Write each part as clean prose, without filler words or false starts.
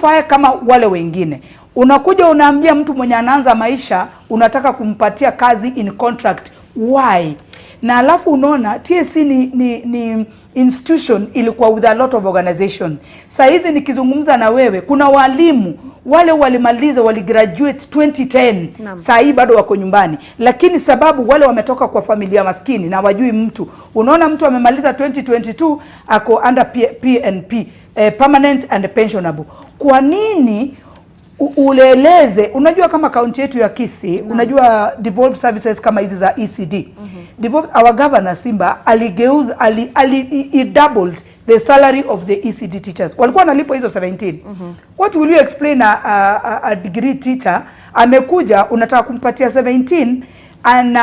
kama wale wengine. Unakuja unaambia mtu mwenye anaanza maisha unataka kumpatia kazi in contract. Why? Na alafu unaona TSC ni institution ilikuwa with a lot of organization. Saa hizi nikizungumza na wewe, kuna walimu wale walimaliza waligraduate 2010, saa hii bado wako nyumbani, lakini sababu wale wametoka kwa familia maskini na wajui mtu. Unaona mtu amemaliza 2022 ako under PNP, permanent and pensionable. Kwa nini uleleze? Unajua kama kaunti yetu ya Kisii, unajua devolved services kama hizi za ECD. Devolved, our governor Simba aligeuza he doubled the salary of the ECD teachers. Walikuwa wanalipwa hizo 17. What will you explain a degree teacher amekuja unataka kumpatia 17 and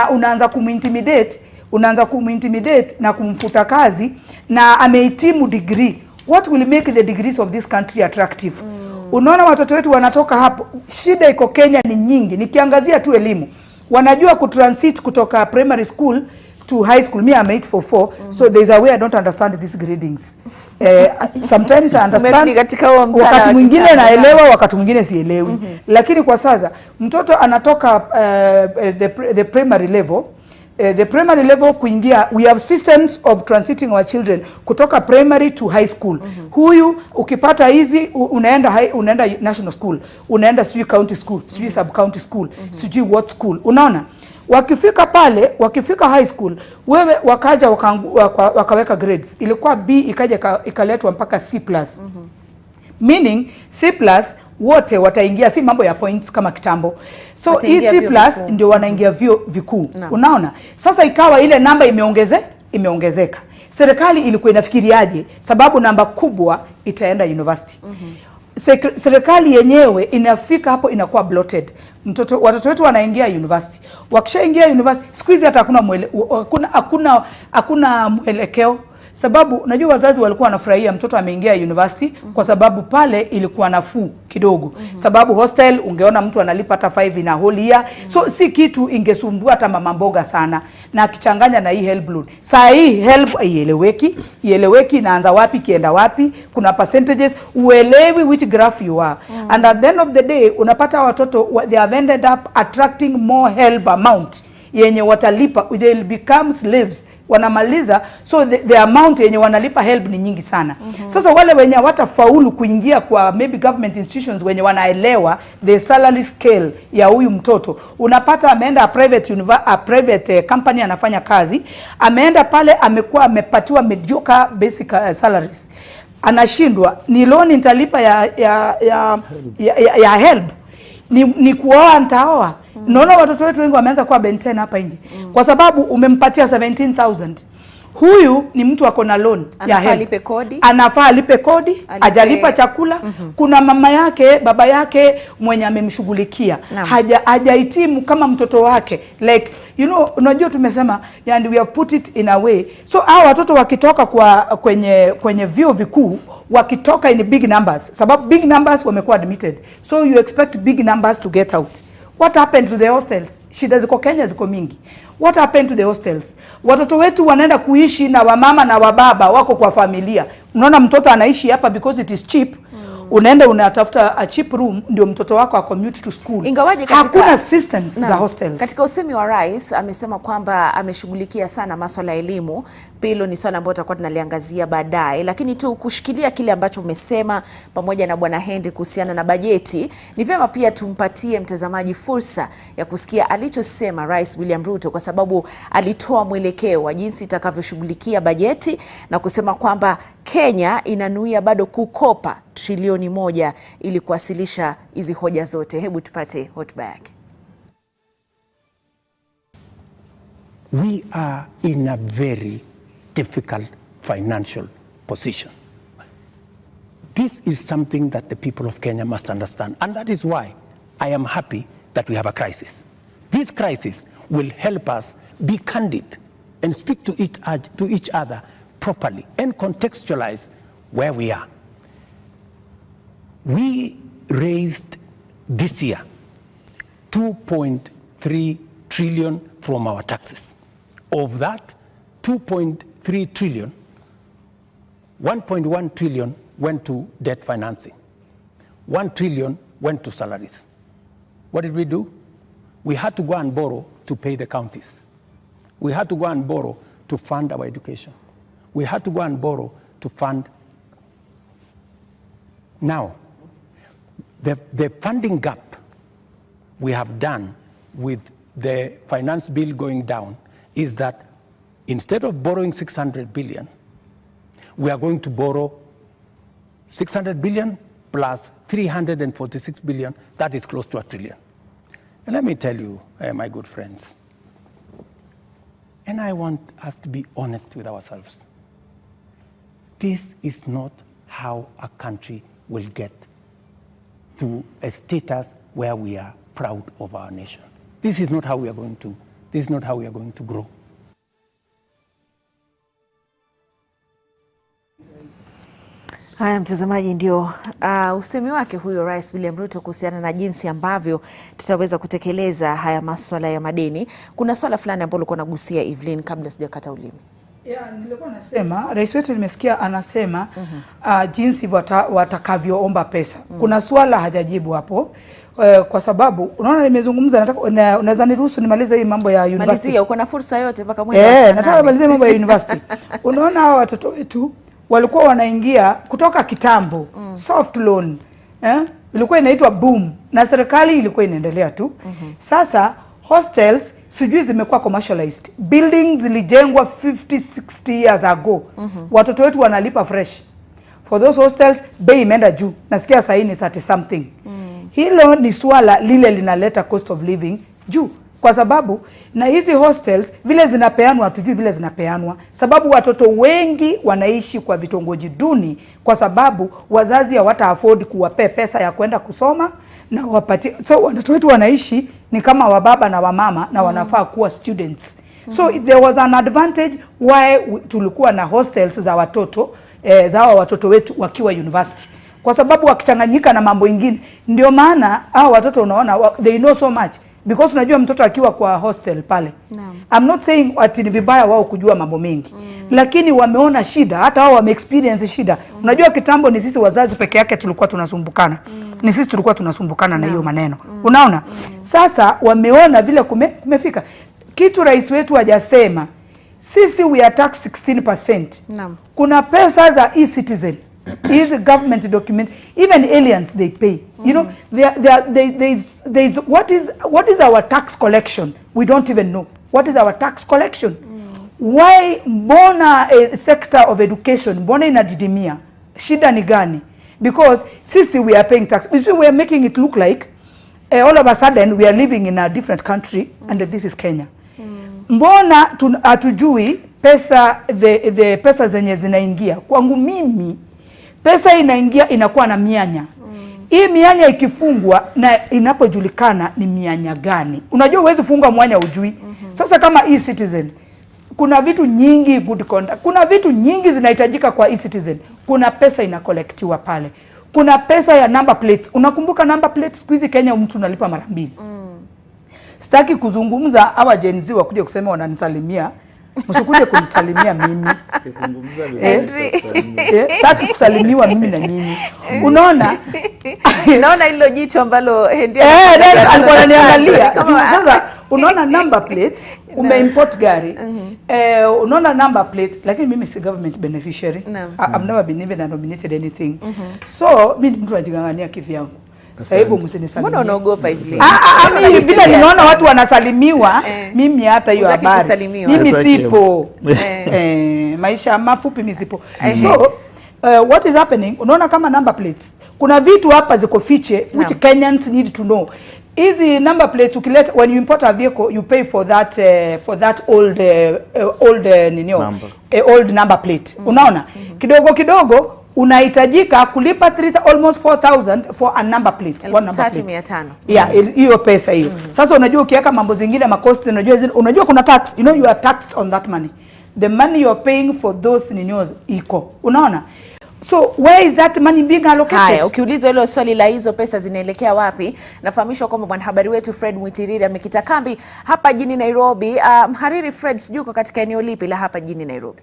unaanza kumintimidate na kumfuta kazi na amehitimu degree? What will make the degrees of this country attractive? Unaona watoto wetu wanatoka hapo, shida iko Kenya ni nyingi. Nikiangazia tu elimu, wanajua kutransit kutoka primary school to high school. Me I'm 844, so there's a way I don't understand these gradings. Sometimes I understand, wakati mwingine naelewa, wakati mwingine sielewi. Lakini kwa sasa mtoto anatoka the primary level, kuingia, we have systems of transiting our children kutoka primary to high school. Huyu ukipata hizi unaenda national school, unaenda sijui county school, sijui sub county school, sijui what school. Unaona wakifika pale, wakifika high school, wewe wakaja wakaweka grades, ilikuwa B ikaja ikaletwa mpaka C+. Meaning C+ wote wataingia, si mambo ya points kama kitambo. So hii C+ ndio wanaingia vyuo vikuu. Unaona? Sasa ikawa ile namba imeongezeka. Serikali ilikuwa inafikiriaje? Sababu namba kubwa itaenda university. Serikali yenyewe inafika hapo inakuwa bloated. Watoto wetu wanaingia university. Wakishaingia university, siku hizi hata hakuna mwelekeo. Sababu unajua wazazi walikuwa wanafurahia mtoto ameingia university kwa sababu pale ilikuwa nafuu kidogo. Sababu hostel ungeona mtu analipa hata 5 in a whole year. So si kitu ingesumbua hata mama mboga sana, na akichanganya na hii help loan. Saa hii help ieleweki inaanza wapi kienda wapi, kuna percentages, uelewi which graph you are. And at the end of the day unapata watoto they have ended up attracting more help amount yenye watalipa, they will become slaves wanamaliza. So the amount yenye wanalipa help ni nyingi sana. Sasa wale wenye watafaulu kuingia kwa maybe government institutions wenye wanaelewa the salary scale ya huyu mtoto, unapata ameenda a private company anafanya kazi, ameenda pale amekuwa amepatiwa mediocre basic salaries, anashindwa ni loan nitalipa ya help, ni kuoa nitaoa. Naona watoto wetu wengi wameanza kuwa benten hapa nje. Kwa sababu umempatia 17,000. Huyu ni mtu ako na loan ya help. Anafaa alipe kodi, hajalipa chakula. Kuna mama yake, baba yake mwenye amemshughulikia. Hajahitimu kama mtoto wake. Like, you know, unajua tumesema, and we have put it in a way. So hao watoto wakitoka kwenye vyuo vikuu, wakitoka in big numbers. Sababu big numbers wamekuwa admitted. So you expect big numbers to get out. What happened to the hostels? Shida ziko Kenya ziko mingi. What happened to the hostels? Watoto wetu wanaenda kuishi na wamama na wababa wako kwa familia. Unaona mtoto anaishi hapa because it is cheap. Unaenda unatafuta a cheap room ndio mtoto wako commute to school. Ingawaje hakuna assistance za hostels. Katika usemi wa rais amesema kwamba ameshughulikia sana masuala ya elimu. Hilo ni swala ambalo tutakuwa tunaliangazia baadaye, lakini tu kushikilia kile ambacho umesema pamoja na Bwana Henry kuhusiana na bajeti, ni vyema pia tumpatie mtazamaji fursa ya kusikia alichosema Rais William Ruto, kwa sababu alitoa mwelekeo wa jinsi itakavyoshughulikia bajeti na kusema kwamba Kenya inanuia bado kukopa trilioni 1 ili kuwasilisha hizi hoja zote. Hebu tupate hotuba yake. We are in a very difficult financial position. This is something that the people of Kenya must understand, and that is why I am happy that we have a crisis. This crisis will help us be candid and speak to each other properly and contextualize where we are. We raised this year 2.3 trillion from our taxes. Of that 2.3 trillion, 1.1 trillion went to debt financing. 1 trillion went to salaries. What did we do? We had to go and borrow to pay the counties. We had to go and borrow to fund our education. We had to go and borrow to fund. Now, the funding gap we have done with the finance bill going down is that instead of borrowing 600 billion, we are going to borrow 600 billion plus 346 billion. That is close to $1 trillion. And let me tell you, my good friends, and I want us to be honest with ourselves. This is not how a country will get to a status where we are proud of our nation. This is not how we are going to, this is not how we are going to grow. Haya mtazamaji, ndio usemi wake huyo Rais William Ruto kuhusiana na jinsi ambavyo tutaweza kutekeleza haya masuala ya madeni. Kuna swala fulani ambalo ulikuwa unagusia Evelyn kabla sijakata ulimi. Nilikuwa nasema rais wetu nimesikia anasema jinsi watakavyoomba pesa. Kuna swala hajajibu hapo. Kwa sababu unaona nimezungumza, nataka unaweza niruhusu nimalize hii mambo ya university. Malizia, uko na fursa yote mpaka mwezi wa 8. Nataka nimalize mambo ya university. Unaona hawa watoto wetu walikuwa wanaingia kutoka kitambo soft loan, ilikuwa inaitwa boom na serikali ilikuwa inaendelea tu. Sasa hostels sijui zimekuwa commercialized. Buildings zilijengwa 50-60 years ago. Watoto wetu wanalipa fresh. For those hostels bei imeenda juu. Nasikia sasa ni 30 something. Hilo ni swala lile linaleta cost of living juu. Kwa sababu na hizi hostels vile zinapeanwa hatujui vile zinapeanwa, sababu watoto wengi wanaishi kwa vitongoji duni kwa sababu wazazi hawata afford kuwapea pesa ya kwenda kusoma na wapati. So watoto wetu wanaishi ni kama wababa na wamama na wanafaa kuwa students. So there was an advantage why tulikuwa na hostels za watoto za watoto wetu wakiwa university, kwa sababu wakichanganyika na mambo mengine. Ndio maana hao watoto unaona they know so much. Because unajua mtoto akiwa kwa hostel pale. I'm not saying ati ni vibaya wao kujua mambo mengi. Lakini wameona shida, hata wao wame experience shida. Unajua kitambo ni sisi wazazi peke yake tulikuwa tunasumbukana. Ni sisi tulikuwa tunasumbukana na hiyo maneno. Unaona? Sasa wameona vile kumefika. Kitu rais wetu hajasema, sisi we are tax 16%. Kuna pesa za e-citizen. Is a government document. Even aliens they pay. You know, there's what is our tax collection? We don't even know. What is our tax collection? Why mbona a sector of education mbona inadidimia? Shida ni gani? Because sisi we are paying tax. So we are making it look like all of a sudden we are living in a different country and this is Kenya. Mbona hatujui pesa the pesa zenye zinaingia? Kwangu mimi pesa inaingia inakuwa na mianya. Hii mianya ikifungwa na inapojulikana ni mianya gani. Unajua huwezi funga mwanya ujui. Sasa kama e-citizen, kuna vitu nyingi good conduct. Kuna vitu nyingi zinahitajika kwa e-citizen. Kuna pesa inakolektiwa pale. Kuna pesa ya number plates. Unakumbuka number plates siku hizi Kenya mtu unalipa mara 2. Sitaki kuzungumza hawa Gen Z wakuje kusema wananisalimia. Msikuje kunisalimia mimi. Sitaki kusalimiwa mimi na nyinyi. Unaona? Naona hilo jicho ambalo Henry alikuwa ananiangalia. Sasa unaona number plate, umeimport gari. Unaona number plate, lakini mimi si government beneficiary. I've never been even nominated anything. So mimi mtu anajigangania kivyangu. Sasa hivyo msinisalimie. Mbona unaogopa hivi? Mimi vile ninaona watu wanasalimiwa, mimi hata hiyo habari. Mimi sipo. Maisha mafupi mimi sipo. So what is happening? Unaona kama number plates. Kuna vitu hapa ziko fiche which Kenyans need to know. Easy number plates ukileta when you import a vehicle you pay for that old old number plate. Unaona? Kidogo kidogo unahitajika kulipa almost 4,000 for a number plate, one number plate. Hiyo pesa hiyo. Sasa unajua ukiweka mambo zingine makosti, unajua kuna tax, you know you are taxed on that money. The money you are paying for those ninyos iko. Unaona? So where is that money being allocated? Haya, ukiuliza hilo swali la hizo pesa zinaelekea wapi, nafahamishwa kwamba mwanahabari wetu Fred Mwitiriri amekita kambi hapa jijini Nairobi. Mhariri Fred, sijui uko katika eneo lipi la hapa jijini Nairobi?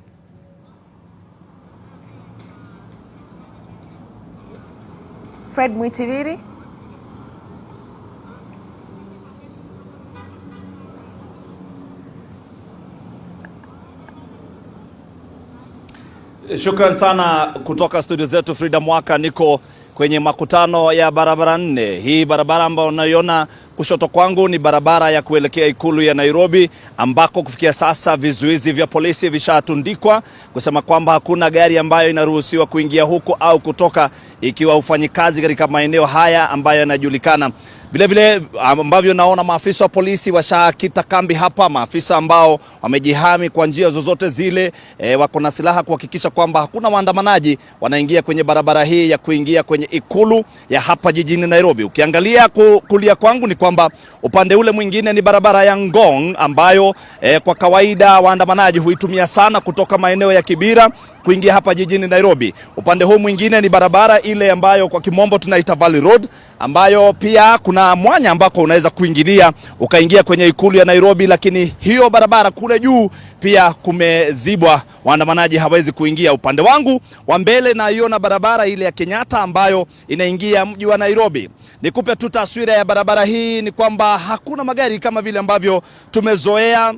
Fred Mwitiriri. Shukran sana kutoka studio zetu Frida Mwaka. Niko kwenye makutano ya barabara 4. Hii barabara ambayo unaiona kushoto kwangu ni barabara ya kuelekea ikulu ya Nairobi, ambako kufikia sasa vizuizi vya polisi vishatundikwa kusema kwamba hakuna gari ambayo inaruhusiwa kuingia huko au kutoka ikiwa ufanyikazi katika maeneo haya ambayo yanajulikana. Vile vile ambavyo naona maafisa wa polisi washakita kambi hapa, maafisa ambao wamejihami kwa njia zozote zile, wako na silaha kuhakikisha kwamba hakuna waandamanaji wanaingia kwenye barabara hii ya kuingia kwenye ikulu ya hapa jijini Nairobi. Ukiangalia kulia kwangu ni kwamba upande ule mwingine ni barabara ya Ngong ambayo kwa kawaida waandamanaji huitumia sana kutoka maeneo ya Kibera kuingia hapa jijini Nairobi. Upande huu mwingine ni barabara ile ambayo kwa kimombo tunaita Valley Road, ambayo pia kuna mwanya ambako unaweza kuingilia ukaingia kwenye ikulu ya Nairobi, lakini hiyo barabara kule juu pia kumezibwa, waandamanaji hawezi kuingia. Upande wangu wa mbele naiona barabara ile ya Kenyatta ambayo inaingia mji wa Nairobi. Nikupe tu taswira ya barabara hii ni kwamba hakuna magari kama vile ambavyo tumezoea.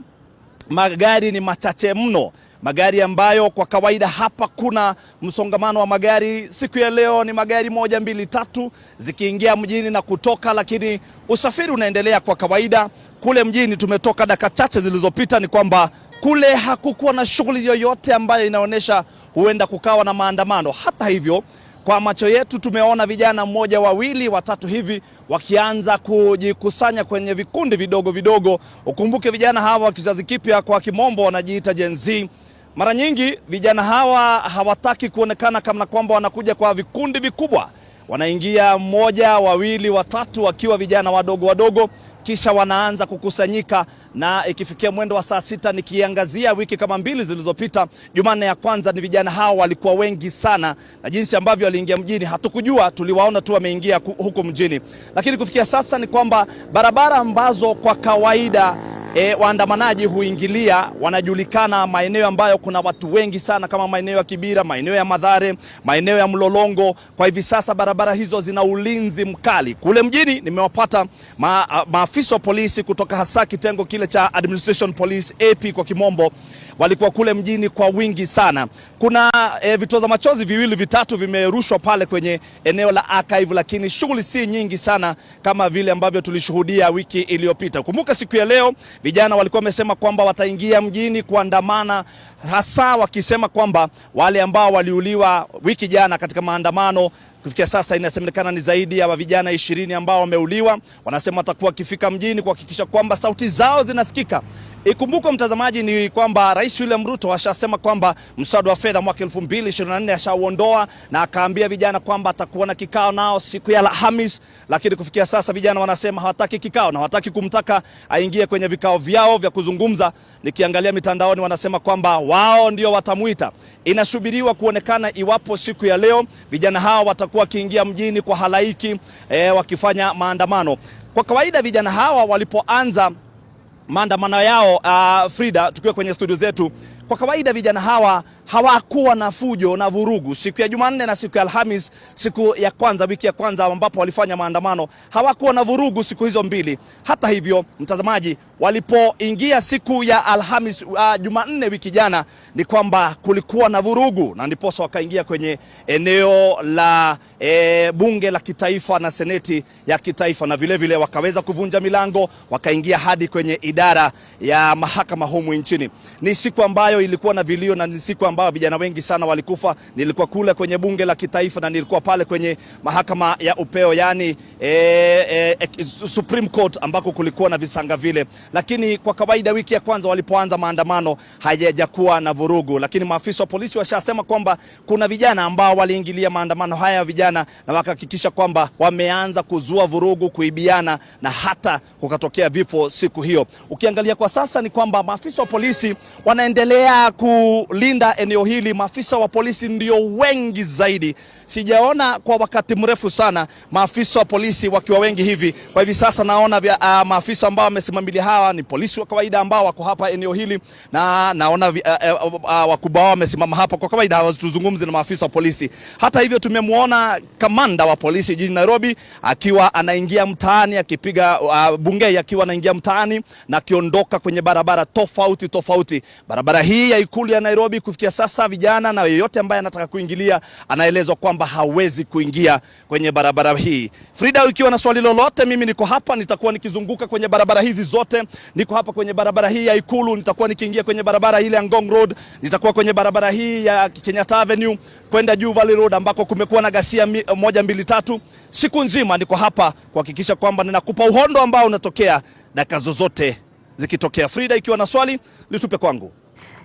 Magari ni machache mno, magari ambayo kwa kawaida hapa kuna msongamano wa magari. Siku ya leo ni magari 1, 2, 3 zikiingia mjini na kutoka, lakini usafiri unaendelea kwa kawaida. Kule mjini tumetoka dakika chache zilizopita, ni kwamba kule hakukuwa na shughuli yoyote ambayo inaonyesha huenda kukawa na maandamano. Hata hivyo, kwa macho yetu tumeona vijana 1, 2, 3 hivi wakianza kujikusanya kwenye vikundi vidogo vidogo. Ukumbuke vijana hawa kizazi kipya kwa kimombo wanajiita Gen Z. Mara nyingi vijana hawa hawataki kuonekana kama kwamba wanakuja kwa vikundi vikubwa. Wanaingia 1, 2, 3 wakiwa vijana wadogo wadogo, kisha wanaanza kukusanyika, na ikifikia mwendo wa saa 6 nikiangazia wiki kama 2 zilizopita, Jumanne ya kwanza, ni vijana hao walikuwa wengi sana, na jinsi ambavyo waliingia mjini hatukujua, tuliwaona tu wameingia huko mjini. Lakini kufikia sasa ni kwamba barabara ambazo kwa kawaida waandamanaji huingilia wanajulikana maeneo ambayo kuna watu wengi sana, kama maeneo ya Kibera, maeneo ya Mathare, maeneo ya Mlolongo. Kwa hivi sasa barabara hizo zina ulinzi mkali. Kule mjini nimewapata maafisa wa polisi kutoka hasa kitengo kile cha Administration Police, AP kwa kimombo, walikuwa kule mjini kwa wingi sana. Kuna vitoza machozi 2, 3 vimerushwa pale kwenye eneo la archive, lakini shughuli si nyingi sana kama vile ambavyo tulishuhudia wiki iliyopita. Kumbuka siku ya leo vijana walikuwa wamesema kwamba wataingia mjini kuandamana, hasa wakisema kwamba wale ambao waliuliwa wiki jana katika maandamano, kufikia sasa inasemekana ni zaidi ya vijana 20 ambao wameuliwa. Wanasema watakuwa kifika mjini kuhakikisha kwamba sauti zao zinasikika. Ikumbuko mtazamaji ni kwamba Rais William Ruto ashasema kwamba mswada wa fedha mwaka 2024 ashauondoa, na akaambia vijana kwamba atakuwa na kikao nao siku ya Alhamisi, lakini kufikia sasa vijana wanasema hawataki kikao na hawataki kumtaka aingie kwenye vikao vyao vya kuzungumza. Nikiangalia mitandaoni wanasema kwamba wao ndio watamuita. Inasubiriwa kuonekana iwapo siku ya leo vijana hao watakuwa kiingia mjini kwa halaiki wakifanya maandamano. Kwa kawaida vijana hawa walipoanza maandamano yao, Frida, tukiwa kwenye studio zetu, kwa kawaida vijana hawa hawakuwa na fujo na vurugu. Siku ya Jumanne na siku ya Alhamis, siku ya kwanza, wiki ya kwanza ambapo walifanya maandamano, hawakuwa na vurugu siku hizo mbili. Hata hivyo, mtazamaji, walipoingia siku ya Alhamis, Jumanne wiki jana, ni kwamba kulikuwa na vurugu, na ndipo wakaingia kwenye eneo la bunge la kitaifa na seneti ya kitaifa, na vile vile wakaweza kuvunja milango, wakaingia hadi kwenye idara ya mahakama humu nchini. Ni siku ambayo ilikuwa na vilio, na ni siku ambayo vijana wengi sana walikufa. Nilikuwa kule kwenye bunge la kitaifa na nilikuwa pale kwenye mahakama ya upeo, yani Supreme Court, ambako kulikuwa na visanga vile. Lakini kwa kawaida wiki ya kwanza walipoanza maandamano hajajakuwa na vurugu, lakini maafisa wa polisi washasema kwamba kuna vijana ambao waliingilia maandamano haya vijana, na wakahakikisha kwamba wameanza kuzua vurugu, kuibiana, na hata kukatokea vifo siku hiyo. Ukiangalia kwa sasa ni kwamba maafisa wa polisi wanaendelea kulinda eneo hili maafisa wa polisi ndio wengi zaidi. Sijaona kwa wakati mrefu sana maafisa wa polisi wakiwa wengi hivi. Kwa hivi sasa naona maafisa ambao wamesimamilia hawa ni polisi wa kawaida ambao wako hapa eneo hili, na naona wakubwa wao wamesimama hapa. Kwa kawaida hawazungumzi na maafisa wa polisi. Hata hivyo tumemuona kamanda wa polisi jijini Nairobi akiwa anaingia mtaani, akipiga Bungei, akiwa anaingia mtaani na akiondoka kwenye barabara tofauti. Barabara hii ya ikulu ya Nairobi kufikia sasa, vijana na yeyote ambaye anataka kuingilia anaelezwa kwamba hawezi kuingia kwenye barabara hii. Frida, ukiwa na swali lolote, mimi niko hapa, nitakuwa nikizunguka kwenye barabara hizi zote. Niko hapa kwenye barabara hii ya ikulu, nitakuwa nikiingia kwenye barabara ile ya Ngong Road, nitakuwa kwenye barabara hii ya Kenyatta Avenue kwenda Juu Valley Road ambako kumekuwa na ghasia 1, 2, 3. Siku nzima niko hapa kuhakikisha kwamba ninakupa uhondo ambao unatokea dakika zozote zikitokea. Frida, ikiwa na swali litupe kwangu.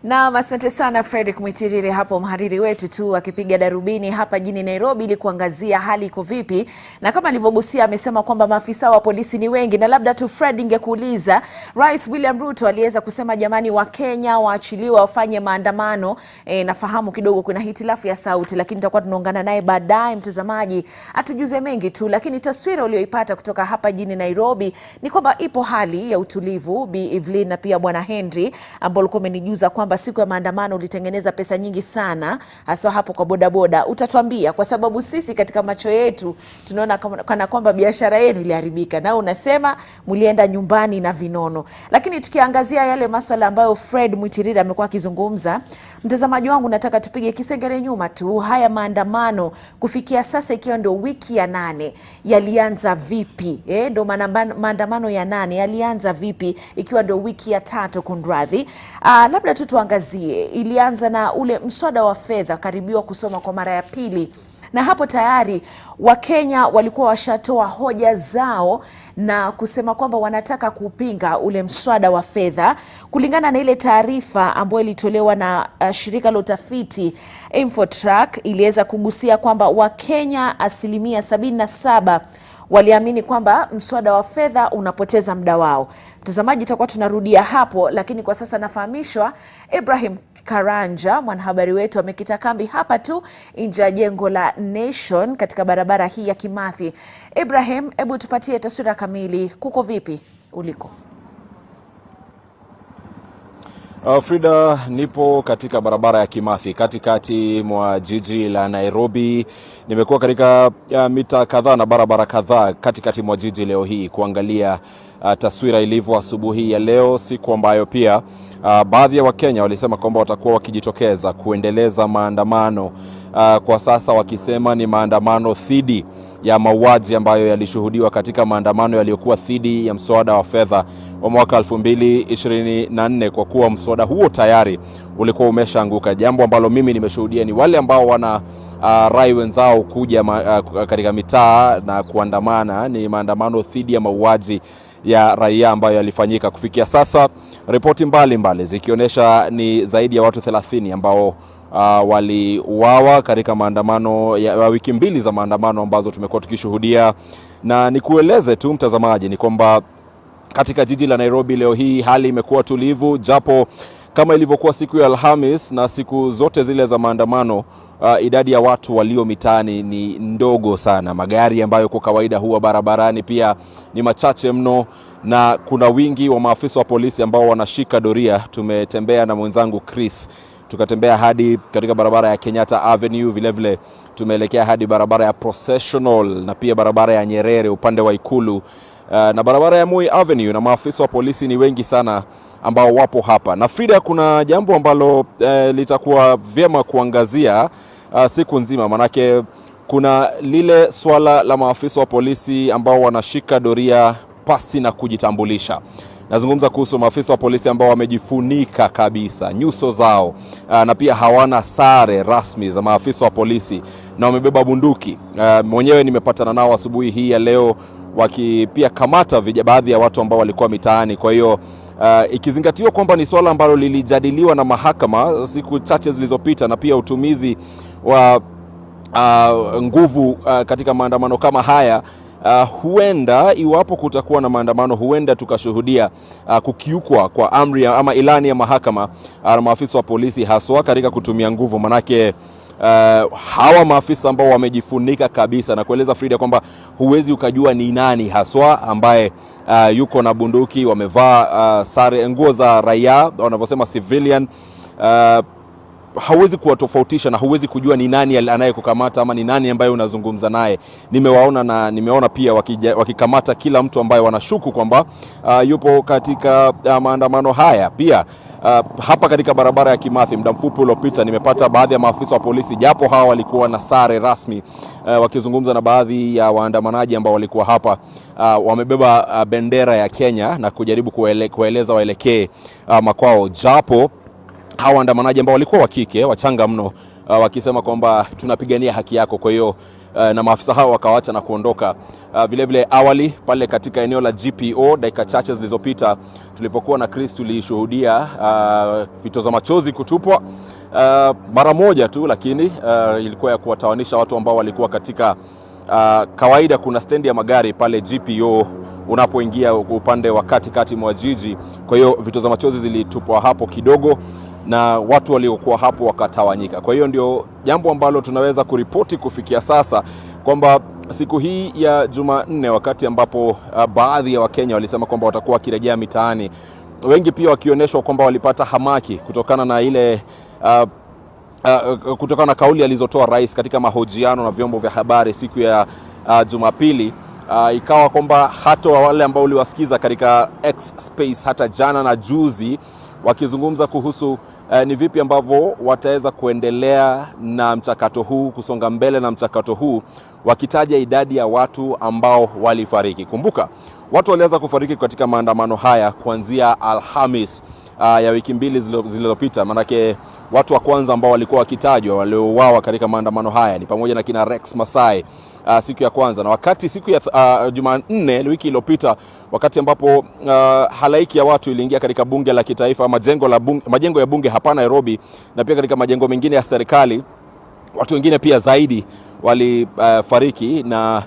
Naam, asante sana Fredrick Mwitirire hapo, mhariri wetu tu akipiga darubini hapa jijini Nairobi ili kuangazia hali iko vipi. Na kama alivyogusia, amesema kwamba maafisa wa polisi ni wengi. Na labda tu Fred, ingekuuliza, Rais William Ruto aliweza kusema jamani, wa Kenya waachiliwa wafanye maandamano. Nafahamu kidogo kuna hitilafu ya sauti, lakini tutakuwa tunaungana naye baadaye, mtazamaji atujuze mengi tu. Lakini taswira uliyoipata kutoka hapa jijini Nairobi ni kwamba ipo hali ya utulivu. Bi Evelyn na pia Bwana Henry ambao walikuwa wamenijuza kwamba siku ya maandamano ulitengeneza pesa nyingi sana, hasa hapo kwa bodaboda. Utatuambia, kwa sababu sisi katika macho yetu tunaona kana kwamba biashara yenu iliharibika, na unasema mlienda nyumbani na vinono. Lakini tukiangazia yale masuala ambayo Fred Mwitirire amekuwa akizungumza, mtazamaji wangu, nataka tupige kisengere nyuma tu. Haya maandamano kufikia sasa ikiwa ndio wiki ya 8, yalianza vipi? Ndio maandamano ya 8 yalianza vipi ikiwa ndio wiki ya 3 kunradhi. Labda tuangazie, ilianza na ule mswada wa fedha karibiwa kusoma kwa mara ya pili, na hapo tayari Wakenya walikuwa washatoa hoja zao na kusema kwamba wanataka kupinga ule mswada wa fedha. Kulingana na ile taarifa ambayo ilitolewa na shirika la utafiti Infotrack, iliweza kugusia kwamba Wakenya 77% waliamini kwamba mswada wa fedha unapoteza muda wao. Mtazamaji, tutakuwa tunarudia hapo, lakini kwa sasa nafahamishwa Ibrahim Karanja, mwanahabari wetu, amekita kambi hapa tu nje ya jengo la Nation katika barabara hii ya Kimathi. Ibrahim, hebu tupatie taswira kamili, kuko vipi uliko? Frida, nipo katika barabara ya Kimathi katikati mwa jiji la Nairobi. Nimekuwa katika mita kadhaa na barabara kadhaa katikati mwa jiji leo hii kuangalia taswira ilivyo asubuhi ya leo, siku ambayo pia baadhi ya Wakenya walisema kwamba watakuwa wakijitokeza kuendeleza maandamano, kwa sasa wakisema ni maandamano dhidi ya mauaji ambayo yalishuhudiwa katika maandamano yaliyokuwa dhidi ya mswada wa fedha wa mwaka 2024, kwa kuwa mswada huo tayari ulikuwa umeshaanguka. Jambo ambalo mimi nimeshuhudia ni wale ambao wana rai wenzao kuja katika mitaa na kuandamana. Ni maandamano dhidi ya mauaji ya raia ambayo yalifanyika. Kufikia sasa ripoti mbalimbali zikionyesha ni zaidi ya watu 30 ambao waliuawa katika maandamano ya wiki 2 za maandamano ambazo tumekuwa tukishuhudia. Na nikueleze tu mtazamaji ni kwamba katika jiji la Nairobi leo hii hali imekuwa tulivu, japo kama ilivyokuwa siku ya Alhamis na siku zote zile za maandamano, idadi ya watu walio mitaani ni ndogo sana. Magari ambayo kwa kawaida huwa barabarani pia ni machache mno, na kuna wingi wa maafisa wa polisi ambao wanashika doria. Tumetembea na mwenzangu Chris, tukatembea hadi katika barabara ya Kenyatta Avenue, vile tumeelekea hadi barabara ya Processional na pia barabara ya Nyerere upande wa Ikulu, na barabara ya Moi Avenue, na maafisa wa polisi ni wengi sana ambao wapo hapa. Na Frida, kuna jambo ambalo litakuwa vyema kuangazia siku nzima, manake kuna lile swala la maafisa wa polisi ambao wanashika doria pasi na kujitambulisha. Nazungumza kuhusu maafisa wa polisi ambao wamejifunika kabisa nyuso zao, na pia hawana sare rasmi za maafisa wa polisi na wamebeba bunduki. Mwenyewe nimepatana nao asubuhi hii ya leo wakipia kamata baadhi ya watu ambao walikuwa mitaani. Kwa hiyo ikizingatiwa kwamba ni swala ambalo lilijadiliwa na mahakama siku chache zilizopita, na pia utumizi wa nguvu katika maandamano kama haya, huenda iwapo kutakuwa na maandamano, huenda tukashuhudia kukiukwa kwa amri ama ilani ya mahakama na maafisa wa polisi, haswa katika kutumia nguvu. Manake hawa maafisa ambao wamejifunika kabisa na kueleza Frida kwamba huwezi ukajua ni nani haswa ambaye yuko na bunduki, wamevaa sare, nguo za raia wanavyosema civilian, hauwezi kuwatofautisha na huwezi kujua ni nani anayekukamata ama ni nani ambaye unazungumza naye. Nimeona pia wakikamata kila mtu ambaye wanashuku kwamba yupo katika maandamano haya. Pia hapa katika barabara ya Kimathi muda mfupi uliopita nimepata baadhi ya maafisa wa polisi, japo hawa walikuwa na sare rasmi, wakizungumza na baadhi ya waandamanaji ambao walikuwa hapa, wamebeba bendera ya Kenya na kujaribu kueleza waelekee makwao, japo hawa waandamanaji ambao walikuwa wa kike wachanga mno, wakisema kwamba tunapigania haki yako. Kwa hiyo na maafisa hao wakawaacha na kuondoka. Vile vile awali pale katika eneo la GPO dakika chache zilizopita tulipokuwa na Chris, tulishuhudia vitoza machozi kutupwa mara moja tu, lakini ilikuwa ya kuwatawanisha watu ambao walikuwa katika kawaida. Kuna stendi ya magari pale GPO unapoingia upande wa katikati mwa jiji. Kwa hiyo vitoza machozi zilitupwa hapo kidogo na watu waliokuwa hapo wakatawanyika. Kwa hiyo ndio jambo ambalo tunaweza kuripoti kufikia sasa, kwamba siku hii ya Jumanne, wakati ambapo baadhi ya Wakenya walisema kwamba watakuwa wakirejea mitaani, wengi pia wakionyeshwa kwamba walipata hamaki kutokana na ile kutokana na kauli alizotoa rais katika mahojiano na vyombo vya habari siku ya Jumapili. Ikawa kwamba hata wale ambao uliwasikiza katika X space hata jana na juzi wakizungumza kuhusu ni vipi ambavyo wataweza kuendelea na mchakato huu, kusonga mbele na mchakato huu, wakitaja idadi ya watu ambao walifariki. Kumbuka watu walianza kufariki katika maandamano haya kuanzia Alhamis ya wiki mbili zilizopita. Manake watu wa kwanza ambao walikuwa wakitajwa waliouawa katika maandamano haya ni pamoja na kina Rex Masai siku ya kwanza, na wakati siku ya Jumanne wiki iliyopita, wakati ambapo halaiki ya watu iliingia katika bunge la kitaifa, majengo ya bunge hapa Nairobi, na pia katika majengo mengine ya serikali, watu wengine pia zaidi walifariki, na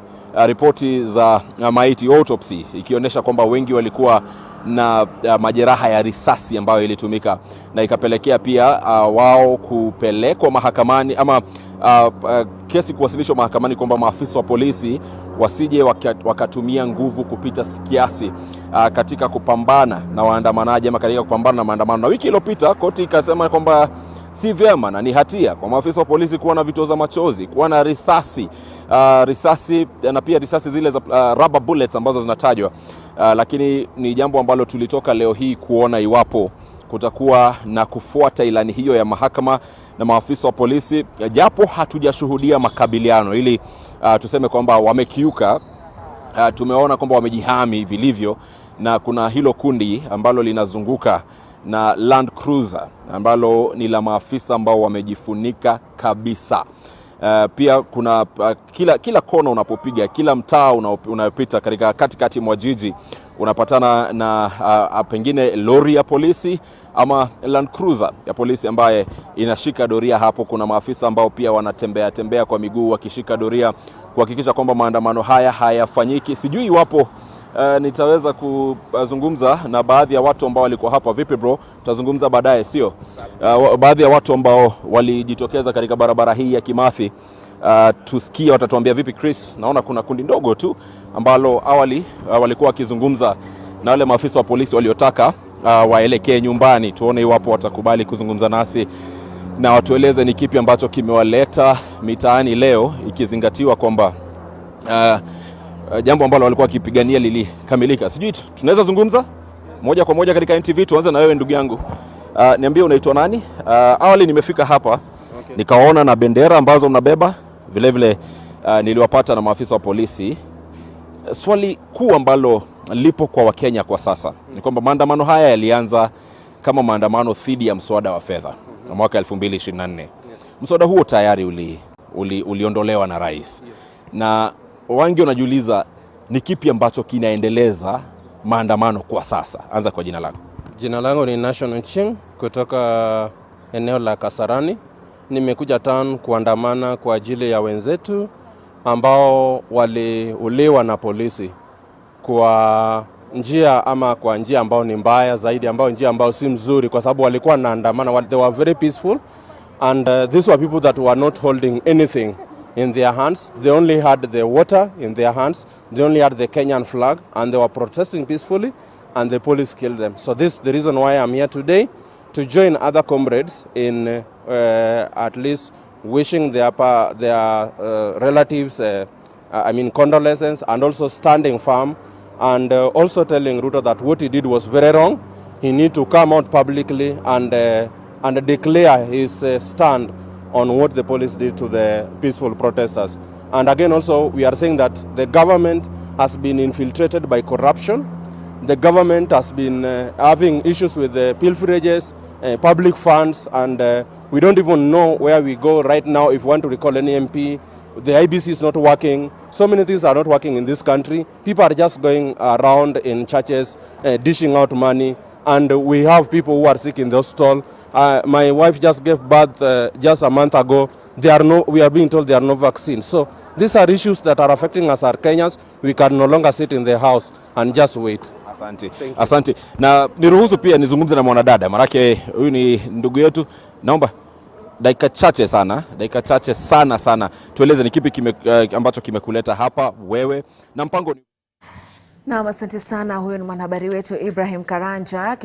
ripoti za maiti autopsy ikionyesha kwamba wengi walikuwa na majeraha ya risasi ambayo ilitumika, na ikapelekea pia wao kupelekwa mahakamani ama kesi kuwasilishwa mahakamani kwamba maafisa wa polisi wasije wakatumia nguvu kupita kiasi katika kupambana na waandamanaji ama katika kupambana na maandamano. Na wiki iliyopita koti ikasema kwamba si vyema na ni hatia kwa maafisa wa polisi kuwa na vitoza machozi, kuwa na risasi na pia risasi zile za rubber bullets ambazo zinatajwa, lakini ni jambo ambalo tulitoka leo hii kuona iwapo kutakuwa na kufuata ilani hiyo ya mahakama na maafisa wa polisi, japo hatujashuhudia makabiliano ili tuseme kwamba wamekiuka. Tumeona kwamba wamejihami vilivyo, na kuna hilo kundi ambalo linazunguka na Land Cruiser ambalo ni la maafisa ambao wamejifunika kabisa. Pia kuna kila kona unapopiga, kila mtaa unayopita katika katikati mwa jiji unapatana na pengine lori ya polisi ama Land Cruiser ya polisi ambaye inashika doria hapo. Kuna maafisa ambao pia wanatembea kwa miguu wakishika doria kuhakikisha kwamba maandamano haya hayafanyiki. Sijui iwapo nitaweza kuzungumza na baadhi ya watu ambao walikuwa hapa. Vipi bro? Tutazungumza baadaye, sio? Baadhi ya watu ambao walijitokeza katika barabara hii ya Kimathi, tusikie watatuambia vipi. Chris, naona kuna kundi ndogo tu ambalo awali walikuwa wakizungumza na wale maafisa wa polisi waliotaka waelekee nyumbani. Tuone iwapo watakubali kuzungumza nasi na watueleze ni kipi ambacho kimewaleta mitaani leo, ikizingatiwa kwamba jambo ambalo walikuwa wakipigania lilikamilika. Sijui tunaweza zungumza moja kwa moja katika NTV. Tuanze na wewe ndugu yangu. Niambie unaitwa nani? Awali nimefika hapa, nikaona na bendera ambazo mnabeba. Vile vile niliwapata na maafisa wa polisi. Swali kuu ambalo lipo kwa Wakenya kwa sasa ni kwamba maandamano haya yalianza kama maandamano dhidi ya mswada wa fedha mwaka 2024. Mswada huo tayari uliondolewa na rais. Na wengi wanajiuliza ni kipi ambacho kinaendeleza maandamano kwa sasa. Anza kwa jina lako. Jina langu ni National Ching kutoka eneo la Kasarani. Nimekuja town kuandamana kwa ajili ya wenzetu ambao waliuliwa na polisi kwa njia ambao ni mbaya zaidi, njia ambao si mzuri, kwa sababu walikuwa wanaandamana. They were very peaceful, and these were people that were not holding anything in their hands. They only had the water in their hands. They only had the Kenyan flag, and they were protesting peacefully, and the police killed them. So this is the reason why I'm here today, to join other comrades in at least wishing their relatives condolences, and also standing firm, and also telling Ruto that what he did was very wrong. He need to come out publicly and declare his stand on what the police did to the peaceful protesters. And again, also, we are saying that the government has been infiltrated by corruption. The government has been having issues with the pilferages, public funds, and we don't even know where we go right now if we want to recall any MP. The IBC is not working. So many things are not working in this country. People are just going around in churches, dishing out money, and we have people who are sick in the hospital. My wife just gave birth just a month ago. We are being told there are no vaccines. So these are issues that are affecting us as Kenyans. We can no longer sit in the house and just wait. Asante. Na niruhusu pia nizungumze na mwanadada, marake huyu ni ndugu yetu. Naomba dakika chache sana. Tueleze ni kipi ambacho kimekuleta hapa wewe na mpango ni... Naam, asante sana. Huyo ni mwanahabari wetu Ibrahim Karanja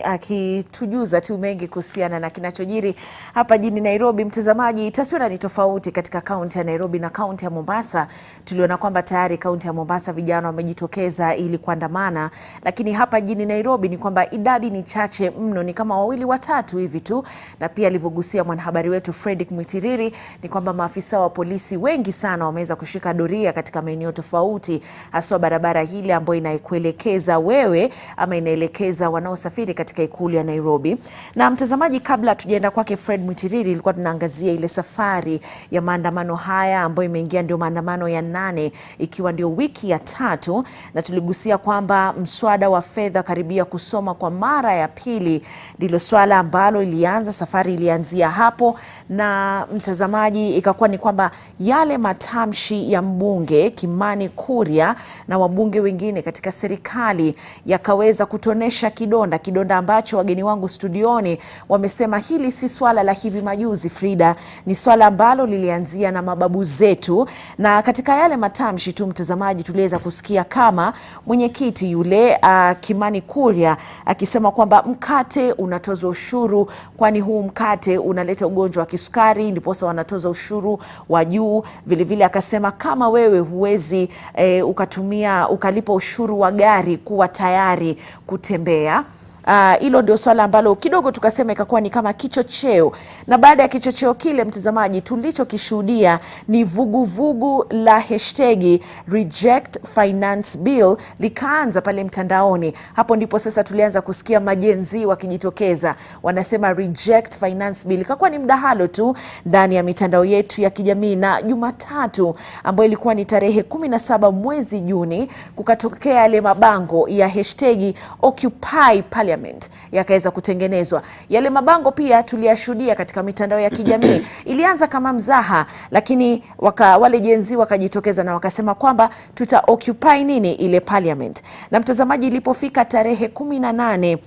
akitujuza tu mengi kuhusiana na kinachojiri hapa jijini Nairobi. Mtazamaji, taswira ni tofauti katika kaunti ya Nairobi na kaunti ya Mombasa. Tuliona kwamba tayari kaunti ya Mombasa vijana wamejitokeza ili kuandamana, lakini hapa jijini Nairobi ni kwamba idadi ni chache mno, ni kama 2 watatu hivi tu. Na pia alivyogusia mwanahabari wetu Fredrick Mwitiriri ni kwamba maafisa wa polisi wengi sana wameweza kushika doria katika maeneo tofauti, haswa barabara hili ambayo inakuelekeza wewe ama inaelekeza wanaosafiri katika ikulu ya Nairobi. Na mtazamaji, kabla tujaenda kwake Fred Mwitiriri, ilikuwa tunaangazia ile safari ya maandamano haya ambayo imeingia ndio maandamano ya 8, ikiwa ndio wiki ya 3, na tuligusia kwamba mswada wa fedha karibia kusoma kwa mara ya pili ndilo swala ambalo safari ilianzia hapo. Na mtazamaji, ikakuwa ni kwamba yale matamshi ya mbunge Kimani Kuria na wabunge wengine katika serikali yakaweza kutonesha kidonda ambacho wageni wangu studioni wamesema hili si swala la hivi majuzi, Frida, ni swala ambalo lilianzia na mababu zetu. Na katika yale matamshi tu, mtazamaji, tuliweza kusikia kama mwenyekiti yule Kimani Kuria akisema kwamba mkate unatozwa ushuru, kwani huu mkate unaleta ugonjwa wa kisukari, ndiposa wanatoza ushuru wa juu. Vile akasema kama wewe huwezi ukalipa ushuru wa gari kuwa tayari kutembea. Hilo ndio swala ambalo kidogo tukasema ikakuwa ni kama kichocheo. Na baada ya kichocheo kile, mtazamaji, tulichokishuhudia ni vuguvugu la #reject finance bill likaanza pale mtandaoni. Hapo ndipo sasa tulianza kusikia majenzi wakijitokeza, wanasema reject finance bill. Ikakuwa ni mdahalo tu ndani ya mitandao yetu ya kijamii, na Jumatatu ambayo ilikuwa ni tarehe 17 mwezi Juni kukatokea yale mabango ya #Occupy Parliament yakaweza kutengenezwa. Yale mabango pia tuliyashuhudia katika mitandao ya kijamii. Ilianza kama mzaha, lakini wale jenzi wakajitokeza na wakasema kwamba tuta occupy nini ile parliament. Na mtazamaji, ilipofika tarehe 18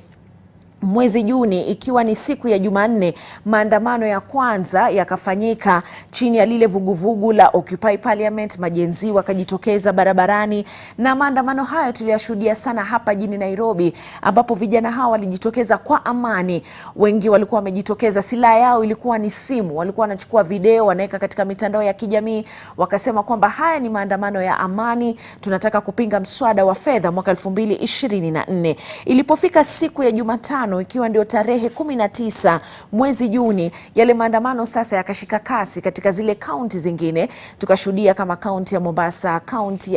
mwezi Juni, ikiwa ni siku ya Jumanne, maandamano ya kwanza yakafanyika chini ya lile vuguvugu la Occupy Parliament. Majenzi wakajitokeza barabarani, na maandamano haya tuliyashuhudia sana hapa jijini Nairobi, ambapo vijana hawa walijitokeza kwa amani. Wengi walikuwa wamejitokeza, silaha yao ilikuwa ni simu, walikuwa wanachukua video wanaweka katika mitandao ya kijamii, wakasema kwamba haya ni maandamano ya amani, tunataka kupinga mswada wa fedha mwaka 2024. Ilipofika siku ya Jumatano, ikiwa ndio tarehe 19 mwezi Juni, yale maandamano sasa yakashika kasi katika zile kaunti zingine. Tukashuhudia kama kaunti ya Mombasa, kaunti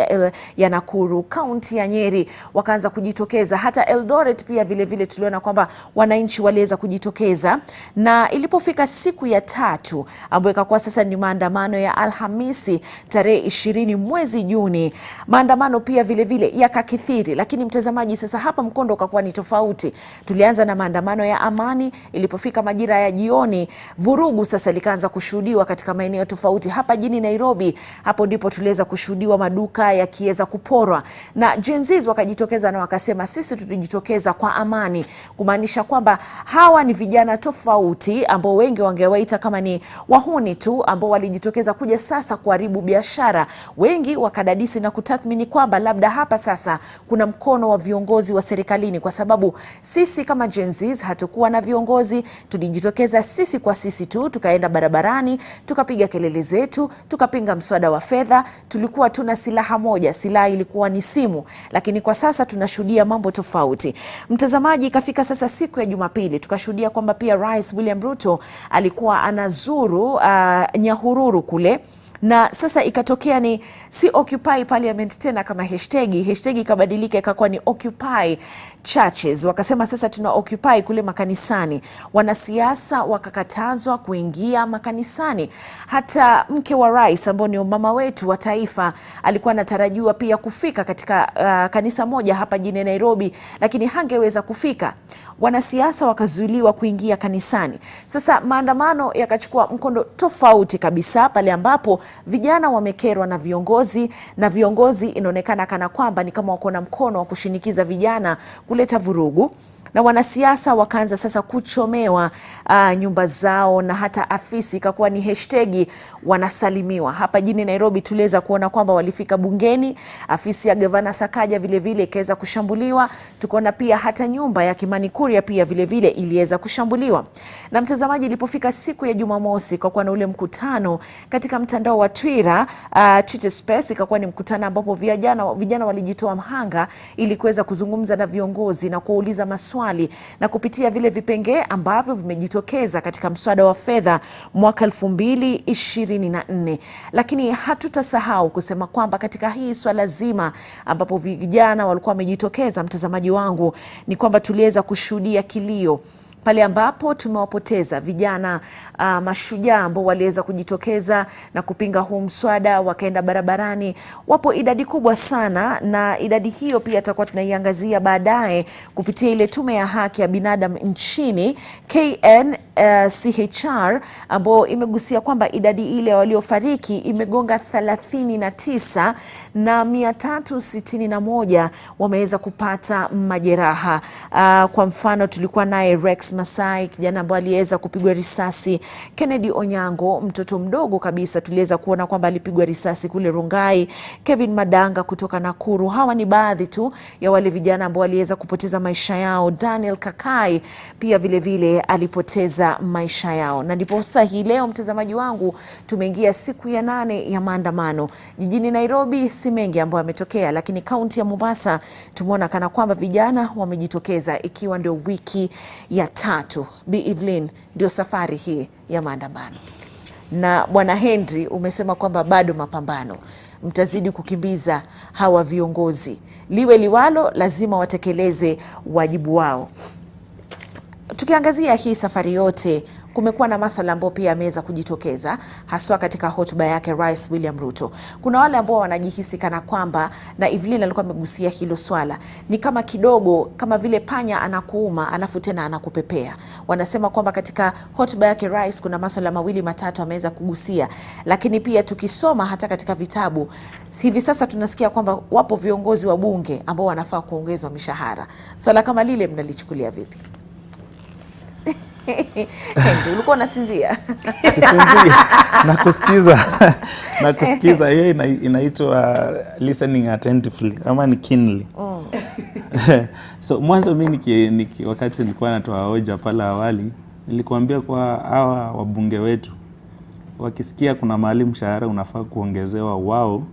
ya Nakuru, kaunti ya Nyeri wakaanza kujitokeza. Hata Eldoret pia vile tuliona kwamba wananchi waliweza kujitokeza. Na ilipofika siku ya 3 ambayo ikakuwa sasa ni maandamano ya Alhamisi tarehe 20 mwezi Juni, maandamano pia vile yakakithiri. Lakini mtazamaji, sasa hapa mkondo ukakuwa ni tofauti. Tulianza tulianza na maandamano ya amani. Ilipofika majira ya jioni, vurugu sasa likaanza kushuhudiwa katika maeneo tofauti hapa jijini Nairobi. Hapo ndipo tuliweza kushuhudiwa maduka yakiweza kuporwa, na Gen Z wakajitokeza na wakasema sisi tulijitokeza kwa amani, kumaanisha kwamba hawa ni vijana tofauti ambao wengi wangewaita kama ni wahuni tu, ambao walijitokeza kuja sasa kuharibu biashara. Wengi wakadadisi na kutathmini kwamba labda hapa sasa kuna mkono wa viongozi wa serikalini, kwa sababu sisi kama Gen Z hatukuwa na viongozi, tulijitokeza sisi kwa sisi tu, tukaenda barabarani, tukapiga kelele zetu, tukapinga mswada wa fedha. Tulikuwa tuna silaha moja, silaha ilikuwa ni simu, lakini kwa sasa tunashuhudia mambo tofauti. Mtazamaji, ikafika sasa siku ya Jumapili, tukashuhudia kwamba pia Rais William Ruto alikuwa anazuru Nyahururu kule, na sasa ikatokea ni si Occupy Parliament tena kama hashtag ikabadilika ikakuwa ni Occupy Churches. Wakasema sasa tuna occupy kule makanisani. Wanasiasa wakakatazwa kuingia makanisani. Hata mke wa rais ambao ni mama wetu wa taifa alikuwa anatarajiwa pia kufika katika kanisa moja hapa jijini Nairobi, lakini hangeweza kufika. Wanasiasa wakazuiliwa kuingia kanisani. Sasa maandamano yakachukua mkondo tofauti kabisa, pale ambapo vijana wamekerwa na viongozi, na viongozi inaonekana kana kwamba ni kama wako na mkono wa kushinikiza vijana kuleta vurugu, na wanasiasa wakaanza sasa kuchomewa nyumba zao, na hata afisi ikakuwa ni hashtag wanasalimiwa. Hapa jijini Nairobi tuliweza kuona kwamba walifika bungeni, afisi ya Gavana Sakaja vile vile ikaweza kushambuliwa. Tukaona pia hata nyumba ya Kimani Kuria pia vile vile iliweza kushambuliwa. Na mtazamaji, ilipofika siku ya Jumamosi kwa kuwa na ule mkutano katika mtandao wa Twitter, Twitter Space, ikakuwa ni mkutano ambapo vijana walijitoa mhanga ili kuweza kuzungumza na viongozi na kuuliza maswali na kupitia vile vipengee ambavyo vimejitokeza katika mswada wa fedha mwaka 2024. Lakini hatutasahau kusema kwamba katika hii swala zima ambapo vijana walikuwa wamejitokeza, mtazamaji wangu, ni kwamba tuliweza kushuhudia kilio pale ambapo tumewapoteza vijana mashujaa ambao waliweza kujitokeza na kupinga huu mswada, wakaenda barabarani. Wapo idadi kubwa sana, na idadi hiyo pia tutakuwa tunaiangazia baadaye kupitia ile tume ya haki ya binadamu nchini KNCHR, ambao imegusia kwamba idadi ile waliofariki imegonga 39 na 361 wameweza kupata majeraha. Kwa mfano tulikuwa naye Rex Masai, kijana ambaye aliweza kupigwa risasi. Kennedy Onyango, mtoto mdogo kabisa, tuliweza kuona kwamba alipigwa risasi kule Rongai. Kevin Madanga kutoka Nakuru. Hawa ni baadhi tu ya wale vijana ambao waliweza kupoteza maisha yao. Daniel Kakai pia vile vile alipoteza maisha yao. Na ndipo sasa hii leo, mtazamaji wangu, tumeingia siku ya 8 ya maandamano. Jijini Nairobi si mengi ambayo yametokea, lakini kaunti ya Mombasa tumeona kana kwamba vijana wamejitokeza, ikiwa ndio wiki ya 3. Bi Evelyn, ndio safari hii ya maandamano. Na Bwana Henry umesema kwamba bado mapambano, mtazidi kukimbiza hawa viongozi, liwe liwalo, lazima watekeleze wajibu wao. Tukiangazia hii safari yote, kumekuwa na masuala ambayo pia yameweza kujitokeza, haswa katika hotuba yake Rais William Ruto. Kuna wale ambao wanajihisi kana kwamba, na Evelyn alikuwa amegusia hilo swala, ni kama kidogo kama vile panya anakuuma alafu tena anakupepea. Wanasema kwamba katika hotuba yake Rais kuna masuala mawili matatu ameweza kugusia, lakini pia tukisoma hata katika vitabu hivi sasa tunasikia kwamba wapo viongozi wa bunge ambao wanafaa kuongezwa mishahara. Swala kama lile mnalichukulia vipi? Ulikuwa unasinzia? Sisinzia. Nakusikiza. Hiyo inaitwa listening attentively ama ni keenly. So mwanzo mimi wakati nilikuwa natoa hoja pale awali, nilikuambia kwa hawa wabunge wetu wakisikia kuna mahali mshahara unafaa kuongezewa, wao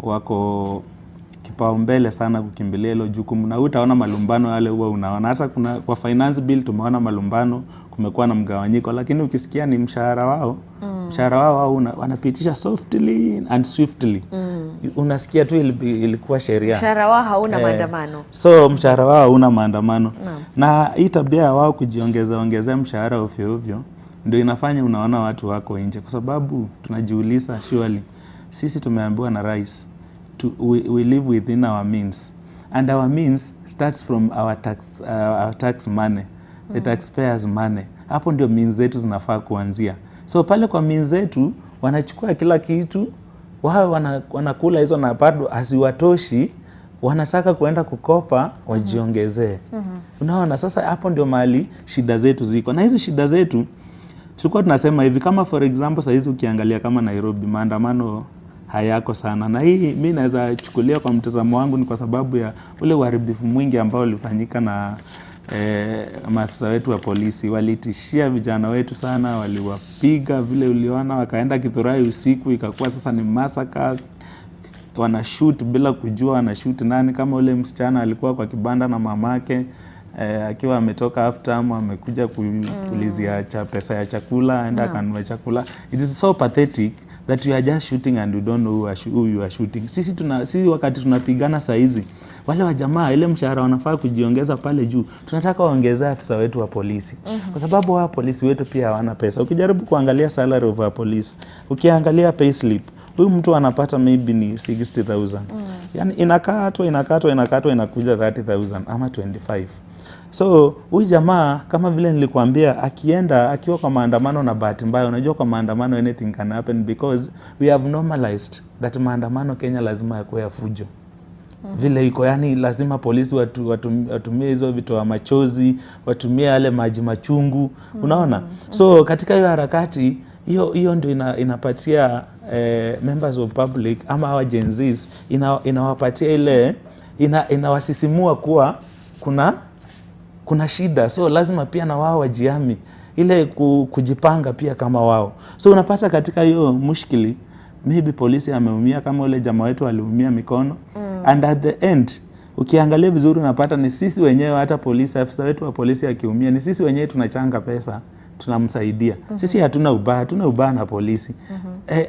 wako kipaumbele sana kukimbilia hilo jukumu, na utaona malumbano yale huwa unaona. Hata kwa finance bill tumeona malumbano, kumekuwa na mgawanyiko, lakini ukisikia ni mshahara wao, mshahara wao wanapitisha softly and swiftly. Unasikia tu ilikuwa sheria. Mshahara wao hauna maandamano. So mshahara wao hauna maandamano. Na hii tabia ya wao kujiongezea mshahara ovyo ovyo ndio inafanya unaona watu wako nje, kwa sababu tunajiuliza, surely sisi tumeambiwa na rais we live within our means, and our means starts from our tax money. the taxpayers money. Hapo ndio means zetu zinafaa kuanzia. So pale kwa means zetu wanachukua kila kitu, wao wanakula hizo na bado asiwatoshi, wanataka kuenda kukopa wajiongezee. Unaona, sasa hapo ndio mahali shida zetu ziko. Na hizi shida zetu tulikuwa tunasema hivi, kama for example saizi ukiangalia kama Nairobi maandamano hayako sana, na hii mimi naweza chukulia kwa mtazamo wangu ni kwa sababu ya ule uharibifu mwingi ambao ulifanyika na maafisa wetu wa polisi. Walitishia vijana wetu sana, waliwapiga vile uliona, wakaenda Githurai usiku, ikakuwa sasa ni massacre. Wanashoot bila kujua wanashoot nani, kama ule msichana alikuwa kwa kibanda na mamake akiwa ametoka half term, amekuja kulizia pesa ya chakula, aenda kanunue chakula. It is so pathetic that you are just shooting and you don't know who you are shooting. Sisi wakati tunapigana saa hizi, wale wa jamaa ile mshahara wanafaa kujiongeza pale juu, tunataka waongezea afisa wetu wa polisi. Kwa sababu wa polisi wetu pia hawana pesa. Ukijaribu kuangalia salary of a police, ukiangalia payslip, huyu mtu anapata maybe ni 60,000. Yani inakatwa inakuja 30,000 ama 25. So huyu jamaa kama vile nilikuambia, akiwa kwa maandamano na bahati mbaya, unajua kwa maandamano anything can happen because we have normalized that maandamano Kenya lazima yakuwe ya fujo. Vile iko, yani lazima polisi watumie hizo vitoa machozi, watumie yale maji machungu, unaona? So katika hiyo harakati hiyo ndio inapatia members of public ama our Gen Zs, inawapatia ile inawasisimua kuwa kuna shida. So lazima pia na wao wajiami ile kujipanga pia kama wao. So unapata katika hiyo mushkili, maybe polisi ameumia kama ule jamaa wetu aliumia mikono. And at the end ukiangalia vizuri unapata ni sisi wenyewe, hata polisi, afisa wetu wa polisi akiumia, ni sisi wenyewe tunachanga pesa tunamsaidia. Sisi hatuna ubaya na polisi.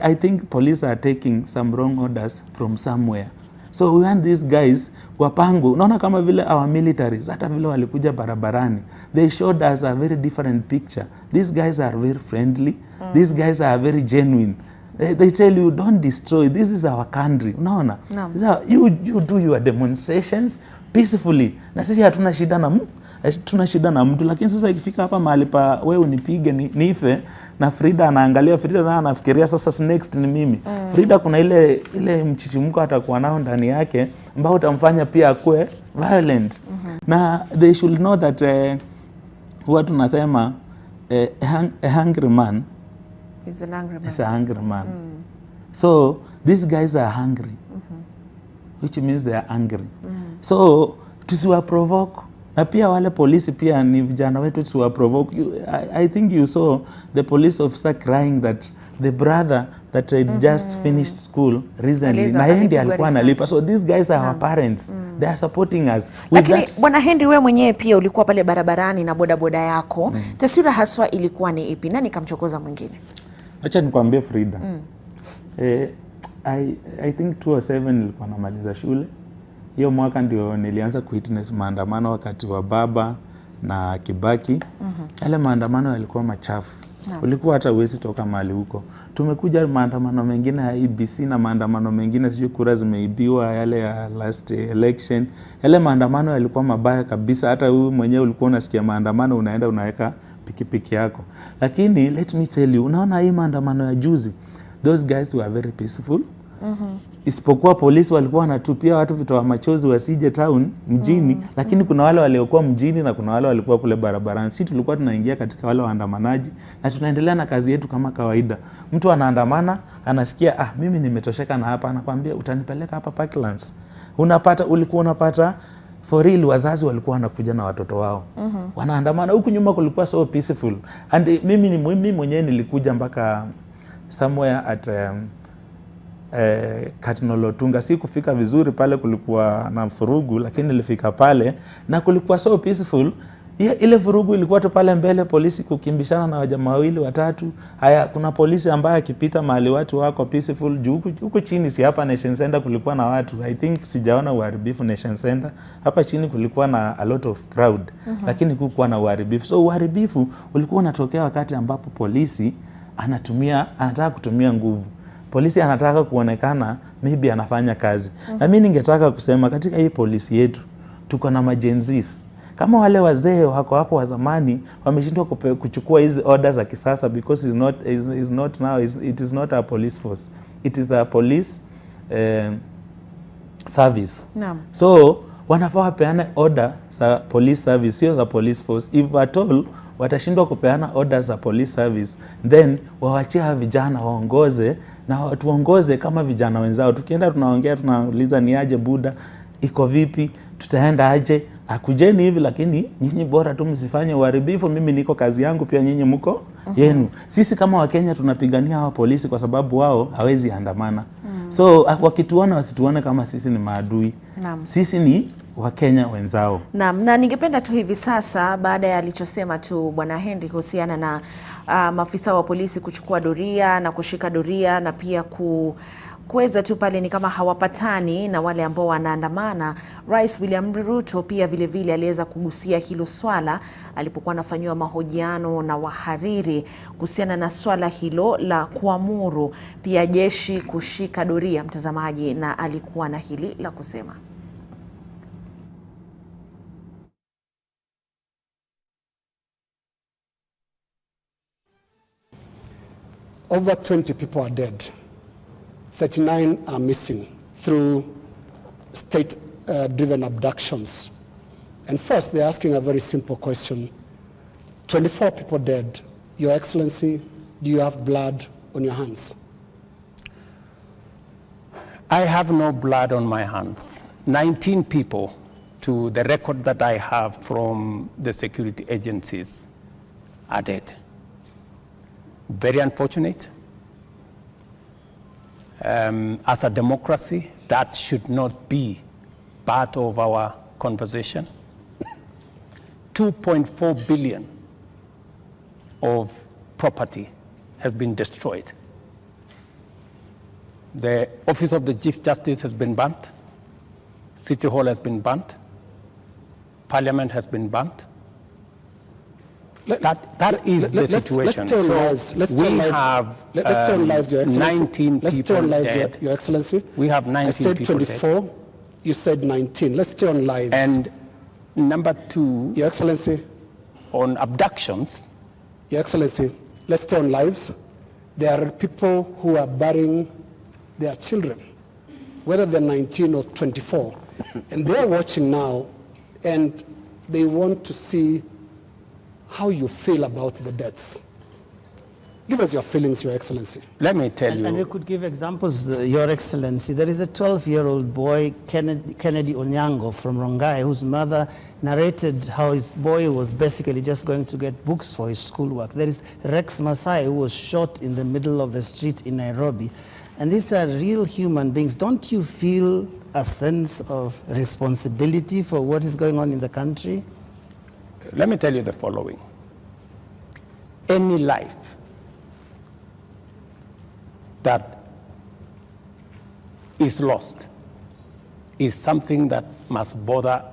I think police are taking some wrong orders from somewhere. So we want these guys wapangu. Unaona kama vile our militaries, hata vile walikuja barabarani, they showed us a very different picture. These guys are very friendly. These guys are very genuine. They tell you don't destroy, this is our country. Unaona? So you do your demonstrations peacefully. Na sisi hatuna shida na mtu, lakini sasa ikifika hapa mahali pa wewe unipige nife, na Frida anaangalia, Frida na anafikiria sasa next ni mimi. Frida kuna ile mchichimko atakuwa nao ndani yake ambao utamfanya pia akue violent. Na they should know that huwa tunasema a hungry man is an angry man. Is a hungry man. So these guys are hungry. Which means they are angry. So tusiwa provoke. Na pia wale polisi pia ni vijana wetu, tusiwa provoke. I think you saw the police officer crying that the brother that had just finished school recently, na yeye ndiye alikuwa analipa. So these guys are our parents. They are supporting us. Lakini Bwana Henry, wewe mwenyewe pia ulikuwa pale barabarani na bodaboda yako. Taswira haswa ilikuwa ni ipi? Nani kamchokoza mwingine? Acha nikwambie Frida. I think 2007 nilikuwa namaliza shule. Hiyo mwaka ndio nilianza kuwitness maandamano wakati wa Baba na Kibaki. Yale maandamano yalikuwa machafu. Ulikuwa hata uwezi toka mahali huko. Tumekuja maandamano mengine ya IEBC na maandamano mengine sijui kura zimeibiwa, yale ya last election. Yale maandamano yalikuwa mabaya kabisa. Hata wewe mwenyewe ulikuwa unasikia maandamano unaenda unaweka pikipiki yako. Lakini let me tell you, unaona hii maandamano ya juzi, those guys were very peaceful. Isipokuwa polisi walikuwa wanatupia watu vitoa machozi wasije town mjini. Lakini kuna wale waliokuwa mjini na kuna wale walikuwa kule barabarani. Sisi tulikuwa tunaingia katika wale waandamanaji na tunaendelea na kazi yetu kama kawaida. Mtu anaandamana, anasikia mimi nimetosheka na hapa, anakuambia utanipeleka hapa Parklands. Ulikuwa unapata for real wazazi walikuwa wanakuja na watoto wao. Wanaandamana. Huku nyuma kulikuwa so peaceful. And mimi mwenyewe nilikuja mpaka somewhere at Cardinal Otunga. Si kufika vizuri pale, kulikuwa na furugu, lakini nilifika pale na kulikuwa so peaceful. Ile furugu ilikuwa tu pale mbele, polisi kukimbishana na wajamaa wawili watatu. Haya, kuna polisi ambaye akipita mahali watu wako peaceful. Huko chini, si hapa Nation Center kulikuwa na watu. I think sijaona uharibifu Nation Center. Hapa chini kulikuwa na a lot of crowd. Lakini kulikuwa na uharibifu. So uharibifu ulikuwa unatokea wakati ambapo polisi anataka kutumia nguvu. Polisi anataka kuonekana maybe anafanya kazi. Na mimi ningetaka kusema katika hii polisi yetu tuko na Gen Zs. Kama wale wazee wako hapo wa zamani wameshindwa kuchukua hizi orders za kisasa because it is not a police force, it is a police service. Naam. So wanafaa wapeane order za police service, sio za police force. If at all watashindwa kupeana order za police service, then wawachia vijana waongoze, na tuongoze kama vijana wenzao. Tukienda tunaongea, tunauliza ni aje buda, iko vipi, tutaenda aje, akujeni hivi, lakini nyinyi bora tu msifanye uharibifu. Mimi niko kazi yangu, pia nyinyi mko yenu. Sisi kama Wakenya tunapigania hawa polisi kwa sababu wao hawezi andamana. So wakituona wasituone kama sisi ni maadui. Naam. Sisi ni Wakenya wenzao. Naam, na ningependa tu hivi sasa, baada ya alichosema tu Bwana Henry kuhusiana na maafisa wa polisi kuchukua doria na kushika doria na pia kuweza tu pale ni kama hawapatani na wale ambao wanaandamana, Rais William Ruto pia vile vile aliweza kugusia hilo swala alipokuwa anafanyiwa mahojiano na wahariri kuhusiana na swala hilo la kuamuru pia jeshi kushika doria, mtazamaji, na alikuwa na hili la kusema. Over 20 people are dead. 39 are missing through state-driven abductions. And first, they're asking a very simple question. 24 people dead. Your Excellency, do you have blood on your hands? I have no blood on my hands. 19 people, to the record that I have from the security agencies, are dead. Very unfortunate. As a democracy, that should not be part of our conversation. 2.4 billion of property has been destroyed. The office of the Chief Justice has been burnt. City Hall has been burnt. Parliament has been burnt. That is the situation. Let's turn lives, Your Excellency. 19 people dead. Your Excellency. We have 19 people dead. I said 24, you said 19. Let's turn lives. And number two, Your Excellency. On abductions. Your Excellency, let's turn lives. There are people who are burying their children, whether they're 19 or 24. And they're watching now, and they want to see how you feel about the deaths. Give us your feelings, Your Excellency. Let me tell you. And we could give examples, Your Excellency. There is a 12-year-old boy, Kennedy Onyango from Rongai, whose mother narrated how his boy was basically just going to get books for his schoolwork. There is Rex Masai, who was shot in the middle of the street in Nairobi. And these are real human beings. Don't you feel a sense of responsibility for what is going on in the country? Let me tell you the following. Any life that is lost is something that must bother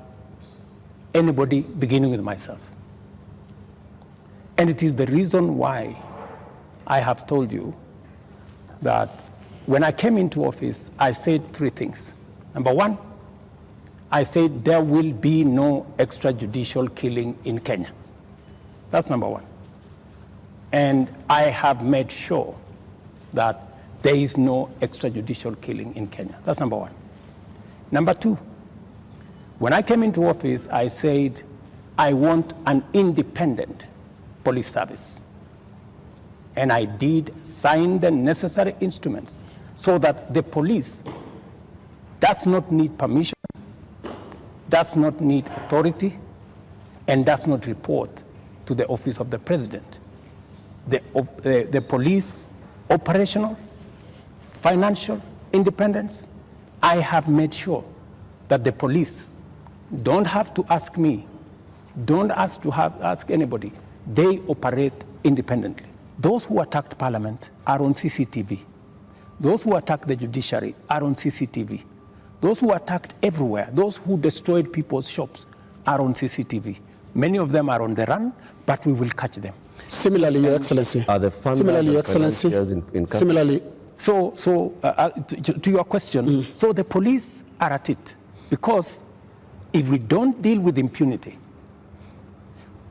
anybody, beginning with myself. And it is the reason why I have told you that when I came into office, I said three things. Number one, I said there will be no extrajudicial killing in Kenya. That's number one. And I have made sure that there is no extrajudicial killing in Kenya. That's number one. Number two, when I came into office, I said I want an independent police service. And I did sign the necessary instruments so that the police does not need permission, does not need authority, and does not report to the office of the president. The police operational, financial independence, I have made sure that the police don't have to ask me, don't ask anybody. They operate independently. Those who attacked Parliament are on CCTV. Those who attacked the judiciary are on CCTV. Those who attacked everywhere, those who destroyed people's shops are on CCTV. Many of them are on the run, but we will catch them. Similarly, Your Excellency. Are the funders Similarly, Your and Excellency. financiers in Similarly. To your question, so the police are at it. Because if we don't deal with impunity,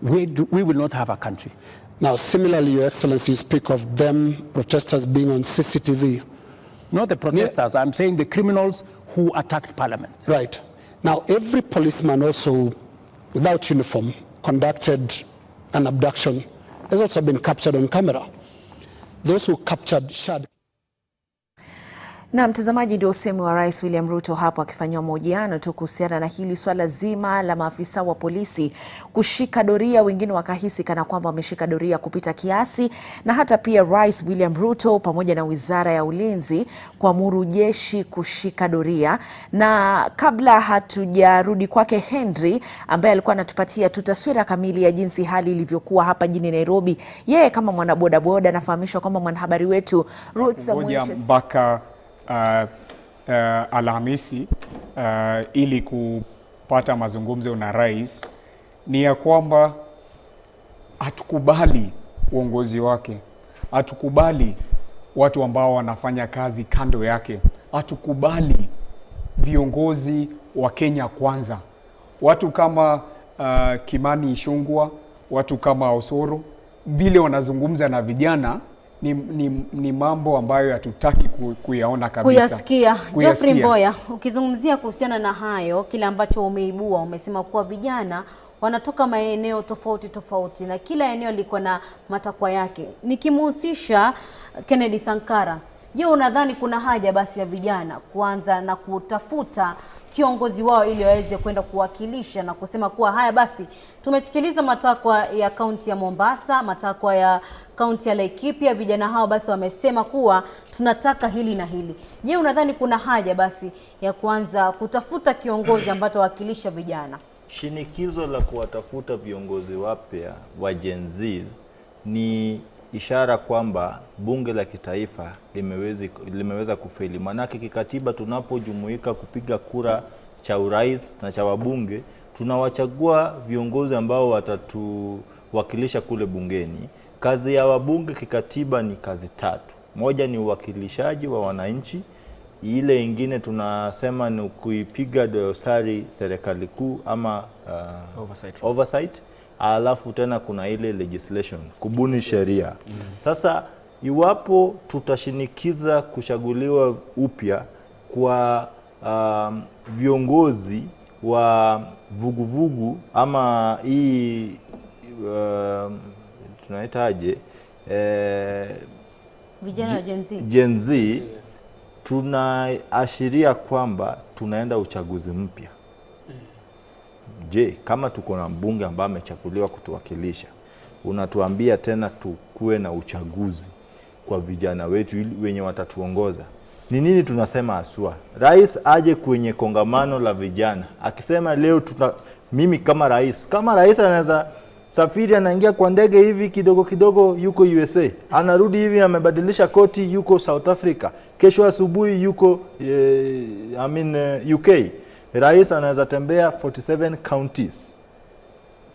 we will not have a country. Now, similarly, Your Excellency, you speak of them, protesters, being on CCTV. Not the protesters, I'm saying the criminals who attacked Parliament. Right. Now, every policeman also, without uniform, conducted an abduction has also been captured on camera. Those who captured Shad. Na mtazamaji, ndio usemi wa Rais William Ruto hapo akifanywa mahojiano tu kuhusiana na hili swala zima la maafisa wa polisi kushika doria, wengine wakahisi kana kwamba wameshika doria kupita kiasi, na hata pia Rais William Ruto pamoja na Wizara ya Ulinzi kuamuru jeshi kushika doria. Na kabla hatujarudi kwake Henry ambaye alikuwa anatupatia taswira kamili ya jinsi hali ilivyokuwa hapa jijini Nairobi, yeye kama mwanabodaboda anafahamishwa kwamba mwanahabari wetu Ruth Samuel mpaka Alhamisi ili kupata mazungumzo na rais, ni ya kwamba hatukubali uongozi wake, hatukubali watu ambao wanafanya kazi kando yake, hatukubali viongozi wa Kenya Kwanza, watu kama Kimani Ichung'wah, watu kama Osoro, vile wanazungumza na vijana ni mambo ambayo hatutaki kuyaona kabisa. Kuyasikia. Geoffrey Mboya, ukizungumzia kuhusiana na hayo, kile ambacho umeibua, umesema kuwa vijana wanatoka maeneo tofauti tofauti na kila eneo liko na matakwa yake. Nikimhusisha Kennedy Sankara, je, unadhani kuna haja basi ya vijana kuanza na kutafuta kiongozi wao ili waweze kwenda kuwakilisha na kusema kuwa haya basi, tumesikiliza matakwa ya kaunti ya Mombasa, matakwa ya kaunti ya Laikipia, vijana hao basi wamesema kuwa tunataka hili na hili. Je, unadhani kuna haja basi ya kuanza kutafuta kiongozi ambaye atawakilisha vijana? Shinikizo la kuwatafuta viongozi wapya wa Gen Z ni ishara kwamba bunge la kitaifa limeweza kufeli. Manake kikatiba tunapojumuika kupiga kura cha urais na cha wabunge, tunawachagua viongozi ambao watatuwakilisha kule bungeni. Kazi ya wabunge kikatiba ni kazi tatu. Moja ni uwakilishaji wa wananchi, ile ingine tunasema ni kuipiga dosari serikali kuu ama oversight. Alafu tena kuna ile legislation, kubuni sheria. Sasa iwapo tutashinikiza kuchaguliwa upya kwa viongozi wa vuguvugu ama hii tunaitaje vijana wa Gen Z, tunaashiria kwamba tunaenda uchaguzi mpya. Je, kama tuko na mbunge ambaye amechaguliwa kutuwakilisha, unatuambia tena tukue na uchaguzi kwa vijana wetu ili wenye watatuongoza? Ni nini tunasema aswa? Rais aje kwenye kongamano la vijana akisema leo mimi kama rais anaweza safiri, anaingia kwa ndege hivi kidogo kidogo yuko USA, anarudi hivi amebadilisha koti yuko South Africa, kesho asubuhi yuko UK. Rais anaweza tembea 47 counties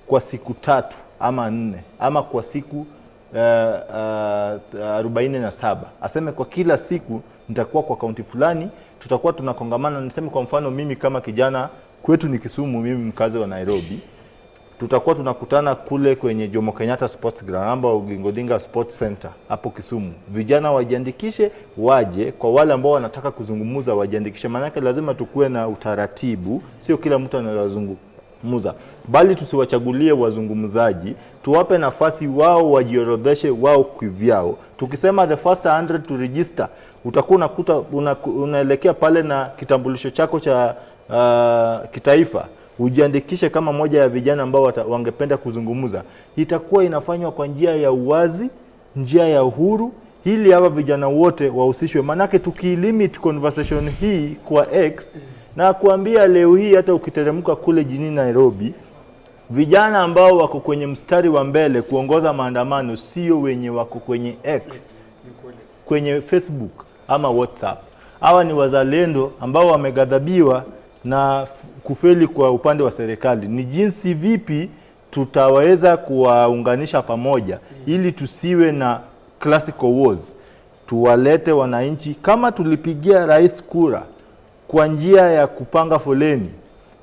kwa siku 3 ama 4 ama kwa siku 47. Aseme kwa kila siku nitakuwa kwa kaunti fulani, tutakuwa tunakongamana. Niseme kwa mfano mimi kama kijana, kwetu ni Kisumu, mimi mkazi wa Nairobi, tutakuwa tunakutana kule kwenye Jomo Kenyatta Sports Ground amba Oginga Odinga Sports Center hapo Kisumu. Vijana wajiandikishe waje, kwa wale ambao wanataka kuzungumza wajiandikishe, maana lazima tukue na utaratibu, sio kila mtu anazungumza, bali tusiwachagulie wazungumzaji, tuwape nafasi wao wajiorodheshe wao kivyao. Tukisema the first 100 to register, utakuwa unakuta unaelekea pale na kitambulisho chako cha kitaifa, ujiandikishe kama moja ya vijana ambao wangependa kuzungumza. Itakuwa inafanywa kwa njia ya uwazi, njia ya uhuru, ili hawa vijana wote wahusishwe. Manake tukilimit conversation hii kwa X, na kuambia leo hii hata ukiteremka kule jijini Nairobi, vijana ambao wako kwenye mstari wa mbele kuongoza maandamano sio wenye wako kwenye X, kwenye Facebook ama WhatsApp. Hawa ni wazalendo ambao wamegadhabiwa na kufeli kwa upande wa serikali. Ni jinsi vipi tutaweza kuwaunganisha pamoja ili tusiwe na classical wars, tuwalete wananchi. Kama tulipigia rais kura kwa njia ya kupanga foleni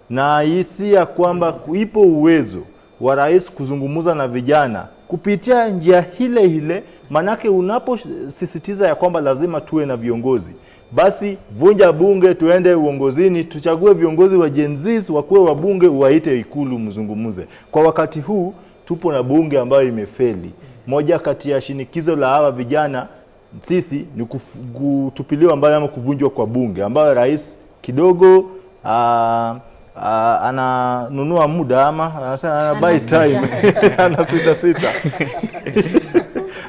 na hisia kwamba ipo uwezo wa rais kuzungumza na vijana kupitia njia ile ile, manake unaposisitiza ya kwamba lazima tuwe na viongozi, basi vunja bunge, tuende uongozini, tuchague viongozi wa Gen Z wakuwe wabunge, uwaite Ikulu mzungumuze. Kwa wakati huu tupo na bunge ambayo imefeli. Moja kati ya shinikizo la hawa vijana sisi ni kutupiliwa mbali ama kuvunjwa kwa bunge, ambayo rais kidogo ananunua muda ama anasema buy time ana sita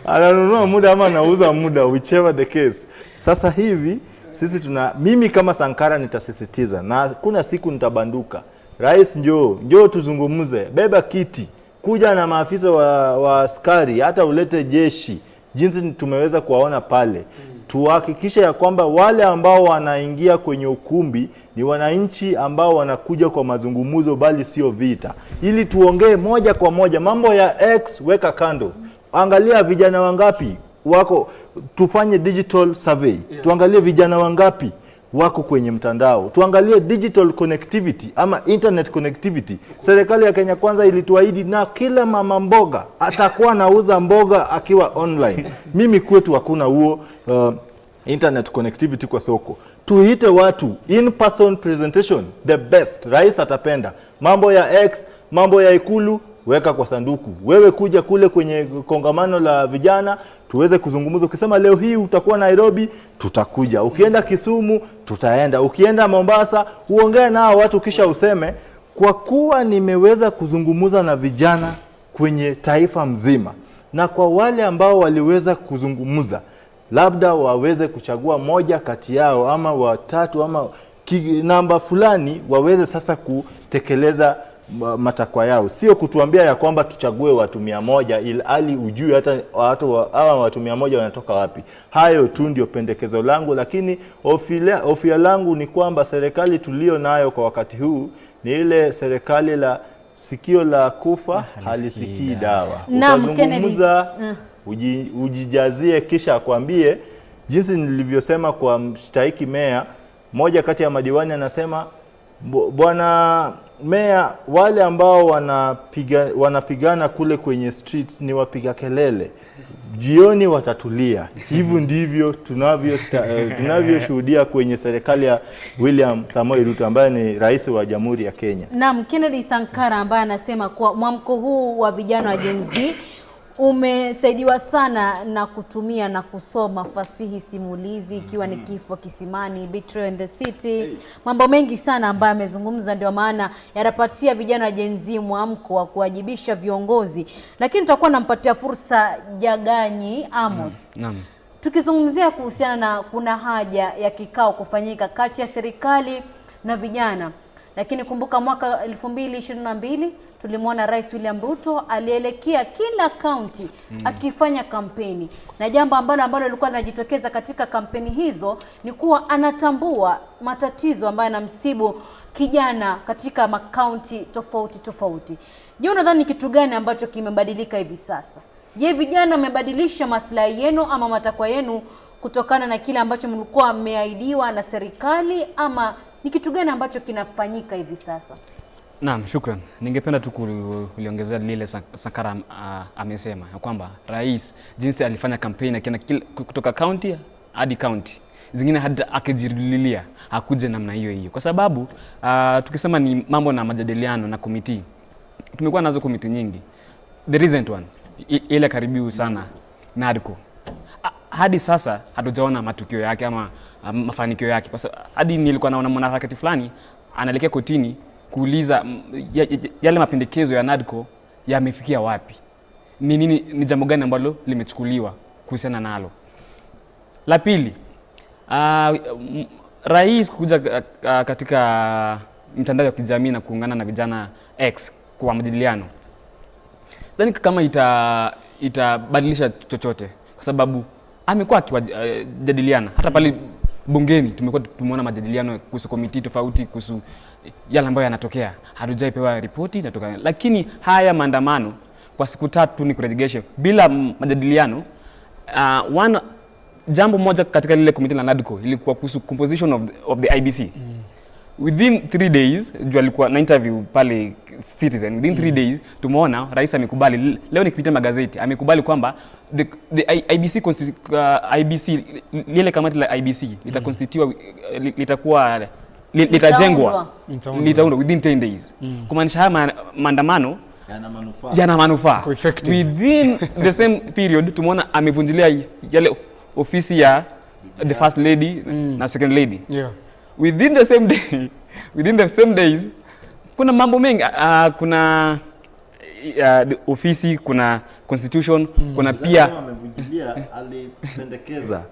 ananunua muda ama anauza muda, whichever the case. Sasa hivi sisi mimi kama Sankara nitasisitiza, na kuna siku nitabanduka, rais njoo tuzungumuze, beba kiti, kuja na maafisa wa askari, hata ulete jeshi, jinsi tumeweza kuwaona pale. Tuhakikishe ya kwamba wale ambao wanaingia kwenye ukumbi ni wananchi ambao wanakuja kwa mazungumzo, bali sio vita, ili tuongee moja kwa moja. Mambo ya X weka kando, angalia vijana wangapi wako, tufanye digital survey, tuangalie vijana wangapi wako kwenye mtandao, tuangalie digital connectivity ama internet connectivity. Serikali ya Kenya Kwanza ilituahidi na kila mama mboga atakuwa anauza mboga akiwa online. Mimi kwetu hakuna huo internet connectivity kwa soko. Tuite watu in person presentation, the best. Rais atapenda. Mambo ya X, mambo ya Ikulu weka kwa sanduku. Wewe kuja kule kwenye kongamano la vijana tuweze kuzungumza. Ukisema leo hii utakuwa Nairobi, tutakuja. Ukienda Kisumu, tutaenda. Ukienda Mombasa, uongee nao watu kisha useme kwa kuwa nimeweza kuzungumza na vijana kwenye taifa mzima. Na kwa wale ambao waliweza kuzungumza, labda waweze kuchagua moja kati yao ama watatu ama namba fulani waweze sasa kutekeleza matakwa yao. Sio kutuambia ya kwamba tuchague watu 100 ili ujue hata watu 100 wanatoka wapi. Hayo tu ndio pendekezo langu, lakini ofia langu ni kwamba serikali tulio nayo kwa wakati huu ni ile serikali la sikio la kufa halisikii dawa. Utazungumza ujijazie kisha akwambie, jinsi nilivyosema kwa mstahiki meya, moja kati ya madiwani anasema, bwana meya, wale ambao wanapigana kule kwenye streets ni wapiga kelele, jioni watatulia. Hivyo ndivyo tunavyoshuhudia kwenye serikali ya William Samoei Ruto ambaye ni rais wa Jamhuri ya Kenya. Naam, Kennedy Sankara ambaye anasema kwa mwamko huu wa vijana wa Gen Z umesaidiwa sana na kutumia na kusoma fasihi simulizi, ikiwa ni Kifo Kisimani, Betrayal in the City, mambo mengi sana ambayo amezungumza, ndio maana yanapatia vijana wa Gen Z mwamko wa kuwajibisha viongozi. Lakini tutakuwa nampatia fursa Jaganyi Amos. Naam. Tukizungumzia kuhusiana na kuna haja ya kikao kufanyika kati ya serikali na vijana. Lakini kumbuka mwaka 2022 tulimwona Rais William Ruto alielekea kila kaunti akifanya kampeni. Na jambo ambalo lilikuwa linajitokeza katika kampeni hizo ni kuwa anatambua matatizo ambayo yanamsibu kijana katika makaunti tofauti tofauti. Je, unadhani kitu gani ambacho kimebadilika hivi sasa? Je, vijana wamebadilisha maslahi yenu ama matakwa yenu kutokana na kile ambacho mlikuwa mmeahidiwa na serikali, ama ni kitu gani ambacho kinafanyika hivi sasa? Naam, shukran. Ningependa tu kuliongezea lile Sankara amesema ya kwamba rais jinsi alifanya kampeni akienda kutoka county hadi county, zingine hadi akijirudilia hakuje namna hiyo. Kwa sababu tukisema ni mambo na majadiliano na komiti, tumekuwa nazo komiti nyingi. The recent one ile karibu sana NADCO, hadi sasa hatujaona matukio yake ama mafanikio yake. Kwa sababu hadi nilikuwa naona mwanaharakati fulani analekea kotini kuuliza yale mapendekezo ya NADCO yamefikia wapi, ni jambo gani ambalo limechukuliwa kuhusiana nalo. La pili, rais kuja katika mtandao wa kijamii na kuungana na vijana X kwa majadiliano, sidhani kama itabadilisha chochote, kwa sababu amekuwa akiwajadiliana hata pale bungeni. Tumekuwa tumeona majadiliano kuhusu komiti tofauti kuhusu yale ambayo yanatokea, hatujaipewa ripoti inatoka. Lakini haya maandamano kwa siku 3 ni kurejesha bila majadiliano. Jambo moja katika lile komiti la NADCO ilikuwa kuhusu composition of the IBC. Within 3 days, alikuwa na interview pale Citizen within 3 days tumeona rais amekubali. Leo nikipitia magazeti amekubali kwamba the IBC lile kamati la IBC litajengwa litaundwa within 10 days. Kumaanisha haya maandamano yana manufaa within the same period. Tumeona amevunjilia yale ofisi ya the first lady na second lady within the same day, within the same days. Kuna mambo mengi, kuna the ofisi, kuna constitution, kuna pia amevunjilia alipendekeza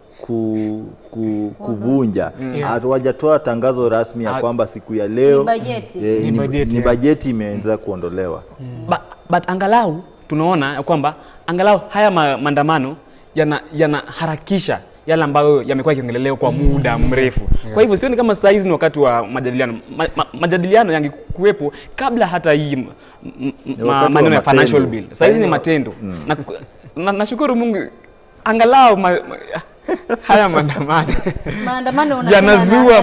kuvunja. Hawajatoa tangazo rasmi ya kwamba siku ya leo ni bajeti imeanza kuondolewa. But angalau tunaona ya kwamba angalau haya maandamano yanaharakisha yale ambayo yamekuwa yakiongelelewa kwa muda mrefu. Kwa hivyo sioni kama size ni wakati wa majadiliano. Majadiliano yangekuwepo kabla hata hii maneno ya financial bill. Size ni matendo. Na nashukuru Mungu angalau haya maandamano yanazua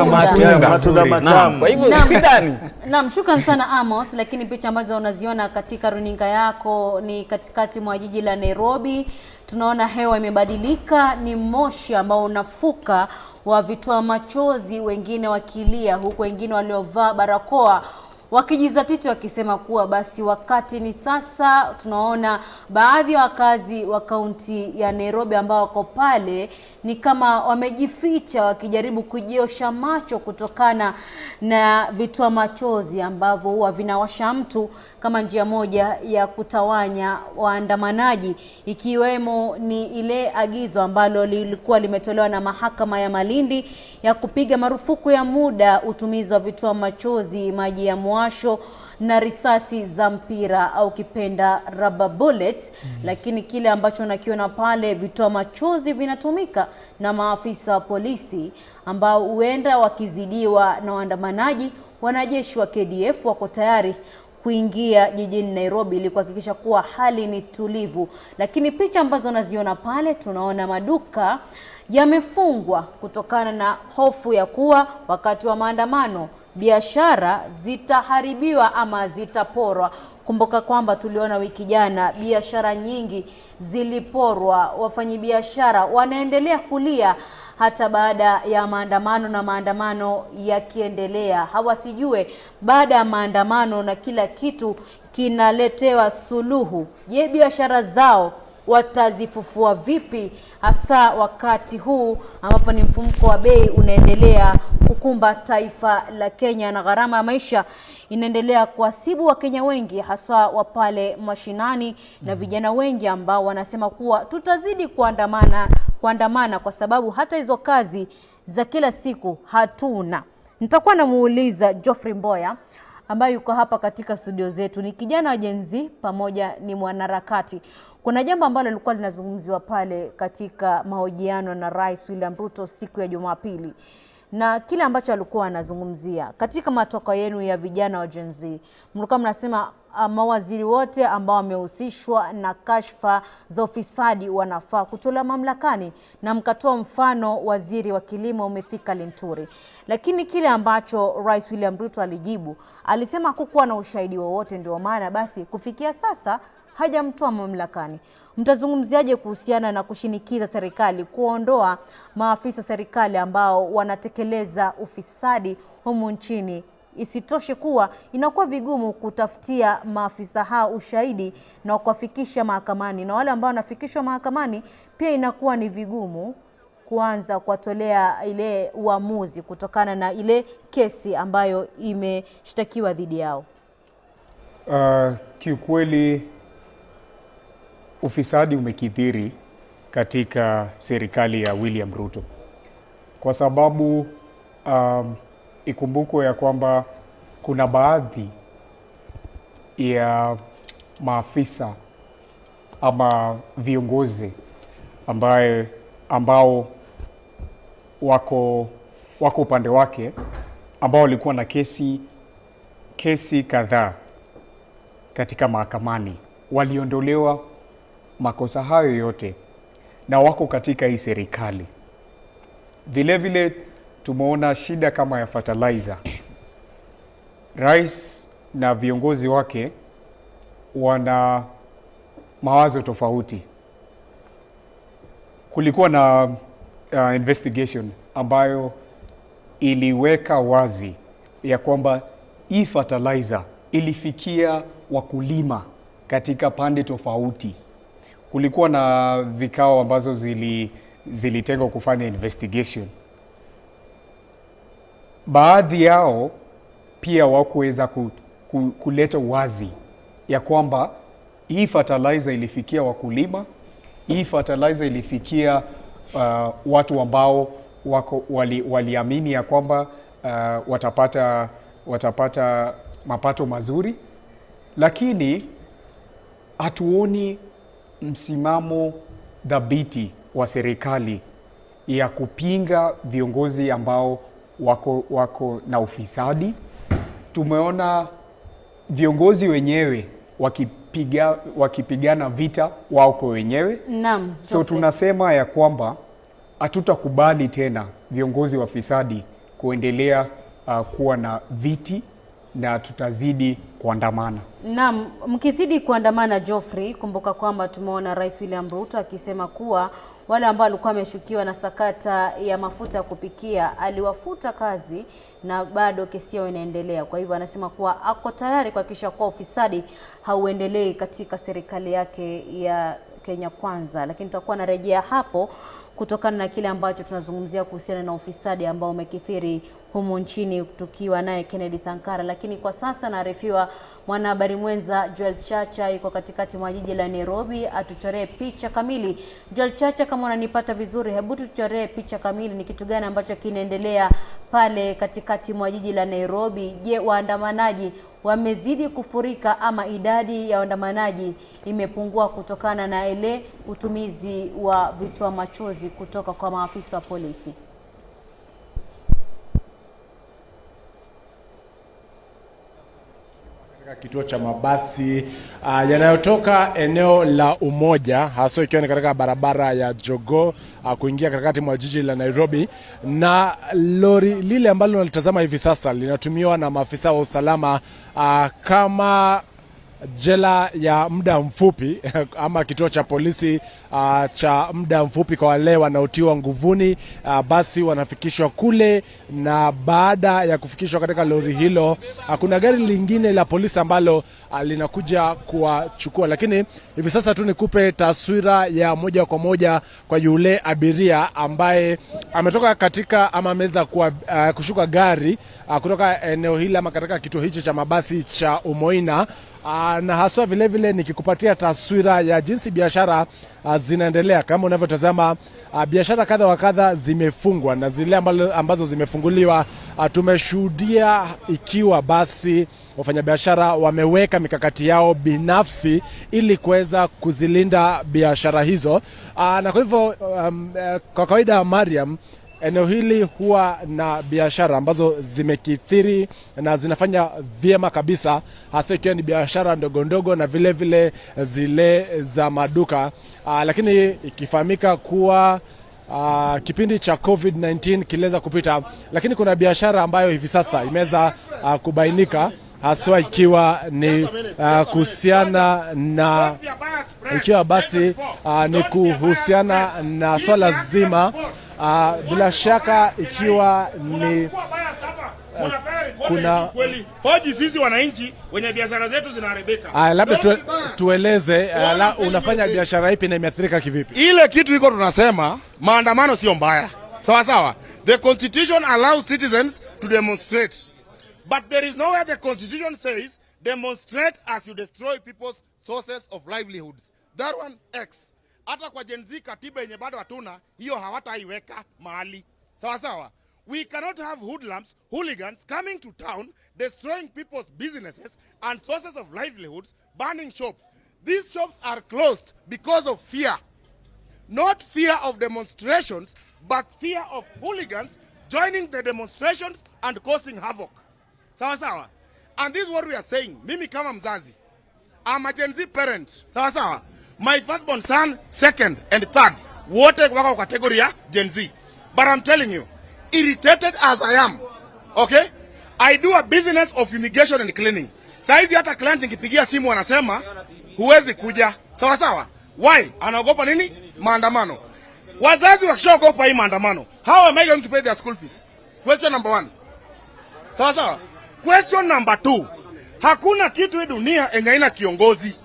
matunda matamu. Kwa hivyo sidhani. Naam, shukrani sana Amos, lakini picha ambazo unaziona katika runinga yako ni katikati mwa jiji la Nairobi. Tunaona hewa imebadilika, ni moshi ambao unafuka wa vitoa machozi, wengine wakilia huku wengine waliovaa barakoa wakijizatiti wakisema kuwa basi wakati ni sasa. Tunaona baadhi ya wakazi wa kaunti ya Nairobi ambao wako pale ni kama wamejificha wakijaribu kujiosha macho kutokana na vitoa machozi ambavyo huwa vinawasha mtu kama njia moja ya kutawanya waandamanaji, ikiwemo ni ile agizo ambalo lilikuwa limetolewa na mahakama ya Malindi ya kupiga marufuku ya muda utumizi wa vitoa machozi, maji ya mwasho na risasi za mpira au kipenda rubber bullets. Lakini kile ambacho nakiona pale, vitoa machozi vinatumika na maafisa wa polisi ambao huenda wakizidiwa na waandamanaji. Wanajeshi wa KDF wako tayari kuingia jijini Nairobi ili kuhakikisha kuwa hali ni tulivu. Lakini picha ambazo naziona pale, tunaona maduka yamefungwa kutokana na hofu ya kuwa wakati wa maandamano biashara zitaharibiwa ama zitaporwa. Kumbuka kwamba tuliona wiki jana biashara nyingi ziliporwa. Wafanyabiashara wanaendelea kulia hata baada ya maandamano, na maandamano yakiendelea. Hawasijue baada ya maandamano na kila kitu kinaletewa suluhu, je, biashara zao watazifufua vipi, hasa wakati huu ambapo ni mfumuko wa bei unaendelea kukumba taifa la Kenya na gharama ya maisha inaendelea kuasibu Wakenya wengi, hasa wa pale mashinani na vijana wengi ambao wanasema kuwa tutazidi kuandamana kwa sababu hata hizo kazi za kila siku hatuna. Nitakuwa namuuliza Geoffrey Mboya ambaye yuko hapa katika studio zetu, ni kijana wa Gen Z pamoja ni mwanaharakati. Kuna jambo ambalo lilikuwa linazungumziwa pale katika mahojiano na Rais William Ruto siku ya Jumapili, na kile ambacho alikuwa anazungumzia katika matokeo yenu ya vijana wa Gen Z, mlikuwa mnasema mawaziri wote ambao wamehusishwa na kashfa za ufisadi wanafaa kutolewa mamlakani, na mkatoa mfano waziri wa kilimo Mithika Linturi. Lakini kile ambacho Rais William Ruto alijibu, alisema hakukuwa na ushahidi wowote, ndio maana basi kufikia sasa hajamtoa mamlakani. Mtazungumziaje kuhusiana na kushinikiza serikali kuondoa maafisa serikali ambao wanatekeleza ufisadi humu nchini? Isitoshe kuwa inakuwa vigumu kutafutia maafisa hao ushahidi na kuwafikisha mahakamani, na wale ambao wanafikishwa mahakamani pia inakuwa ni vigumu kuanza kuwatolea ile uamuzi kutokana na ile kesi ambayo imeshtakiwa dhidi yao. Kiukweli ufisadi umekithiri katika serikali ya William Ruto, kwa sababu ikumbukwe ya kwamba kuna baadhi ya maafisa ama viongozi ambao wako upande wake ambao walikuwa na kesi kadhaa katika mahakamani, waliondolewa makosa hayo yote na wako katika hii serikali. Vile vile tumeona shida kama ya fertilizer. rais na viongozi wake wana mawazo tofauti. Kulikuwa na investigation ambayo iliweka wazi ya kwamba hii fertilizer ilifikia wakulima katika pande tofauti. Kulikuwa na vikao ambazo zilitengwa kufanya investigation. Baadhi yao pia wakuweza kuleta wazi ya kwamba hii fertilizer ilifikia wakulima, hii fertilizer ilifikia watu ambao waliamini ya kwamba watapata mapato mazuri, lakini hatuoni msimamo dhabiti wa serikali ya kupinga viongozi ambao wako na ufisadi. Tumeona viongozi wenyewe wakipigana vita wao kwa wenyewe. Naam. So tunasema ya kwamba hatutakubali tena viongozi wafisadi kuendelea kuwa na viti na tutazidi kuandamana. Naam, mkizidi kuandamana Geoffrey, kumbuka kwamba tumeona Rais William Ruto akisema kuwa wale ambao walikuwa wameshukiwa na sakata ya mafuta ya kupikia aliwafuta kazi na bado kesi yao inaendelea. Kwa hivyo anasema kuwa ako tayari kuhakikisha kuwa ufisadi hauendelei katika serikali yake ya Kenya Kwanza. Lakini tutakuwa narejea hapo kutokana na kile ambacho tunazungumzia kuhusiana na ufisadi ambao umekithiri humu nchini, tukiwa naye Kennedy Sankara. Lakini kwa sasa naarifiwa mwanahabari mwenza Joel Chacha yuko katikati mwa jiji la Nairobi atuchoree picha kamili. Joel Chacha, kama unanipata vizuri, hebu tuchoree picha kamili, ni kitu gani ambacho kinaendelea pale katikati mwa jiji la Nairobi? Je, waandamanaji wamezidi kufurika ama idadi ya waandamanaji imepungua kutokana na ile utumizi wa vitoa machozi kutoka kwa maafisa wa polisi? Kituo cha mabasi yanayotoka eneo la Umoja, hasa ikiwa ni katika barabara ya Jogoo kuingia katikati mwa jiji la Nairobi, na lori lile ambalo nalitazama hivi sasa linatumiwa na maafisa wa usalama kama jela ya muda mfupi ama kituo cha polisi cha muda mfupi kwa wale wanaotiwa nguvuni. Basi wanafikishwa kule, na baada ya kufikishwa katika lori hilo kuna gari lingine la polisi ambalo linakuja kuwachukua. Lakini hivi sasa tu nikupe taswira ya moja kwa moja kwa yule abiria ambaye ametoka katika ama ameweza kushuka gari kutoka eneo hili ama katika kituo hichi cha mabasi cha Umoina. Na haswa vile vile nikikupatia taswira ya jinsi biashara zinaendelea. Kama unavyotazama, biashara kadha wa kadha zimefungwa, na zile ambazo zimefunguliwa tumeshuhudia ikiwa basi wafanyabiashara wameweka mikakati yao binafsi ili kuweza kuzilinda biashara hizo. Na kwa hivyo kwa kawaida, Mariam, eneo hili huwa na biashara ambazo zimekithiri na zinafanya vyema kabisa, hasa ikiwa ni biashara ndogo ndogo na vile vile zile za maduka. Lakini ikifahamika kuwa kipindi cha COVID-19 kileza kupita, lakini kuna biashara ambayo hivi sasa imeweza kubainika, haswa ikiwa ni kuhusiana na ni kuhusiana na swala zima bila shaka ikiwa ni kuna hoji sisi wananchi wenye biashara zetu zinaharibika. Labda tueleze unafanya biashara ipi na imeathirika kivipi? Ile kitu iko tunasema maandamano sio mbaya. Sawa sawa. The constitution allows citizens to demonstrate. But there is nowhere the constitution says demonstrate as you destroy people's sources of livelihoods. That one X. Hata kwa Gen Z katiba yenye bado hatuna, hiyo hawataiweka mahali. Sawa sawa. We cannot have hoodlums, hooligans coming to town, destroying people's businesses and sources of livelihoods, burning shops. These shops are closed because of fear. Not fear of demonstrations, but fear of hooligans joining the demonstrations and causing havoc. Sawa sawa. And this is what we are saying. Mimi kama mzazi, I'm a Gen Z parent. Sawa sawa. My firstborn son, second and third, wote wako category ya Gen Z. But I'm telling you, irritated as I am, okay? I do a business of fumigation and cleaning. Saizi hata client nikipigia simu wanasema huwezi kuja. Sawa sawa. Why? Anaogopa nini? Maandamano. Wazazi wakishaogopa hii maandamano, how am I going to pay their school fees? Question number 1. Sawa sawa. Question number 2. Hakuna kitu hii dunia yenye haina kiongozi.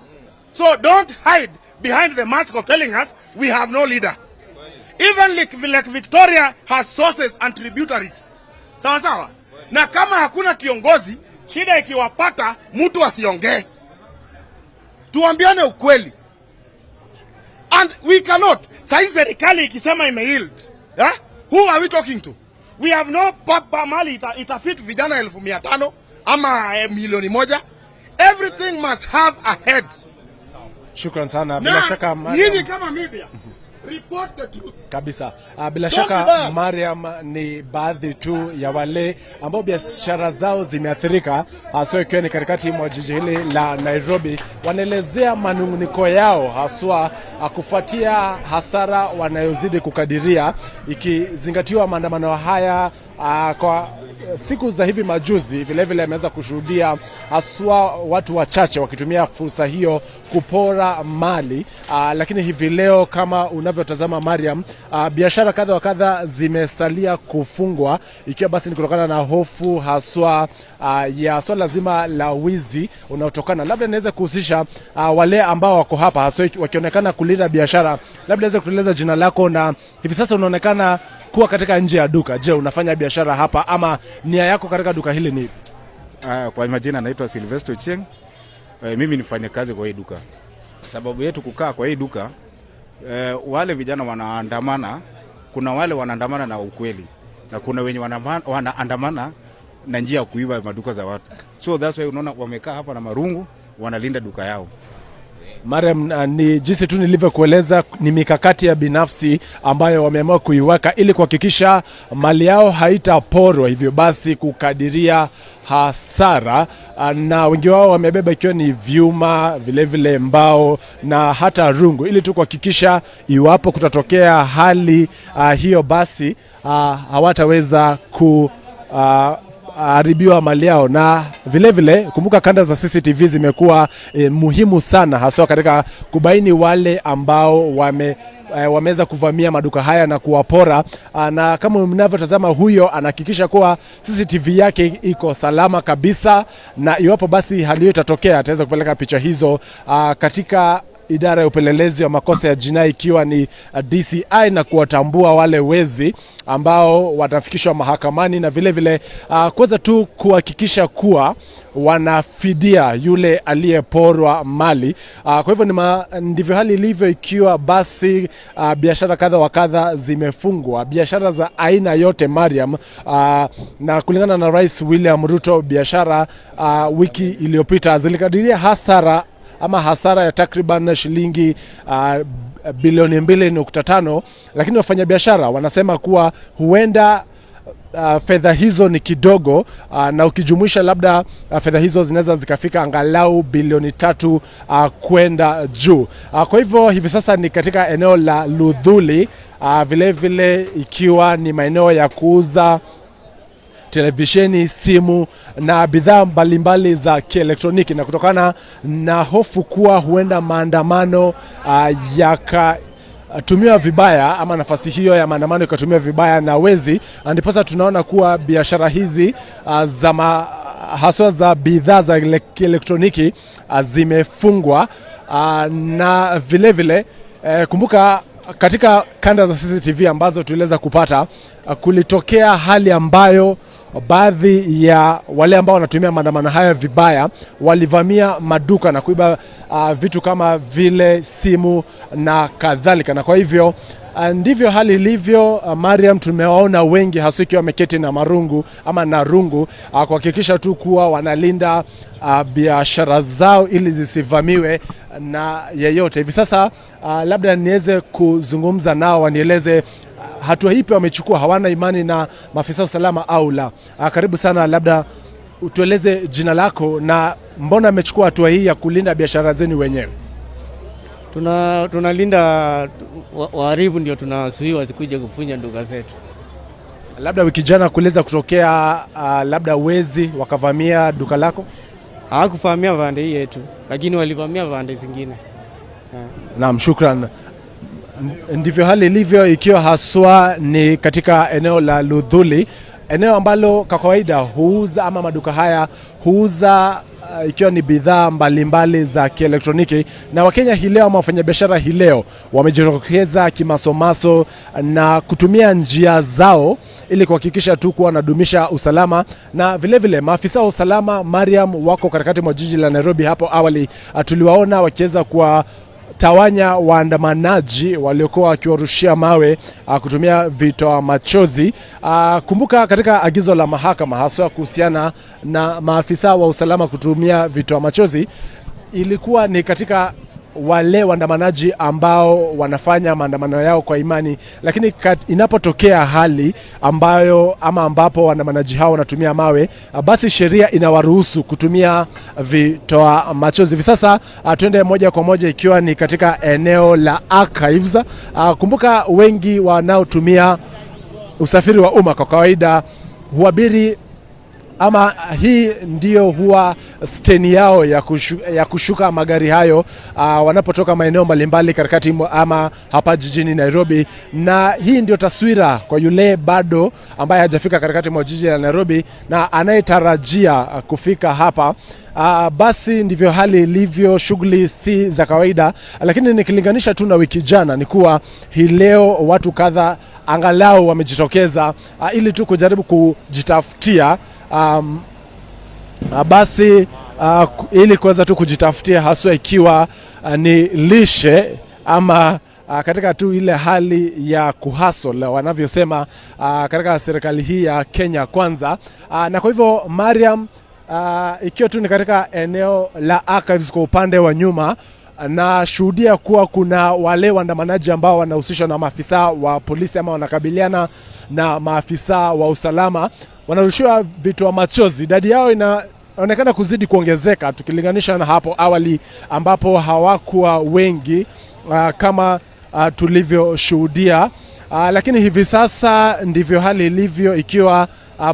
So don't hide behind the mask of telling us we have no leader. Even like Victoria has sources and tributaries. Sawa sawa. Na kama hakuna kiongozi, shida ikiwapata mtu asiongee. Tuambiane ukweli. And we cannot. Sasa serikali ikisema imeyield, who are we talking to? We have no papa mali itafit vijana 1500 ama milioni 1. Everything must have a head. Shukran sana. Bila shaka nyinyi kama media report the truth. Kabisa. Bila shaka Mariam ni baadhi tu ya wale ambao biashara zao zimeathirika, haswa ikiwa ni katikati mwa jiji hili la Nairobi. Wanaelezea manunguniko yao haswa kufuatia hasara wanayozidi kukadiria, ikizingatiwa maandamano haya kwa siku za hivi majuzi vilevile ameweza kushuhudia haswa watu wachache wakitumia fursa hiyo kupora mali. Lakini hivi leo kama unavyotazama Mariam, biashara kadha wa kadha zimesalia kufungwa, ikiwa basi ni kutokana na hofu haswa ya swala zima la wizi unaotokana. Labda naweza kuhusisha wale ambao wako hapa haswa wakionekana kulinda biashara. Labda naweza kutueleza jina lako na hivi sasa unaonekana kuwa katika nje ya duka. Je, unafanya biashara hapa ama nia yako katika duka hili ni? Kwa majina naitwa Sylvester Cheng. Mimi nifanya kazi kwa hii duka. Sababu yetu kukaa kwa hii duka, wale vijana wanaandamana, kuna wale wanaandamana na ukweli na kuna wenye wanaandamana na njia ya kuiba maduka za watu. So that's why unaona wamekaa hapa na marungu wanalinda duka yao. Mariam, ni jinsi tu nilivyokueleza, ni mikakati ya binafsi ambayo wameamua kuiweka ili kuhakikisha mali yao haitaporwa, hivyo basi kukadiria hasara, na wengi wao wamebeba ikiwa ni vyuma, vilevile mbao na hata rungu, ili tu kuhakikisha iwapo kutatokea hali hiyo basi hawataweza haribiwa mali yao. Na vilevile kumbuka kanda za CCTV zimekuwa muhimu sana haswa katika kubaini wale ambao wameweza kuvamia maduka haya na kuwapora. Na kama mnavyotazama, huyo anahakikisha kuwa CCTV yake iko salama kabisa, na iwapo basi hali hiyo itatokea ataweza kupeleka picha hizo katika idara ya upelelezi wa makosa ya jinai ikiwa ni DCI, na kuwatambua wale wezi ambao watafikishwa mahakamani, na vilevile kuweza tu kuhakikisha kuwa wanafidia yule aliyeporwa mali. Kwa hivyo ndivyo hali ilivyo, ikiwa basi biashara kadha wa kadha zimefungwa, biashara za aina yote Mariam. Na kulingana na Rais William Ruto, biashara wiki iliyopita zilikadiria hasara ya takriban shilingi bilioni 2.5, lakini wafanyabiashara wanasema kuwa huenda fedha hizo ni kidogo, na ukijumuisha labda fedha hizo zinaweza zikafika angalau bilioni 3 kwenda juu. Kwa hivyo hivi sasa ni katika eneo la Ludhuli, vilevile ikiwa ni maeneo ya kuuza televisheni, simu na bidhaa mbalimbali za kielektroniki, na kutokana na hofu kuwa huenda maandamano yakatumiwa vibaya ama nafasi hiyo ya maandamano ikatumiwa vibaya na wezi, ndiposa tunaona kuwa biashara hizi haswa za bidhaa za kielektroniki zimefungwa. Na vilevile kumbuka katika kanda za CCTV ambazo tuliweza kupata, kulitokea hali ambayo baadhi ya wale ambao wanatumia maandamano haya vibaya walivamia maduka na kuiba vitu kama vile simu na kadhalika. Na kwa hivyo ndivyo hali ilivyo Mariam. Tumewaona wengi hasa ikiwa wameketi na marungu ama na rungu kuhakikisha tu kuwa wanalinda biashara zao ili zisivamiwe na yeyote. Hivi sasa labda niweze kuzungumza nao wanieleze hatua ipi wamechukua, hawana imani na maafisa usalama au la. Karibu sana, labda utueleze jina lako na mbona amechukua hatua hii ya kulinda biashara zenu wenyewe. Tunalinda waharibu, ndio tunasuhiwa wasikuje kufunya nduga zetu. Labda wiki jana kuliweza kutokea labda wezi wakavamia duka lako? Hawakuvamia vande hii yetu, lakini walivamia vande zingine. Naam, shukran. Ndivyo hali ilivyo, ikiwa haswa ni katika eneo la Luthuli, eneo ambalo kwa kawaida huuza ama maduka haya huuza ikiwa ni bidhaa mbalimbali za kielektroniki, na Wakenya hii leo ama wafanyabiashara hii leo wamejitokeza kimasomaso na kutumia njia zao ili kuhakikisha tu kuwa wanadumisha usalama. Na vile maafisa wa usalama Mariam wako katikati mwa jiji la Nairobi. Hapo awali tuliwaona wakiweza kuwatawanya waandamanaji waliokuwa wakiwarushia mawe kutumia vitoa machozi. Kumbuka katika agizo la mahakama haswa kuhusiana na maafisa wa usalama kutumia vitoa machozi, ilikuwa ni katika wale waandamanaji ambao wanafanya maandamano yao kwa imani, lakini inapotokea hali ambapo waandamanaji hao wanatumia mawe, basi sheria inawaruhusu kutumia vitoa machozi. Hivi sasa tuende moja kwa moja ikiwa ni katika eneo la Archives. Kumbuka wengi wanaotumia usafiri wa umma kwa kawaida huabiri ama hii ndio huwa steni yao ya kushuka magari hayo wanapotoka maeneo mbalimbali katikati ama hapa jijini Nairobi. Na hii ndio taswira kwa yule bado ambaye hajafika katikati mwa jiji la Nairobi na anayetarajia kufika hapa. Basi ndivyo hali ilivyo, shughuli si za kawaida, lakini nikilinganisha tu na wiki jana ni kuwa hii leo watu kadha angalau wamejitokeza ili tu kujaribu kujitafutia basi ili kuweza tu kujitafutia haswa ikiwa ni lishe ama katika tu ile hali ya kuhustle wanavyosema katika serikali hii ya Kenya Kwanza. Na kwa hivyo Mariam, ikiwa tu ni katika eneo la Archives kwa upande wa nyuma, na shuhudia kuwa kuna wale waandamanaji ambao wanahusishwa na maafisa wa polisi ama wanakabiliana na maafisa wa usalama, wanarushiwa vitoa machozi. Idadi yao inaonekana kuzidi kuongezeka tukilinganisha na hapo awali ambapo hawakuwa wengi kama tulivyoshuhudia. Lakini hivi sasa ndivyo hali ilivyo, ikiwa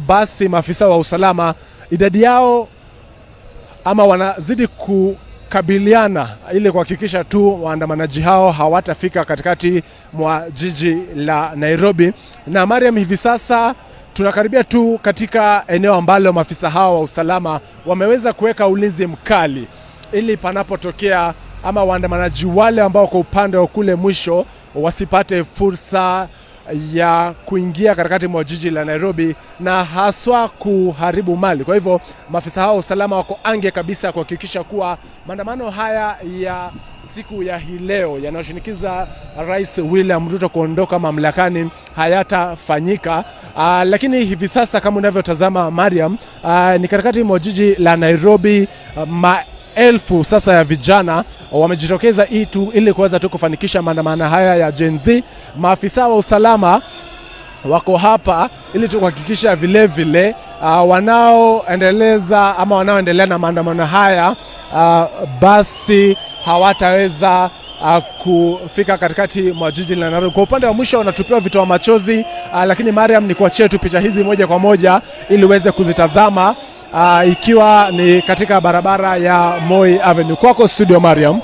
basi maafisa wa usalama idadi yao ama wanazidi kukabiliana ili kuhakikisha tu waandamanaji hao hawatafika katikati mwa jiji la Nairobi. Na Mariam, hivi sasa tunakaribia tu katika eneo ambalo maafisa hao wa usalama wameweza kuweka ulinzi mkali ili panapotokea ama waandamanaji wale ambao kwa upande wa kule mwisho wasipate fursa ya kuingia katikati mwa jiji la Nairobi na haswa kuharibu mali. Kwa hivyo maafisa hao usalama wako ange kabisa kuhakikisha kuwa maandamano haya ya siku ya hii leo yanayoshinikiza Rais William Ruto kuondoka mamlakani hayatafanyika. Lakini hivi sasa kama unavyotazama Mariam, ni katikati mwa jiji la Nairobi. Elfu sasa ya vijana wamejitokeza ili kuweza tu kufanikisha maandamano haya ya Gen Z. Maafisa wa usalama wako hapa ili tu kuhakikisha vile wanaoendelea na maandamano haya basi hawataweza kufika katikati mwa jiji la Nairobi. Kwa upande wa mwisho wanatupiwa vitoa machozi, lakini Mariam, ni kuachie tu picha hizi moja kwa moja ili uweze kuzitazama. Ikiwa ni katika barabara ya Moi Avenue. Kwako studio Mariam.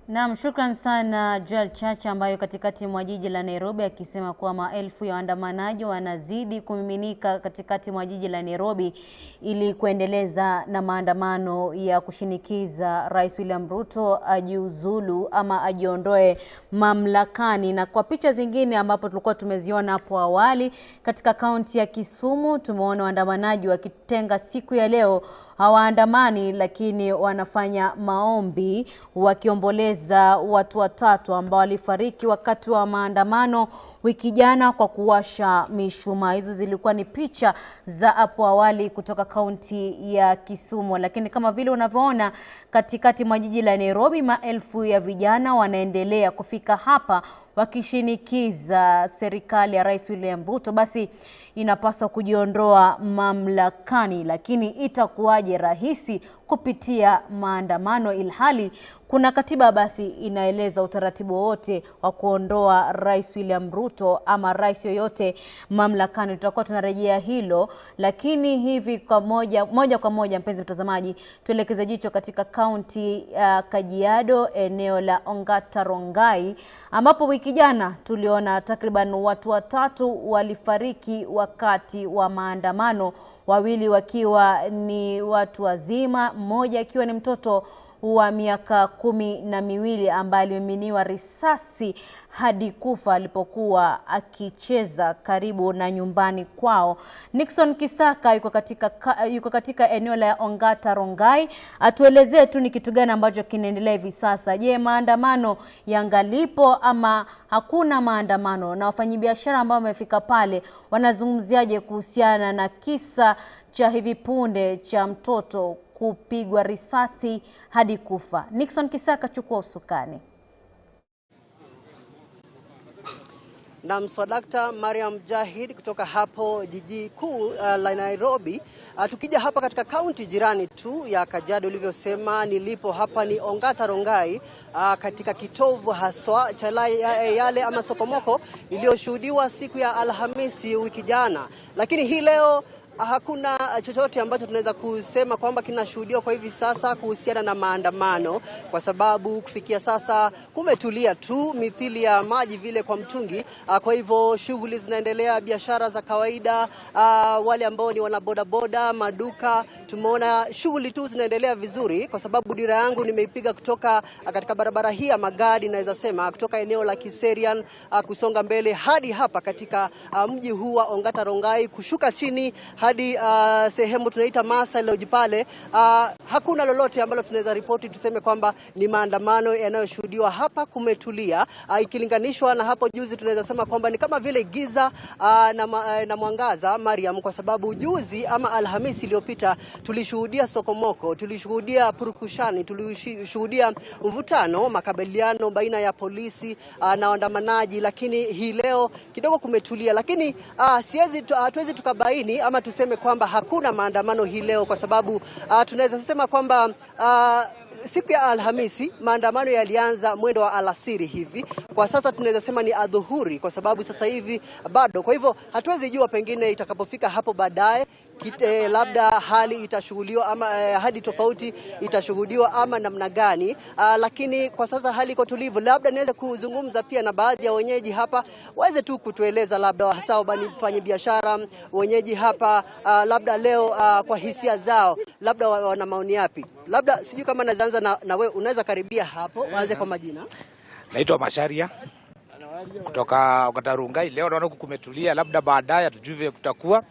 Naam, shukran sana Joel Chacha ambayo katikati mwa jiji la Nairobi, akisema kuwa maelfu ya waandamanaji wanazidi kumiminika katikati mwa jiji la Nairobi ili kuendeleza na maandamano ya kushinikiza Rais William Ruto ajiuzulu ama ajiondoe mamlakani. Na kwa picha zingine ambapo tulikuwa tumeziona hapo awali katika kaunti ya Kisumu, tumeona waandamanaji wakitenga siku ya leo hawaandamani, lakini wanafanya maombi wakiomboleza watu watatu ambao walifariki wakati wa maandamano wiki jana kwa kuwasha mishumaa. Hizo zilikuwa ni picha za hapo awali kutoka kaunti ya Kisumu. Lakini kama vile unavyoona katikati mwa jiji la Nairobi, maelfu ya vijana wanaendelea kufika hapa wakishinikiza serikali ya Rais William Ruto basi inapaswa kujiondoa mamlakani. Lakini itakuwaje rahisi kupitia maandamano, ilhali kuna katiba basi inaeleza utaratibu wote wa kuondoa Rais William Ruto ama rais yoyote mamlakani. Tutakuwa tunarejea hilo, lakini hivi kwa moja kwa moja mpenzi mtazamaji, tuelekeze jicho katika kaunti ya Kajiado, eneo la Ongata Rongai, ambapo wiki jana tuliona takriban watu 3 walifariki wakati wa maandamano, 2 wakiwa ni watu wazima, mmoja akiwa ni mtoto wa miaka 12 ambaye alimiminiwa risasi hadi kufa alipokuwa akicheza karibu na nyumbani kwao. Nixon Kisaka yuko katika eneo la Ongata Rongai. Atuelezee tu ni kitu gani ambacho kinaendelea hivi sasa. Je, maandamano yangalipo ama hakuna maandamano? Na wafanyabiashara ambao wamefika pale wanazungumziaje kuhusiana na kisa cha hivi punde cha mtoto kupigwa risasi hadi kufa? Nixon Kisaka, chukua usukani. Na mswadakta Mariam Jahid kutoka hapo jiji kuu la Nairobi. Tukija hapa katika kaunti jirani tu ya Kajiado, ulivyosema, nilipo hapa ni Ongata Rongai, katika kitovu haswa cha yale ama sokomoko iliyoshuhudiwa siku ya Alhamisi wiki jana. Lakini hii leo hakuna chochote ambacho tunaweza kusema kwamba kinashuhudiwa kwa hivi sasa kuhusiana na maandamano, kwa sababu kufikia sasa kumetulia tu mithili ya maji vile kwa mtungi. Kwa hivyo shughuli zinaendelea, biashara za kawaida, wale ambao ni wanabodaboda, maduka, tumeona shughuli tu zinaendelea vizuri, kwa sababu dira yangu nimeipiga kutoka katika barabara hii ya magadi, naweza sema kutoka eneo la Kiserian kusonga mbele hadi hapa katika mji huu wa Ongata Rongai, kushuka chini hadi sehemu tunaita Masa Lodge pale. Hakuna lolote ambalo tunaweza ripoti tuseme kwamba ni maandamano yanayoshuhudiwa hapa. Kumetulia ikilinganishwa na hapo juzi. Tunaweza sema kwamba ni kama vile giza na mwangaza, Mariam, kwa sababu juzi ama Alhamisi iliyopita tulishuhudia sokomoko, tulishuhudia purukushani, tulishuhudia mvutano, makabiliano baina ya polisi na waandamanaji. Lakini hii leo kidogo kumetulia, lakini hatuwezi tukabaini ama tuseme kwamba hakuna maandamano hii leo, kwa sababu tunaweza sema kwamba siku ya Alhamisi maandamano yalianza mwendo wa alasiri hivi. Kwa sasa tunaweza sema ni adhuhuri, kwa sababu sasa hivi bado. Kwa hivyo hatuwezi jua, pengine itakapofika hapo baadaye labda hali itashughuliwa ama hadi tofauti itashughuliwa ama namna gani. Lakini kwa sasa hali iko tulivu. Labda niweze kuzungumza pia na baadhi ya wenyeji hapa, waweze tu kutueleza labda hasa wafanya biashara wenyeji hapa, labda leo kwa hisia zao, labda wana maoni yapi. Labda sijui kama naanza na wewe, unaweza karibia hapo, waanze kwa majina. Naitwa Masharia kutoka Ongata Rongai. Leo naona kumetulia, labda baadaye hatujui vile kutakuwa,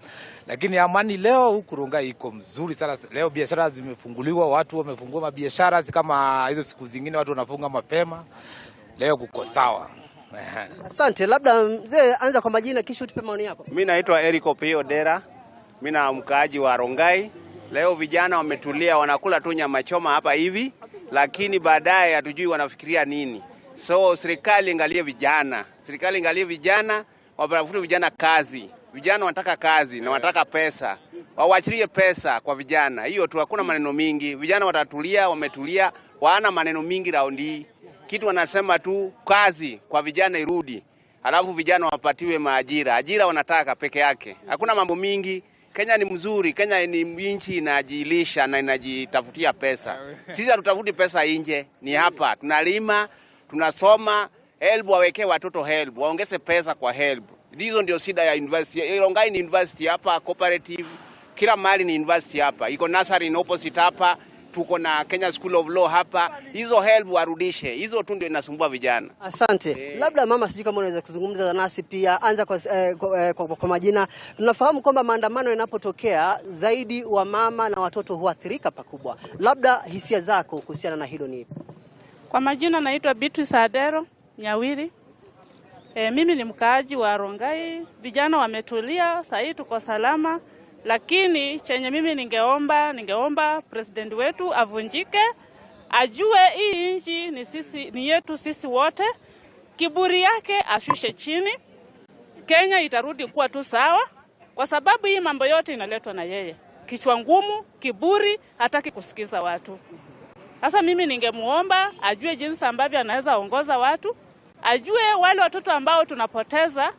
lakini amani leo huku Rongai iko mzuri sana. Leo biashara zimefunguliwa, watu wamefungua mabiashara, kama hizo siku zingine watu wanafunga mapema. Leo kuko sawa. Asante. Labda mzee, anza kwa majina kisha utupe maoni yako. Mimi naitwa Eric Opio Dera. Mimi na mkaaji wa Rongai. Leo vijana wametulia, wanakula tu nyama choma hapa hivi, lakini baadaye hatujui wanafikiria nini. So serikali angalie vijana. Serikali angalie vijana, wapafute vijana kazi. Vijana wanataka kazi na wanataka pesa. Wawaachilie pesa kwa vijana. Hiyo tu, hakuna maneno mingi. Vijana watatulia, wametulia, hawana maneno mingi raundi. Kitu wanasema tu kazi kwa vijana irudi. Alafu vijana wapatiwe maajira. Ajira wanataka peke yake. Hakuna mambo mingi. Kenya ni mzuri. Kenya ni nchi inajilisha na inajitafutia pesa. Sisi hatutafuti pesa nje, ni hapa. Tunalima, tunasoma, help waweke watoto help, waongeze pesa kwa help. Hizo ndio shida ya university. Rongai ni university hapa, cooperative, kila mahali ni university hapa. Iko nursery in opposite hapa, tuko na Kenya School of Law hapa. Hizo help warudishe. Hizo tu ndio inasumbua vijana. Asante. Labda mama, sijui kama unaweza kuzungumza nasi pia. Anza kwa majina. Tunafahamu kwamba maandamano yanapotokea zaidi wa mama na watoto huathirika pakubwa. Labda hisia zako kuhusiana na hilo ni ipi? Kwa majina naitwa Beatrice Adero Nyawiri. Mimi ni mkaaji wa Rongai. Vijana wametulia, sasa tuko salama, lakini chenye mimi ningeomba president wetu avunjike, ajue hii nchi ni yetu sisi wote. Kiburi yake ashushe chini. Kenya itarudi kuwa tu sawa, kwa sababu hii mambo yote inaletwa na yeye. kichwa ngumu, kiburi, hataki kusikiza watu. Sasa mimi ningemuomba ajue jinsi ambavyo anaweza ongoza watu, ajue wale watoto ambao tunapoteza,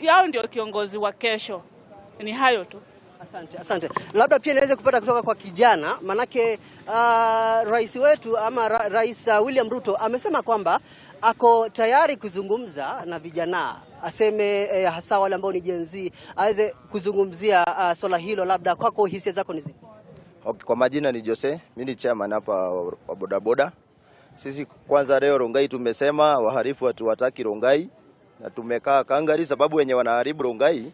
hao ndio kiongozi wa kesho. Ni hayo tu. Asante. Labda pia niweze kupata kutoka kwa kijana, manake rais wetu ama Rais William Ruto amesema kwamba ako tayari kuzungumza na vijana, aseme hasa wale ambao ni Gen Z, aweze kuzungumzia swala hilo. Labda kwako hisia zako ni zipi? Okay, kwa majina ni Jose, mimi ni chairman hapa wa bodaboda. Sisi kwanza leo Rongai tumesema waharifu hatuwataki Rongai, na tumekaa kangari sababu wenye wanaharibu Rongai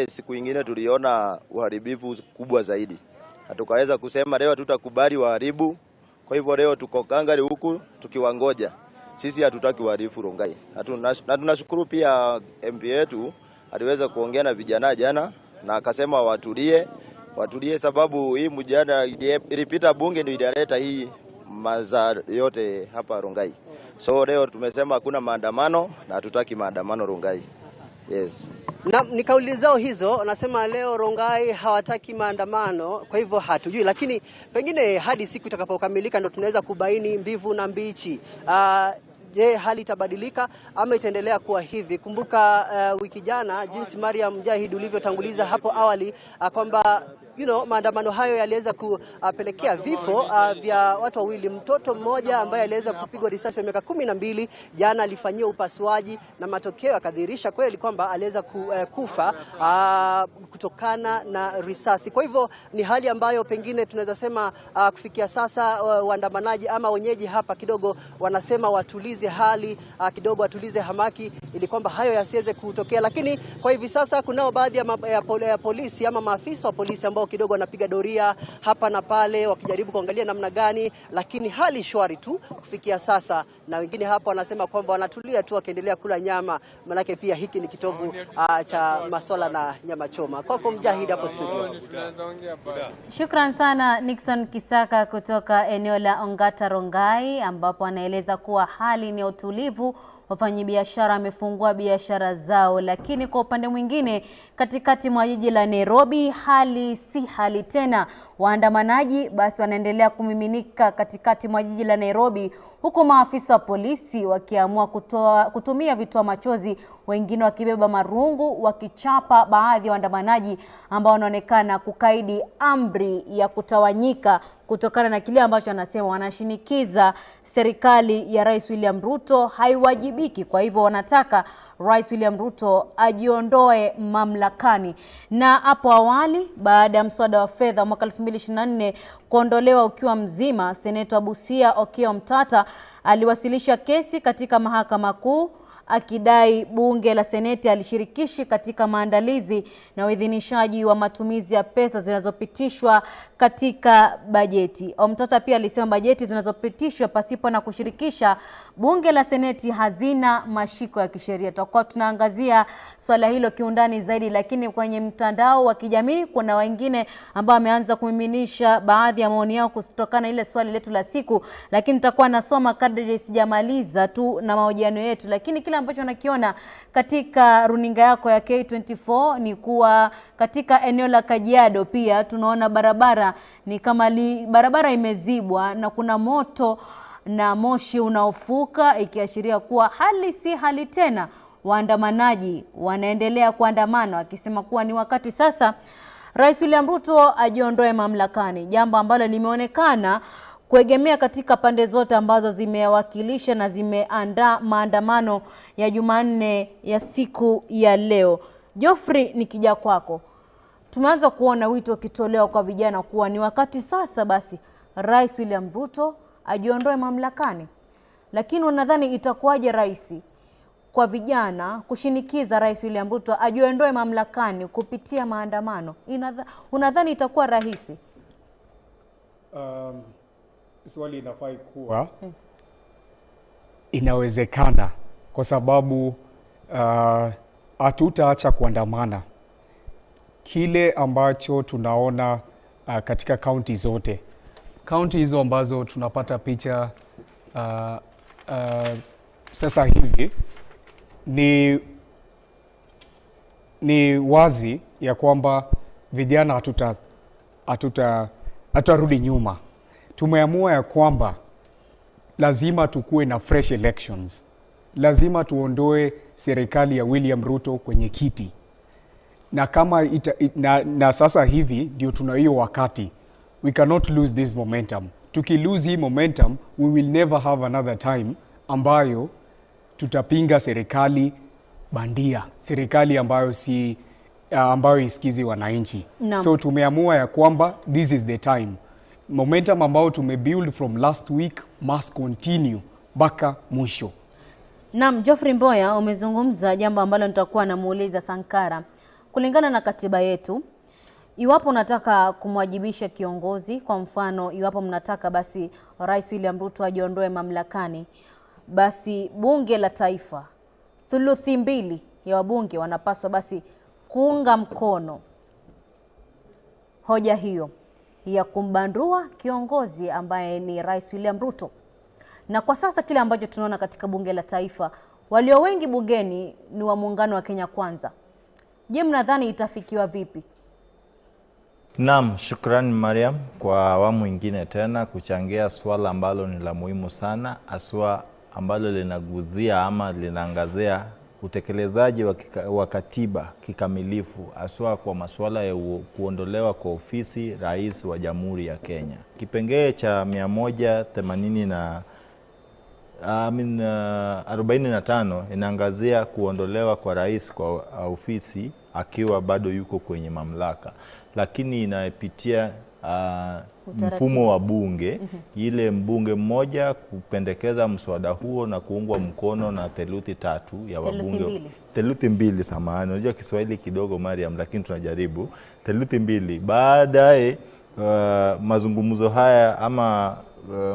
siku nyingine tuliona uharibifu kubwa zaidi. Hatukaweza kusema leo tutakubali waharibu. Kwa hivyo leo tuko kangari huku tukiwangoja. Sisi hatutaki waharifu Rongai. Na tunashukuru pia MP yetu aliweza kuongea na vijana jana na akasema watulie sababu hii mjadala ilipita bunge ndio ilileta hii mazaa yote hapa Rongai. So leo tumesema hakuna maandamano na hatutaki maandamano Rongai. Yes. Na ni kauli zao hizo, nasema leo Rongai hawataki maandamano, kwa hivyo hatujui, lakini pengine hadi siku itakapokamilika ndo tunaweza kubaini mbivu na mbichi. Je, hali itabadilika ama itaendelea kuwa hivi? Kumbuka wiki jana jinsi Mariam Mujahid ulivyotanguliza hapo awali kwamba maandamano hayo yaliweza kupelekea vifo vya watu wawili. Mtoto mmoja ambaye aliweza kupigwa risasi ya miaka 12 jana alifanyiwa upasuaji na matokeo yakadhihirisha kweli kwamba aliweza kufa kutokana na risasi. Kwa hivyo ni hali ambayo pengine tunaweza sema kufikia sasa waandamanaji ama wenyeji hapa kidogo wanasema watulize hali kidogo, watulize hamaki ili kwamba hayo yasiweze kutokea. Lakini kwa hivi sasa kunao baadhi ya polisi ama maafisa wa polisi ambao kidogo wanapiga doria hapa na pale wakijaribu kuangalia namna gani, lakini hali shwari tu kufikia sasa, na wengine hapa wanasema kwamba wanatulia tu wakiendelea kula nyama, manake pia hiki ni kitovu cha masuala na nyama choma. Kwako Mujahid hapo studio. Shukran sana Nixon Kisaka kutoka eneo la Ongata Rongai, ambapo anaeleza kuwa hali ni utulivu, wafanyabiashara wamefungua biashara zao. Lakini kwa upande mwingine, katikati mwa jiji la Nairobi hali si hali tena. Waandamanaji basi wanaendelea kumiminika katikati mwa jiji la Nairobi, huku maafisa wa polisi wakiamua kutumia vitoa machozi, wengine wakibeba marungu wakichapa baadhi ya waandamanaji ambao wanaonekana kukaidi amri ya kutawanyika kutokana na kile ambacho anasema wanashinikiza serikali ya Rais William Ruto haiwajibiki. Kwa hivyo wanataka Rais William Ruto ajiondoe mamlakani. Na hapo awali, baada ya mswada wa fedha mwaka 2024 kuondolewa ukiwa mzima, Seneta wa Busia Okiya Omtata aliwasilisha kesi katika mahakama kuu akidai bunge la seneti alishirikishi katika maandalizi na uidhinishaji wa matumizi ya pesa zinazopitishwa katika bajeti. Omtata pia alisema bajeti zinazopitishwa pasipo na kushirikisha bunge la seneti hazina mashiko ya kisheria. Tutakuwa tunaangazia swala hilo kiundani zaidi, lakini kwenye mtandao wa kijamii kuna wengine ambao wameanza kumiminisha baadhi ya maoni yao kutokana ile swali letu la siku, lakini nitakuwa nasoma kadri sijamaliza tu na mahojiano yetu. Lakini kila ambacho nakiona katika runinga yako ya K24 ni kuwa katika eneo la Kajiado pia tunaona barabara ni kama barabara imezibwa na kuna moto na moshi unaofuka, ikiashiria kuwa hali si hali tena. Waandamanaji wanaendelea kuandamana wakisema kuwa ni wakati sasa Rais William Ruto ajiondoe mamlakani, jambo ambalo limeonekana kuegemea katika pande zote ambazo zimewakilisha na zimeandaa maandamano ya Jumanne ya siku ya leo. Geoffrey, nikija kwako, tumeanza kuona wito ukitolewa kwa vijana kuwa ni wakati sasa basi Rais William Ruto ajiondoe mamlakani. Lakini unadhani itakuwaje rahisi kwa vijana kushinikiza Rais William Ruto ajiondoe mamlakani kupitia maandamano? Unadhani itakuwa rahisi? Swali inafai kuwa inawezekana, kwa sababu hatutaacha kuandamana. Kile ambacho tunaona katika kaunti zote, kaunti hizo ambazo tunapata picha sasa hivi, ni wazi ya kwamba vijana hatutarudi nyuma. Tumeamua ya kwamba lazima tukue na fresh elections. Lazima tuondoe serikali ya William Ruto kwenye kiti. Na kama na sasa hivi ndio tuna hiyo wakati. We cannot lose this momentum. Tukilose hii momentum, we will never have another time ambayo tutapinga serikali bandia, serikali ambayo isikizi wananchi. No. So tumeamua ya kwamba this is the time. Momentum ambao tumebuild from last week must continue mpaka mwisho. Naam, Geoffrey Mboya, umezungumza jambo ambalo nitakuwa namuuliza Sankara. Kulingana na katiba yetu, iwapo unataka kumwajibisha kiongozi, kwa mfano iwapo mnataka basi Rais William Ruto ajiondoe mamlakani, basi bunge la taifa, thuluthi 2 ya wabunge wanapaswa basi kuunga mkono hoja hiyo ya kumbandua kiongozi ambaye ni Rais William Ruto. Na kwa sasa kile ambacho tunaona katika bunge la taifa, walio wengi bungeni ni wa muungano wa Kenya Kwanza. Je, mnadhani itafikiwa vipi? Naam, shukrani Mariam kwa awamu nyingine tena kuchangia swala ambalo ni la muhimu sana, aswa ambalo linaguzia ama linaangazia utekelezaji wa katiba kikamilifu, aswa kwa masuala ya kuondolewa kwa ofisi rais wa Jamhuri ya Kenya. Kipengele cha 145 inaangazia kuondolewa kwa rais kwa ofisi akiwa bado yuko kwenye mamlaka, lakini inapitia mfumo wa bunge, ile mbunge mmoja kupendekeza mswada huo na kuungwa mkono na theluthi 3 ya wabunge. Theluthi 2, samahani. Unajua Kiswahili kidogo Mariam, lakini tunajaribu. Theluthi 2. Baadaye mazungumzo haya ama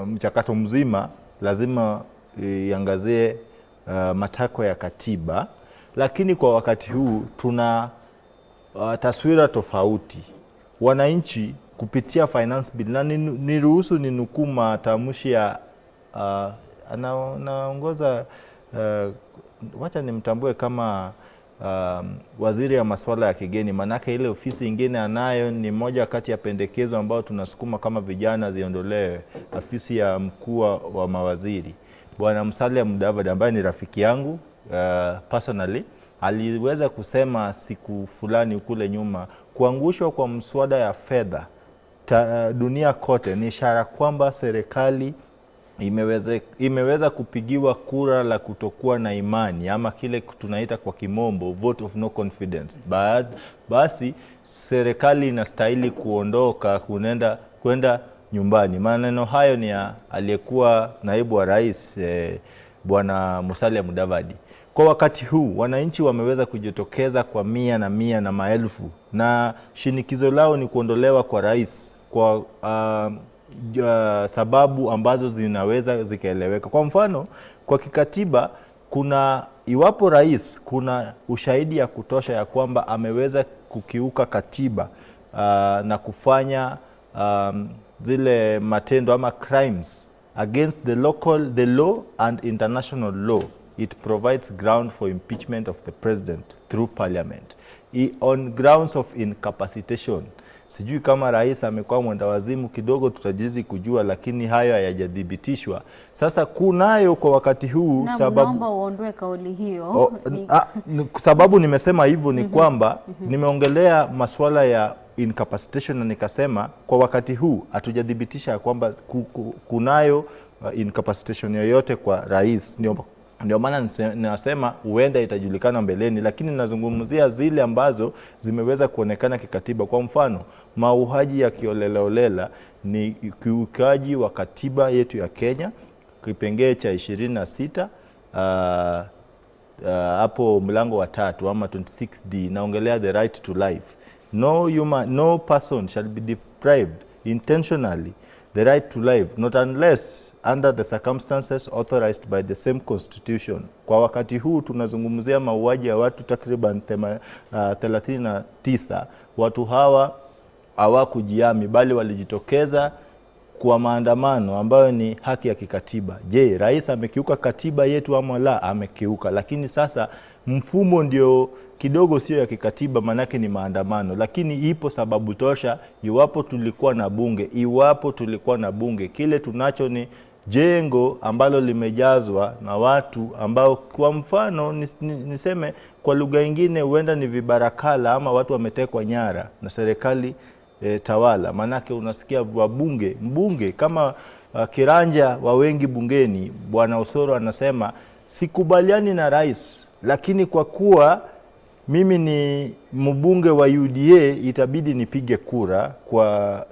mchakato mzima lazima iangazie matakwa ya katiba, lakini kwa wakati huu tuna taswira tofauti. Wananchi kupitia finance bill, na niruhusu ninukuu matamshi ya anaongoza wacha nimtambue kama waziri ya masuala ya kigeni, manake ile ofisi ingine anayo ni moja kati ya pendekezo ambao tunasukuma kama vijana ziondolewe, ofisi ya mkuu wa mawaziri. Bwana Musalia Mudavadi ambaye ni rafiki yangu personally, aliweza kusema siku fulani kule nyuma, kuangushwa kwa mswada ya fedha dunia kote ni ishara kwamba serikali imeweza kupigiwa kura la kutokuwa na imani, ama kile tunaita kwa kimombo vote of no confidence. Basi serikali inastahili kuondoka kwenda nyumbani. Maneno hayo ni aliyekuwa naibu wa rais Bwana Musalia Mudavadi. Kwa wakati huu wananchi wameweza kujitokeza kwa mia na maelfu, na shinikizo lao ni kuondolewa kwa rais kwa sababu ambazo zinaweza zikaeleweka. Kwa mfano, kwa kikatiba iwapo rais kuna ushahidi ya kutosha ya kwamba ameweza kukiuka katiba na kufanya zile matendo ama crimes against the law and international law, it provides ground for impeachment of the president through parliament on grounds of incapacitation. Sijui kama rais amekuwa mwendawazimu kidogo, tutajizi kujua, lakini hayo hayajadhibitishwa. Sasa kunayo kwa wakati huu sababu naomba uondoe kauli hiyo. Sababu nimesema hivyo ni kwamba nimeongelea masuala ya incapacitation na nikasema kwa wakati huu hatujadhibitisha kwamba kunayo incapacitation yoyote kwa rais. Ndio maana ninasema huenda itajulikana mbeleni, lakini nazungumzia zile ambazo zimeweza kuonekana kikatiba. Kwa mfano, mauaji ya kiolelaolela ni kiukaji wa katiba yetu ya Kenya, kipengele cha 26 hapo mlango wa 3 ama 26D, naongelea the right to life. No person shall be deprived intentionally the right to life, not unless under the circumstances authorized by the same constitution. Kwa wakati huu tunazungumzia mauaji ya watu takriban 39. Watu hawa hawakujihami bali walijitokeza kwa maandamano ambayo ni haki ya kikatiba. Je, rais amekiuka katiba yetu ama la? Amekiuka. Lakini sasa mfumo ndio kidogo sio ya kikatiba, manake ni maandamano. Lakini ipo sababu tosha iwapo tulikuwa na bunge. Kile tunacho ni jengo ambalo limejazwa na watu ambao kwa mfano niseme kwa lugha nyingine huenda ni vibarakala ama watu wametekwa nyara na serikali tawala. Manake unasikia mbunge kama kiranja wa wengi bungeni Bwana Osoro anasema sikubaliani na rais, lakini kwa kuwa mimi ni mbunge wa UDA itabidi nipige kura kwa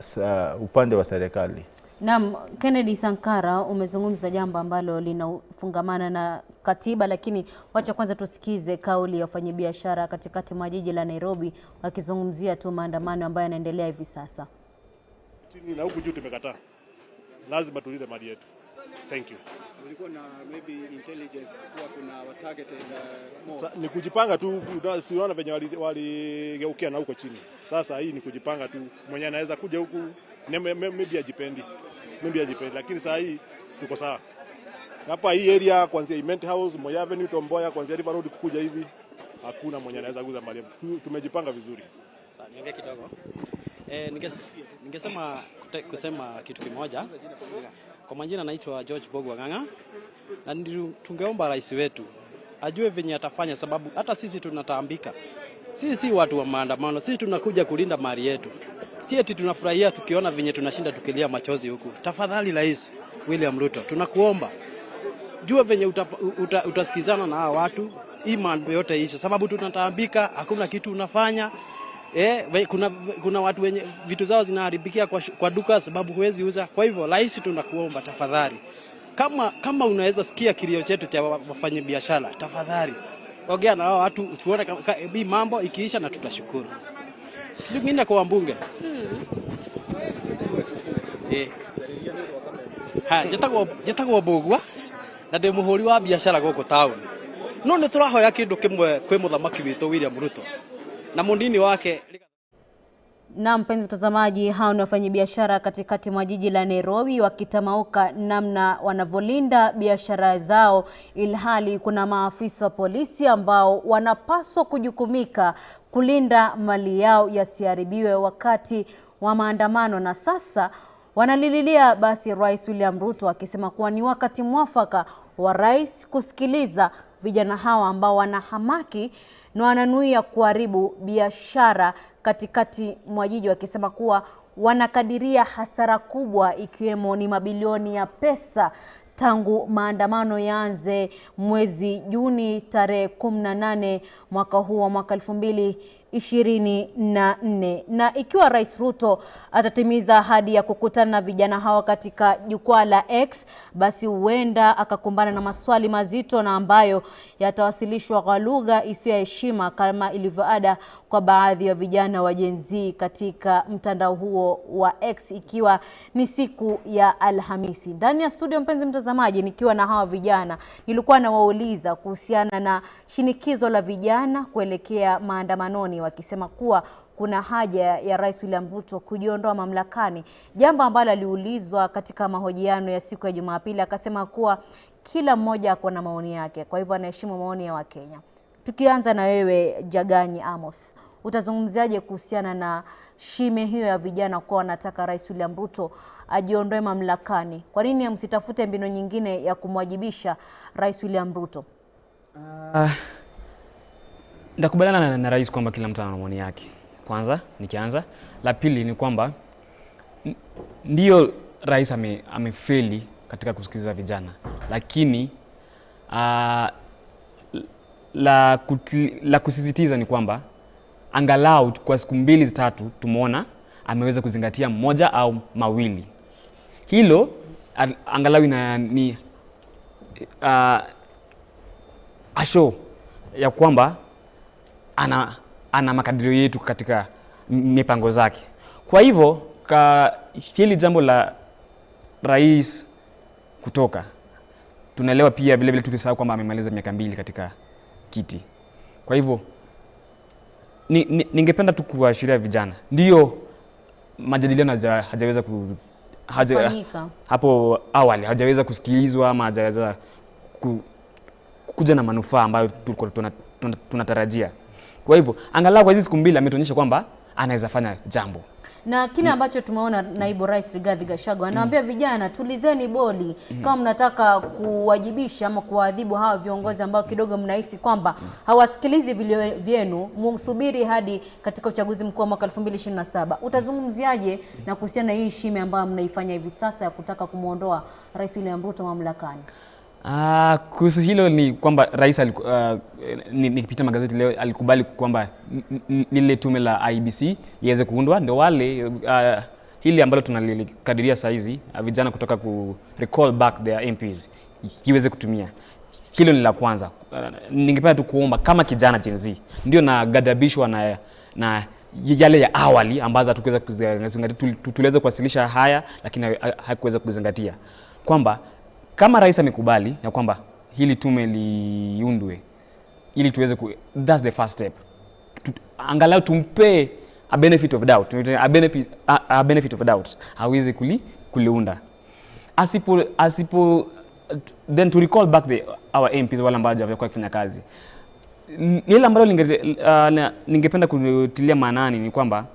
upande wa serikali. Naam, Kennedy Sankara, umezungumza jambo ambalo linafungamana na katiba, lakini wacha kwanza tusikize kauli ya wafanyabiashara katikati mwa jiji la Nairobi wakizungumzia tu maandamano ambayo yanaendelea hivi sasa. Chini na huku juu tumekataa. Lazima tulinde mali yetu. Thank you. Ulikuwa na maybe intelligence kuwa kuna wa targeted more. Ni kujipanga tu, unaona venye waligeukia na huko chini. Sasa hii ni kujipanga tu. Mwenye anaweza kuja huku maybe ajipendi. Lakini saa hii tuko sawa. Hapa hii area kuanzia Imenti House, Moi Avenue, Tom Mboya, kuanzia River Road kukuja hivi hakuna mwenye anaweza kuuza mali. Tumejipanga vizuri. Sasa niongee kidogo. Ningesema kitu kimoja. Kwa majina naitwa George Bogwa Ng'ang'a, na tungeomba rais wetu ajue venye atafanya, sababu hata sisi tunataambika. Sisi si watu wa maandamano, sisi tunakuja kulinda mali yetu. Si eti tunafurahia tukiona venye tunashinda tukilia machozi huku. Tafadhali Rais William Ruto, tunakuomba jua venye utasikizana na hawa watu, hii mambo yote isha, sababu tunataambika, hakuna kitu unafanya. Kuna watu wenye vitu zao zinaharibikia kwa duka sababu huwezi uza. Kwa hivyo rais, tunakuomba tafadhali, kama unaweza sikia kilio chetu cha wafanyabiashara, tafadhali ongea na hao watu tuone hii mambo ikiisha, na tutashukuru. Singine kwa wambunge. Jetagwo Bogwa na ndi muhuri wa biashara goko town. No ni turahoya kindu kimwe kwi muthamaki witu William Ruto na mundini wake. Na mpenzi mtazamaji, hao ni wafanyabiashara katikati mwa jiji la Nairobi wakitamauka namna wanavolinda biashara zao, ilhali kuna maafisa wa polisi ambao wanapaswa kujukumika kulinda mali yao yasiharibiwe wakati wa maandamano. Na sasa wanalililia basi Rais William Ruto akisema kuwa ni wakati mwafaka wa rais kusikiliza vijana hawa ambao wanahamaki na wananuia kuharibu biashara katikati mwa jiji, wakisema kuwa wanakadiria hasara kubwa ikiwemo ni mabilioni ya pesa tangu maandamano yaanze mwezi Juni tarehe 18 mwaka huu wa mwaka 2024. Na ikiwa Rais Ruto atatimiza ahadi ya kukutana na vijana hawa katika jukwaa la X, basi huenda akakumbana na maswali mazito na ambayo yatawasilishwa kwa lugha isiyo ya heshima kama ilivyoada kwa baadhi ya vijana wa Gen Z katika mtandao huo wa X, ikiwa ni siku ya Alhamisi. Ndani ya studio, mpenzi mtazamaji, nikiwa na hawa vijana, nilikuwa nawauliza kuhusiana na shinikizo la vijana kuelekea maandamanoni, wakisema kuwa kuna haja ya Rais William Ruto kujiondoa mamlakani, jambo ambalo aliulizwa katika mahojiano ya siku ya Jumapili. Akasema kuwa kila mmoja ako na maoni yake, kwa hivyo anaheshimu maoni ya Wakenya. Tukianza na wewe Jaganyi Amos, utazungumziaje kuhusiana na shime hiyo ya vijana kwa wanataka Rais William Ruto ajiondoe mamlakani? Kwa nini msitafute mbinu nyingine ya kumwajibisha Rais William Ruto? Ndakubaliana na rais kwamba kila mtu ana maoni yake. Kwanza nikianza, la pili ni kwamba ndio rais amefeli katika kusikiliza vijana, lakini la kusisitiza ni kwamba angalau kwa siku 2-3 tumeona ameweza kuzingatia moja au mawili. Hilo angalau ni asho ya kwamba ana makadirio yetu katika mipango zake. Kwa hivyo hili jambo la rais kutoka, tunaelewa pia vile vile tukisahau kwamba amemaliza miaka 2 katika kiti. Kwa hivyo ningependa tu kuashiria vijana, ndio majadiliano hajaweza hapo awali hajaweza kusikilizwa ama hajaweza kuja na manufaa ambayo tulikuwa tunatarajia. Kwa hivyo angalau kwa hizi siku mbili ametuonyesha kwamba anaweza fanya jambo. Na kile ambacho tumeona naibu rais Rigathi Gachagua anawaambia vijana tulizeni boli kama mnataka kuwajibisha ama kuadhibu hawa viongozi ambao kidogo mnahisi kwamba hawasikilizi vilio vyenu, msubiri hadi katika uchaguzi mkuu wa mwaka 2027. Utazungumziaje na kuhusiana na hii shime ambayo mnaifanya hivi sasa ya kutaka kumuondoa Rais William Ruto mamlakani? Kuhusu hilo ni kwamba rais nikipitia magazeti leo alikubali kwamba lile tume la IEBC liweze kuundwa, ndio wale hili ambalo tunalikadiria saa hizi vijana kutoka ku recall back their MPs kiweze kutumia. Hilo ni la kwanza. Ningependa tu kuomba kama kijana Gen Z ndio na gadhabishwa na yale ya awali ambazo hatukuweza kuzingatia, tuliweza kuwasilisha haya lakini hakuweza kuzingatia kwamba kama rais amekubali ya kwamba hili tume liundwe ili tuweze that's the first step. Angalau tumpe a benefit of doubt. A benefit of doubt. Hawezi kuliunda. Asipo then to recall back our MPs wale ambao hawajakuwa kufanya kazi. Ile ambalo ningependa kutilia maanani ni kwamba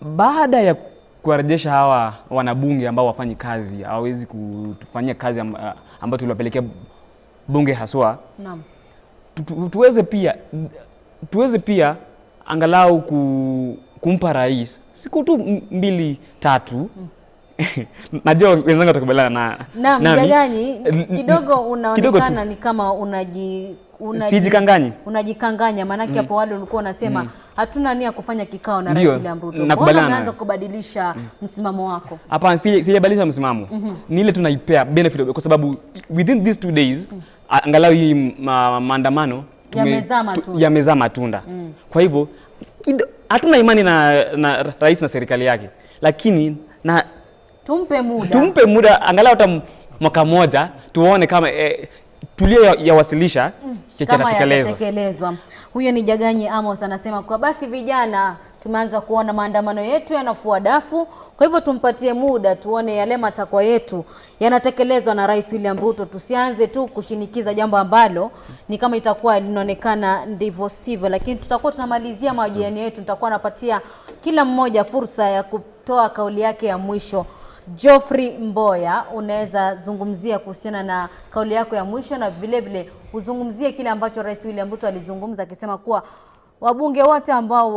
baada ya kuwarejesha hawa wanabunge ambao wafanyi kazi, hawezi kufanyia kazi ambayo tuliwapelekea bunge haswa. Naam. Tuweze pia angalau kumpa rais siku tu 2-3. Najua wenzangu watakubaliana na Mjagani kidogo unaonekana ni kama unajikanganya maanake hapo wale ulikuwa unasema hatuna nia kufanya kikao na Rais William Ruto. Mbona unaanza kubadilisha msimamo wako? Hapana, sijabadilisha msimamo. Ni ile tunaipea benefit kwa sababu within these 2 days angalau hii maandamano yamezaa matunda. Kwa hivyo hatuna imani na rais na serikali yake, lakini tumpe muda angalau hata mwaka mmoja tuone kama tuliyowasilisha yatatekelezwa. Huyo ni Jaganyi Amos anasema kwa basi vijana tumeanza kuona maandamano yetu yanafua dafu, kwa hivyo tumpatie muda tuone yale matakwa yetu yanatekelezwa na Rais William Ruto. Tusianze tu kushinikiza jambo ambalo ni kama itakuwa linaonekana ndivyo sivyo, lakini tutakuwa tunamalizia mahojiano yetu, tutakuwa napatia kila mmoja fursa ya kutoa kauli yake ya mwisho. Geoffrey Mboya, unaweza zungumzia kuhusiana na kauli yako ya mwisho na vile vile uzungumzie kile ambacho Rais William Ruto alizungumza akisema kuwa wabunge wote ambao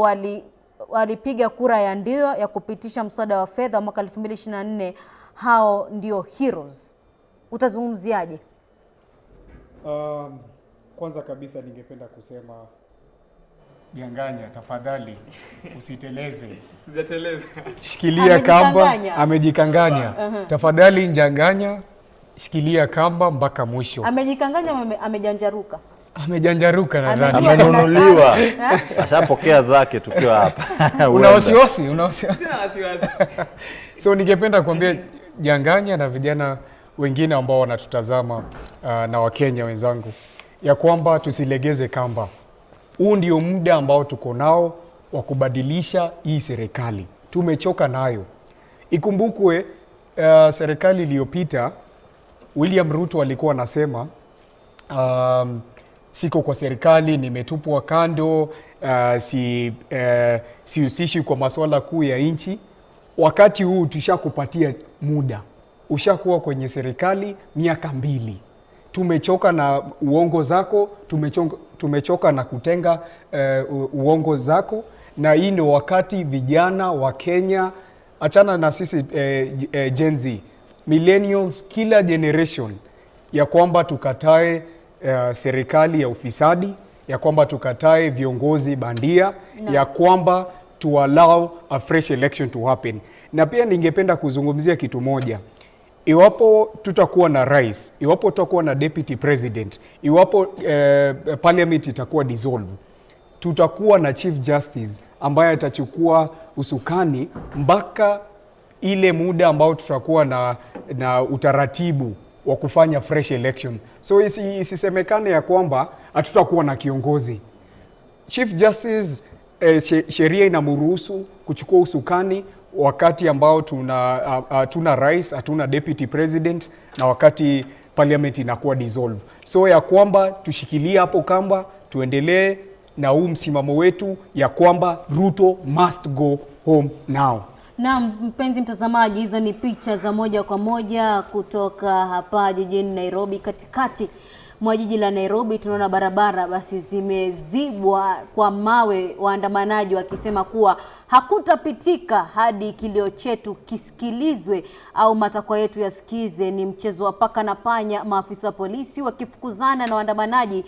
walipiga kura ya ndio ya kupitisha mswada wa fedha mwaka 2024 hao ndio heroes. Utazungumziaje? Kwanza kabisa ningependa kusema Janganya, tafadhali usiteleze. Sijateleza. Shikilia kamba, amejikanganya. Tafadhali Janganya, shikilia kamba mpaka mwisho. Amejikanganya ama amejanjaruka? Amejanjaruka nadhani. Amenunuliwa. Ashapokea zake tukiwa hapa. Una wasiwasi? Sina wasiwasi. So ningependa kuambia Janganya na vijana wengine ambao wanatutazama na Wakenya wenzangu ya kwamba tusilegeze kamba. Huu ndio muda ambao tuko nao wa kubadilisha hii serikali. Tumechoka nayo. Ikumbukwe serikali iliyopita William Ruto alikuwa anasema siko kwa serikali, nimetupwa kando, sihusishi kwa masuala kuu ya nchi. Wakati huu tushakupatia muda. Ushakuwa kwenye serikali miaka 2. Tumechoka na uongo zako, tumechoka na kutenga uongo zako, na hii ndio wakati vijana wa Kenya, achana na sisi Gen Z, millennials, kila generation, ya kwamba tukatae serikali ya ufisadi, ya kwamba tukatae viongozi bandia, ya kwamba to allow a fresh election to happen. Na pia ningependa kuzungumzia kitu moja. Iwapo tutakuwa na rais, iwapo tutakuwa na deputy president, iwapo parliament itakuwa dissolve, tutakuwa na chief justice ambaye atachukua usukani mpaka ile muda ambao tutakuwa na utaratibu wa kufanya fresh election. So isisemekane ya kwamba hatutakuwa na kiongozi. Chief justice sheria inamruhusu kuchukua usukani wakati ambao hatuna rais, hatuna deputy president, na wakati parliament inakuwa dissolve. So ya kwamba tushikilie hapo kamba, tuendelee na huu msimamo wetu ya kwamba Ruto must go home now. Na mpenzi mtazamaji, hizo ni picha za moja kwa moja kutoka hapa jijini Nairobi. Katikati mwa jiji la Nairobi tunaona barabara basi zimezibwa kwa mawe, waandamanaji wakisema kuwa hakutapitika hadi kilio chetu kisikilizwe au matakwa yetu yasikize. Ni mchezo wa paka na panya, maafisa polisi wakifukuzana na waandamanaji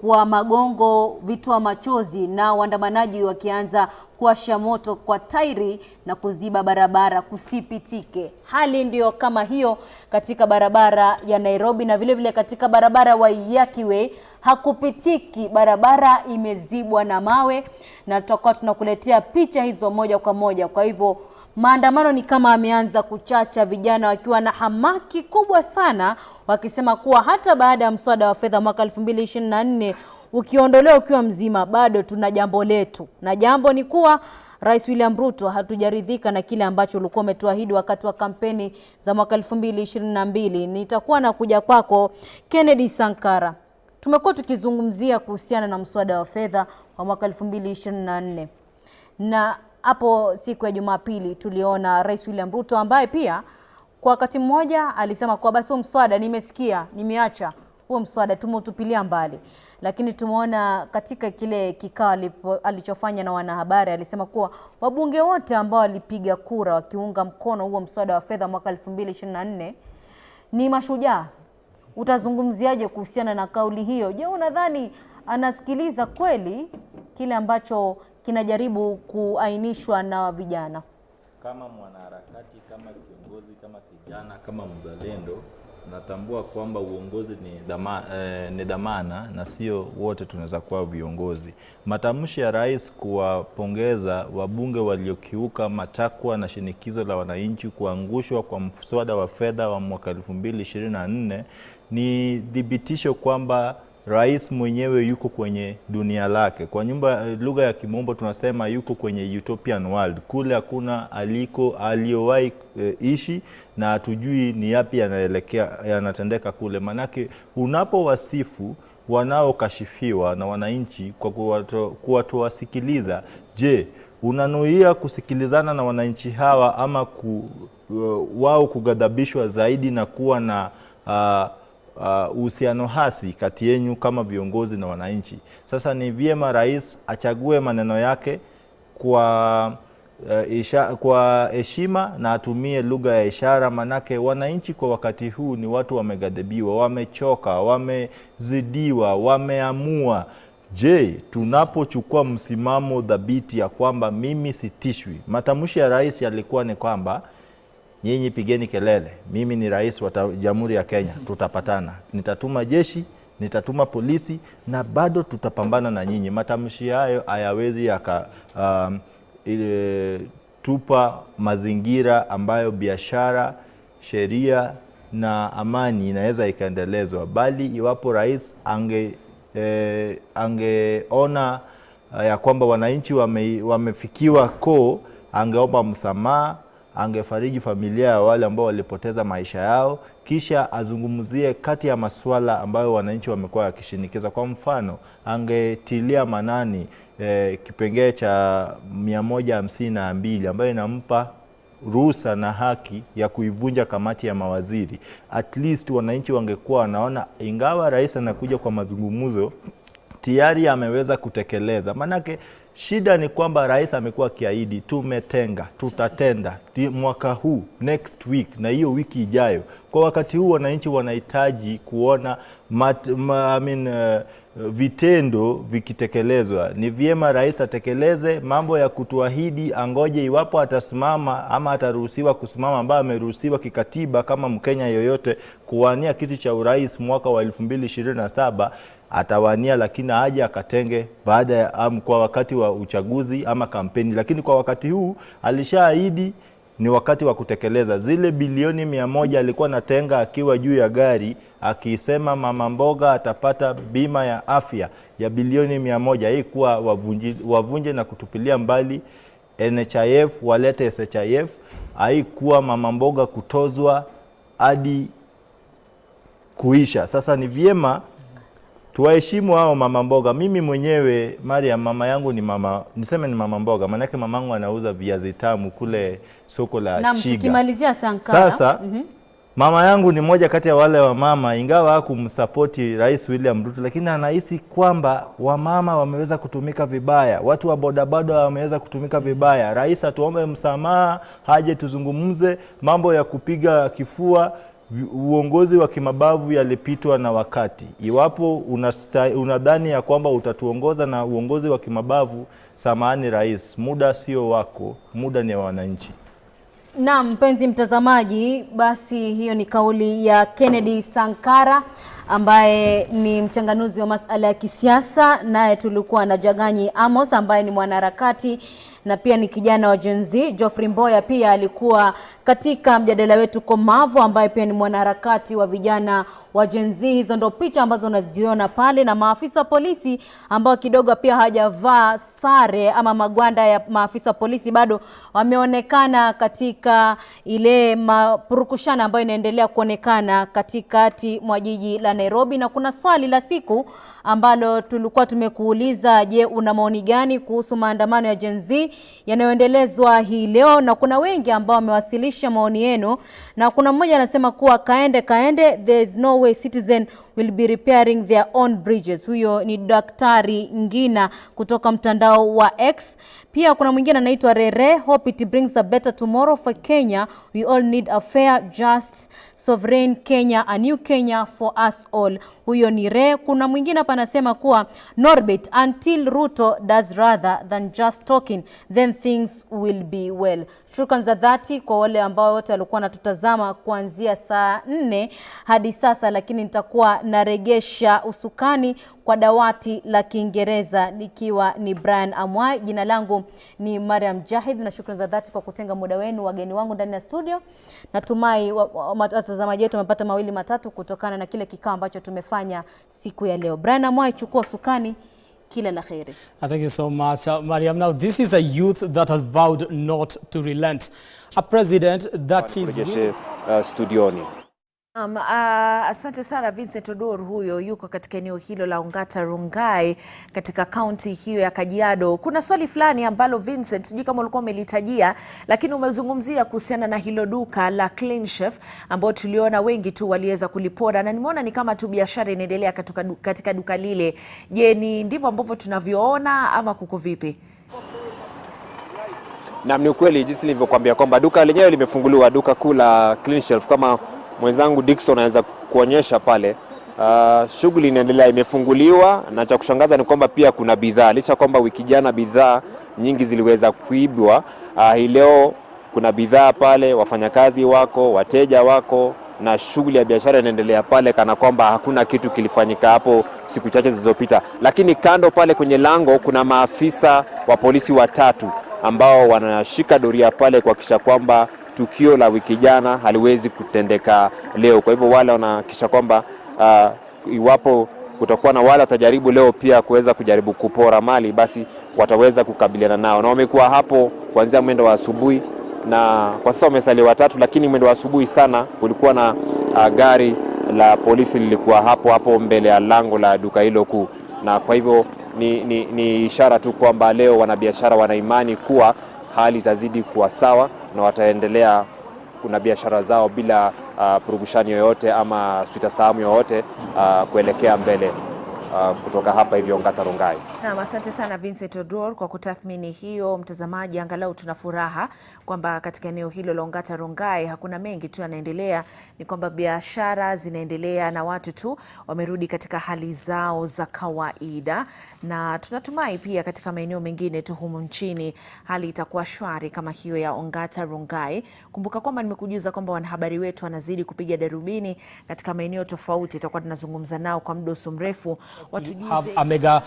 kwa magongo, vitoa machozi, na waandamanaji wakianza kuwasha moto kwa tairi na kuziba barabara kusipitike. Hali ndio kama hiyo katika barabara ya Nairobi, na vile vile katika barabara wa Waiyaki Way hakupitiki, barabara imezibwa na mawe, na tutakuwa tunakuletea picha hizo moja kwa moja. Kwa hivyo maandamano ni kama ameanza kuchacha, vijana wakiwa na hamaki kubwa sana, wakisema kuwa hata baada ya mswada wa fedha mwaka 2024 ukiondolewa ukiwa mzima, bado tuna jambo letu, na jambo ni kuwa Rais William Ruto, hatujaridhika na kile ambacho ulikuwa umetuahidi wakati wa kampeni za mwaka 2022. Nitakuwa na kuja kwako Kennedy Sankara. Tumekuwa tukizungumzia kuhusiana na mswada wa fedha wa mwaka 2024, na hapo siku ya Jumapili tuliona Rais William Ruto ambaye pia kwa wakati mmoja alisema kwa basi mswada nimesikia, nimeacha huo mswada, tumeutupilia mbali. Lakini tumeona katika kile kikao alichofanya na wanahabari, alisema kuwa wabunge wote ambao walipiga kura wakiunga mkono huo mswada wa fedha mwaka 2024 ni mashujaa. Utazungumziaje kuhusiana na kauli hiyo? Je, unadhani anasikiliza kweli kile ambacho kinajaribu kuainishwa na vijana? Kama mwanaharakati, kama kiongozi, kama kijana, kama mzalendo, natambua kwamba uongozi ni dhamana na sio wote tunaweza kuwa viongozi. Matamshi ya rais kuwapongeza wabunge waliokiuka matakwa na shinikizo la wananchi kuangushwa kwa mswada wa fedha wa mwaka 2024 ni dhibitisho kwamba rais mwenyewe yuko kwenye dunia lake. Kwa lugha ya kimombo tunasema yuko kwenye utopian world. Kule hakuna aliyowahi ishi na hatujui ni yapi yanatendeka kule. Manake unapowasifu wanaokashifiwa na wananchi kwa kuwasikiliza, je, unanuia kusikilizana na wananchi hawa ama wao kugadhabishwa zaidi na kuwa na uhusiano hasi kati yenu kama viongozi na wananchi? Sasa ni vyema rais achague maneno yake kwa heshima na atumie lugha ya ishara, manake wananchi kwa wakati huu ni watu wamegadhibiwa, wamechoka, wamezidiwa, wameamua. Je, tunapochukua msimamo dhabiti ya kwamba mimi sitishwi? Matamshi ya rais yalikuwa ni kwamba nyinyi pigeni kelele, mimi ni rais wa Jamhuri ya Kenya, tutapatana, nitatuma jeshi, nitatuma polisi na bado tutapambana na nyinyi. Matamshi hayo hayawezi tupa mazingira ambayo biashara, sheria na amani inaweza ikaendelezwa, bali iwapo rais angeona ya kwamba wananchi wamefikiwa angeomba msamaha, angefariji familia ya wale ambao walipoteza maisha yao, kisha azungumzie kati ya masuala ambayo wananchi wamekuwa yakishinikiza. Kwa mfano, angetilia manani kipengee cha 152 ambayo inampa ruhusa na haki ya kuivunja kamati ya mawaziri. At least wananchi wangekuwa wanaona ingawa rais anakuja kwa mazungumzo, tayari ameweza kutekeleza. Manake shida ni kwamba rais amekuwa akiahidi tumetenga, tutatenda mwaka huu, next week na hiyo wiki ijayo. Kwa wakati huu wananchi wanahitaji kuona vitendo vikitekelezwa. Ni vyema rais atekeleze mambo ya kutuahidi, angoje iwapo atasimama ama ataruhusiwa kusimama, ambaye ameruhusiwa kikatiba kama Mkenya yoyote kuwania kiti cha urais mwaka wa 2027 atawania, lakini aje akatenge baada ya kwa wakati wa uchaguzi ama kampeni. Lakini kwa wakati huu alishaahidi, ni wakati wa kutekeleza. Zile bilioni 100 alikuwa natenga akiwa juu ya gari akisema mama mboga atapata bima ya afya ya bilioni 100, hii kuwa wavunje na kutupilia mbali NHIF walete SHIF, haikuwa mama mboga kutozwa hadi kuisha. Sasa ni vyema tuwaheshimu hao mama mboga. Mimi mwenyewe Mariam, mama yangu ni mama, niseme ni mama mboga, maana yake mamangu anauza viazi tamu kule soko la Chiga. Tukimalizia Sankara. Sasa mama yangu ni moja kati ya wale wa mama, ingawa hakumsapoti Rais William Ruto, lakini anahisi kwamba wamama wameweza kutumika vibaya, watu wa bodaboda wameweza kutumika vibaya. Rais atuombe msamaha, haje tuzungumze mambo ya kupiga kifua. Uongozi wa kimabavu yalipitwa na wakati. Iwapo unadhani ya kwamba utatuongoza na uongozi wa kimabavu, samahani Rais, muda sio wako, muda ni wa wananchi. Na mpenzi mtazamaji, basi hiyo ni kauli ya Kennedy Sankara ambaye ni mchanganuzi wa masuala ya kisiasa. Naye tulikuwa na Jaganyi Amos ambaye ni mwanaharakati na pia ni kijana wa Gen Z. Geoffrey Mboya pia alikuwa katika mjadala wetu komavu, ambaye pia ni mwanaharakati wa vijana wa Gen Z. Hizo ndo picha ambazo unaziona pale, na maafisa polisi ambao kidogo pia hawajavaa sare ama magwanda ya maafisa polisi bado wameonekana katika ile mapurukushana ambayo inaendelea kuonekana katikati mwa jiji la Nairobi. Na kuna swali la siku ambalo tulikuwa tumekuuliza, je, una maoni gani kuhusu maandamano ya Gen Z yanayoendelezwa hii leo? Na kuna wengi ambao wamewasilisha maoni yenu, na kuna mmoja anasema kuwa kaende there is no way citizen will be repairing their own bridges. Huyo ni Daktari Ngina kutoka mtandao wa X. Pia kuna mwingine anaitwa Rere, hope it brings a better tomorrow for Kenya. We all need a fair, just, sovereign Kenya, a new Kenya for us all. Huyo ni Re. Kuna mwingine hapa anasema kuwa Norbit, until Ruto does rather than just talking, then things will be well. Shukrani za dhati kwa wale ambao wote walikuwa natutazama kuanzia saa 4 hadi sasa, lakini nitakuwa naregesha usukani kwa dawati la Kiingereza nikiwa ni Brian Amwai. Jina langu ni Mariam Jahid, na shukrani za dhati kwa kutenga muda wenu, wageni wangu ndani ya studio. Natumai watazamaji wetu wamepata mawili matatu kutokana na kile kikao ambacho tumefanya siku ya leo. Brian Amwai, chukua usukani. Kila la kheri. Thank you so much, Mariam. Now, this is a youth that has vowed not to relent. A president that is... studioni. Asante sana Vincent Odor, huyo yuko katika eneo hilo la Ongata Rongai katika kaunti hiyo ya Kajiado. Kuna swali fulani ambalo Vincent, sijui kama ulikuwa umelitajia, lakini umezungumzia kuhusiana na hilo duka la Clean Chef ambao tuliona wengi tu waliweza kulipora, na nimeona ni kama tu biashara inaendelea katika duka lile. Je, ni ndivyo ambavyo tunavyoona ama kuko vipi? Na ni ukweli jinsi nilivyokuambia kwamba duka lenyewe limefunguliwa, duka kuu la Clean Chef, kama mwenzangu Dickson anaweza kuonyesha pale. Shughuli inaendelea, imefunguliwa, na cha kushangaza ni kwamba pia kuna bidhaa, licha kwamba wiki jana bidhaa nyingi ziliweza kuibwa. Hii leo kuna bidhaa pale, wafanyakazi wako, wateja wako, na shughuli ya biashara inaendelea pale kana kwamba hakuna kitu kilifanyika hapo siku chache zilizopita. Lakini kando pale kwenye lango kuna maafisa wa polisi watatu ambao wanashika doria pale kuhakikisha kwamba tukio la wiki jana haliwezi kutendeka leo. Kwa hivyo wale wanahakikisha kwamba iwapo kutakuwa na wale watajaribu leo pia kuweza kujaribu kupora mali, basi wataweza kukabiliana nao. Na wamekuwa hapo kuanzia mwendo wa asubuhi, na kwa sasa wamesalia watatu, lakini mwendo wa asubuhi sana kulikuwa na gari la polisi lilikuwa hapo mbele ya lango la duka hilo kuu. Na kwa hivyo ni ishara tu kwamba leo wanabiashara wana imani kuwa hali itazidi kuwa sawa na wataendelea kuna biashara zao bila purugushani yoyote ama sitasahamu yoyote kuelekea mbele kutoka hapa hivyo Ongata Rongai. Naam, asante sana Vincent Odor kwa kutathmini hiyo. Mtazamaji, angalau tuna furaha kwamba katika eneo hilo la Ongata Rongai hakuna mengi tu yanaendelea, ni kwamba biashara zinaendelea na watu tu wamerudi katika hali zao za kawaida, na tunatumai pia katika maeneo mengine tu humu nchini hali itakuwa shwari kama hiyo ya Ongata Rongai. Kumbuka kwamba nimekujuza kwamba wanahabari wetu wanazidi kupiga darubini katika maeneo tofauti, tutakuwa tunazungumza nao kwa muda mrefu. Have a mega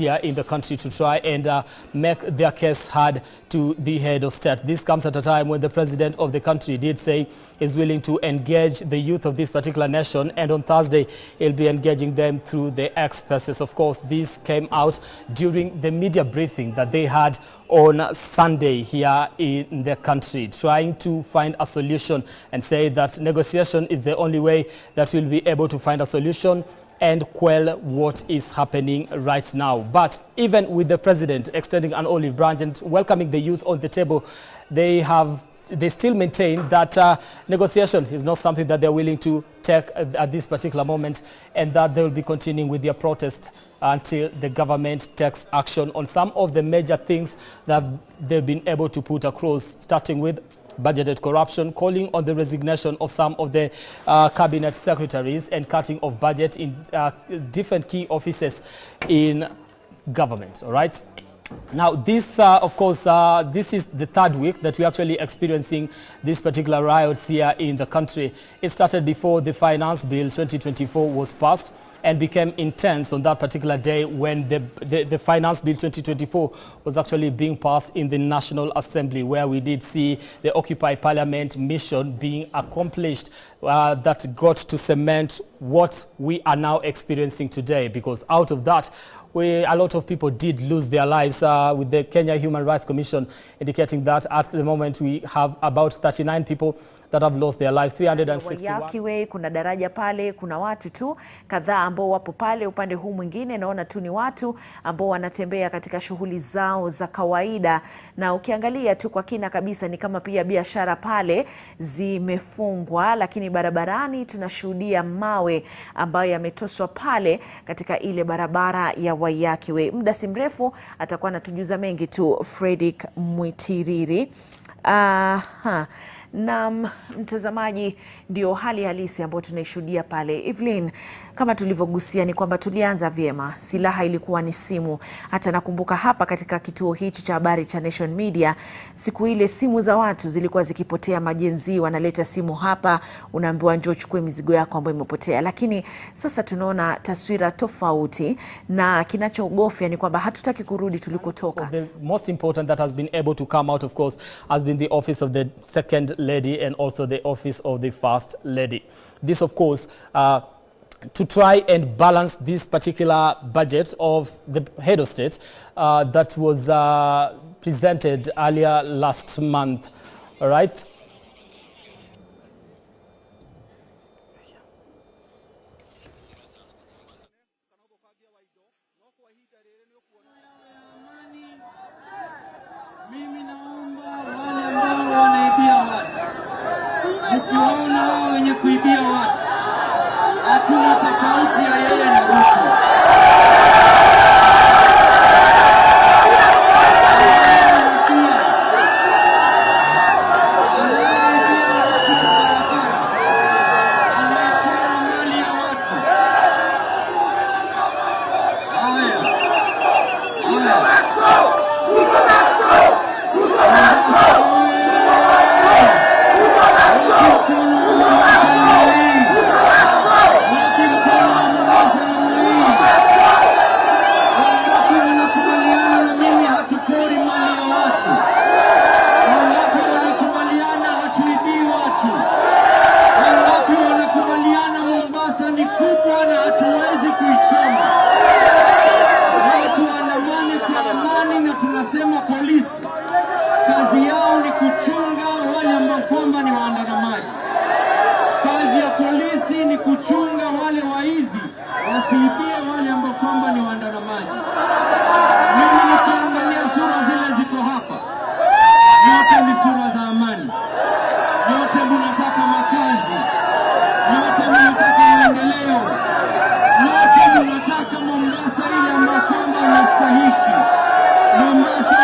here in the country to try and make their case heard to the head of state. This comes at a time when the president of the country did say he's willing to engage the youth of this particular nation, and on Thursday he'll be engaging them through the X Spaces. Of course, this came out during the media briefing that they had on Sunday here in the country, trying to find a solution and say that negotiation is the only way that we'll be able to find a solution and quell what is happening right now. But even with the president extending an olive branch and welcoming the youth on the table, they still maintain that negotiation is not something that they're willing to take at this particular moment, and that they will be continuing with their protest until the government takes action on some of the major things that they've been able to put across, starting with budgeted corruption, calling on the resignation of some of the cabinet secretaries, and cutting of budget in different key offices in government. All right. Now, this, of course, this is the third week that we're actually experiencing these particular riots here in the country. It started before the Finance Bill 2024 was passed and became intense on that particular day when the Finance Bill 2024 was actually being passed in the National Assembly, where we did see the Occupy Parliament mission being accomplished, that got to cement what we are now experiencing today. Because out of that, a lot of people did lose their lives, with the Kenya Human Rights Commission indicating that at the moment we have about 39 people that have lost their lives, 361. Wayakiwe, kuna daraja pale, kuna watu tu kadhaa ambao wapo pale. Upande huu mwingine naona tu ni watu ambao wanatembea katika shughuli zao za kawaida, na ukiangalia tu kwa kina kabisa ni kama pia biashara pale zimefungwa, lakini barabarani tunashuhudia mawe ambayo yametoswa pale katika ile barabara ya Wayakiwe. Muda si mrefu atakuwa anatujuza mengi tu Fredrick Mwitiriri. Na mtazamaji, ndio hali halisi ambayo tunaishuhudia pale. Evelyn, kama tulivyogusia ni kwamba tulianza vyema, silaha ilikuwa ni simu. Hata nakumbuka hapa katika kituo hichi cha habari cha Nation Media, siku ile simu za watu zilikuwa zikipotea, majenzi wanaleta simu hapa, unaambiwa njoo chukue mizigo yako ambayo imepotea. Lakini sasa tunaona taswira tofauti, na kinachoogofya ni kwamba hatutaki kurudi tulikotoka. The most important that has been able to come out, of course, has been the office of the second lady and also the office of the first lady. This, of course, to try and balance this particular budget of the head of state that was presented earlier last month. All right. Ukiona wenye kuibia watu, hakuna tofauti ya yeye na Ruto. Kuchunga wale waizi wasiibie wale ambao kwamba ni waandamanaji. Mimi nikiangalia sura zile ziko hapa, yote ni sura za amani, yote mnataka makazi, yote mnataka maendeleo, yote mnataka Mombasa ile ambayo kwamba inastahiki. Mombasa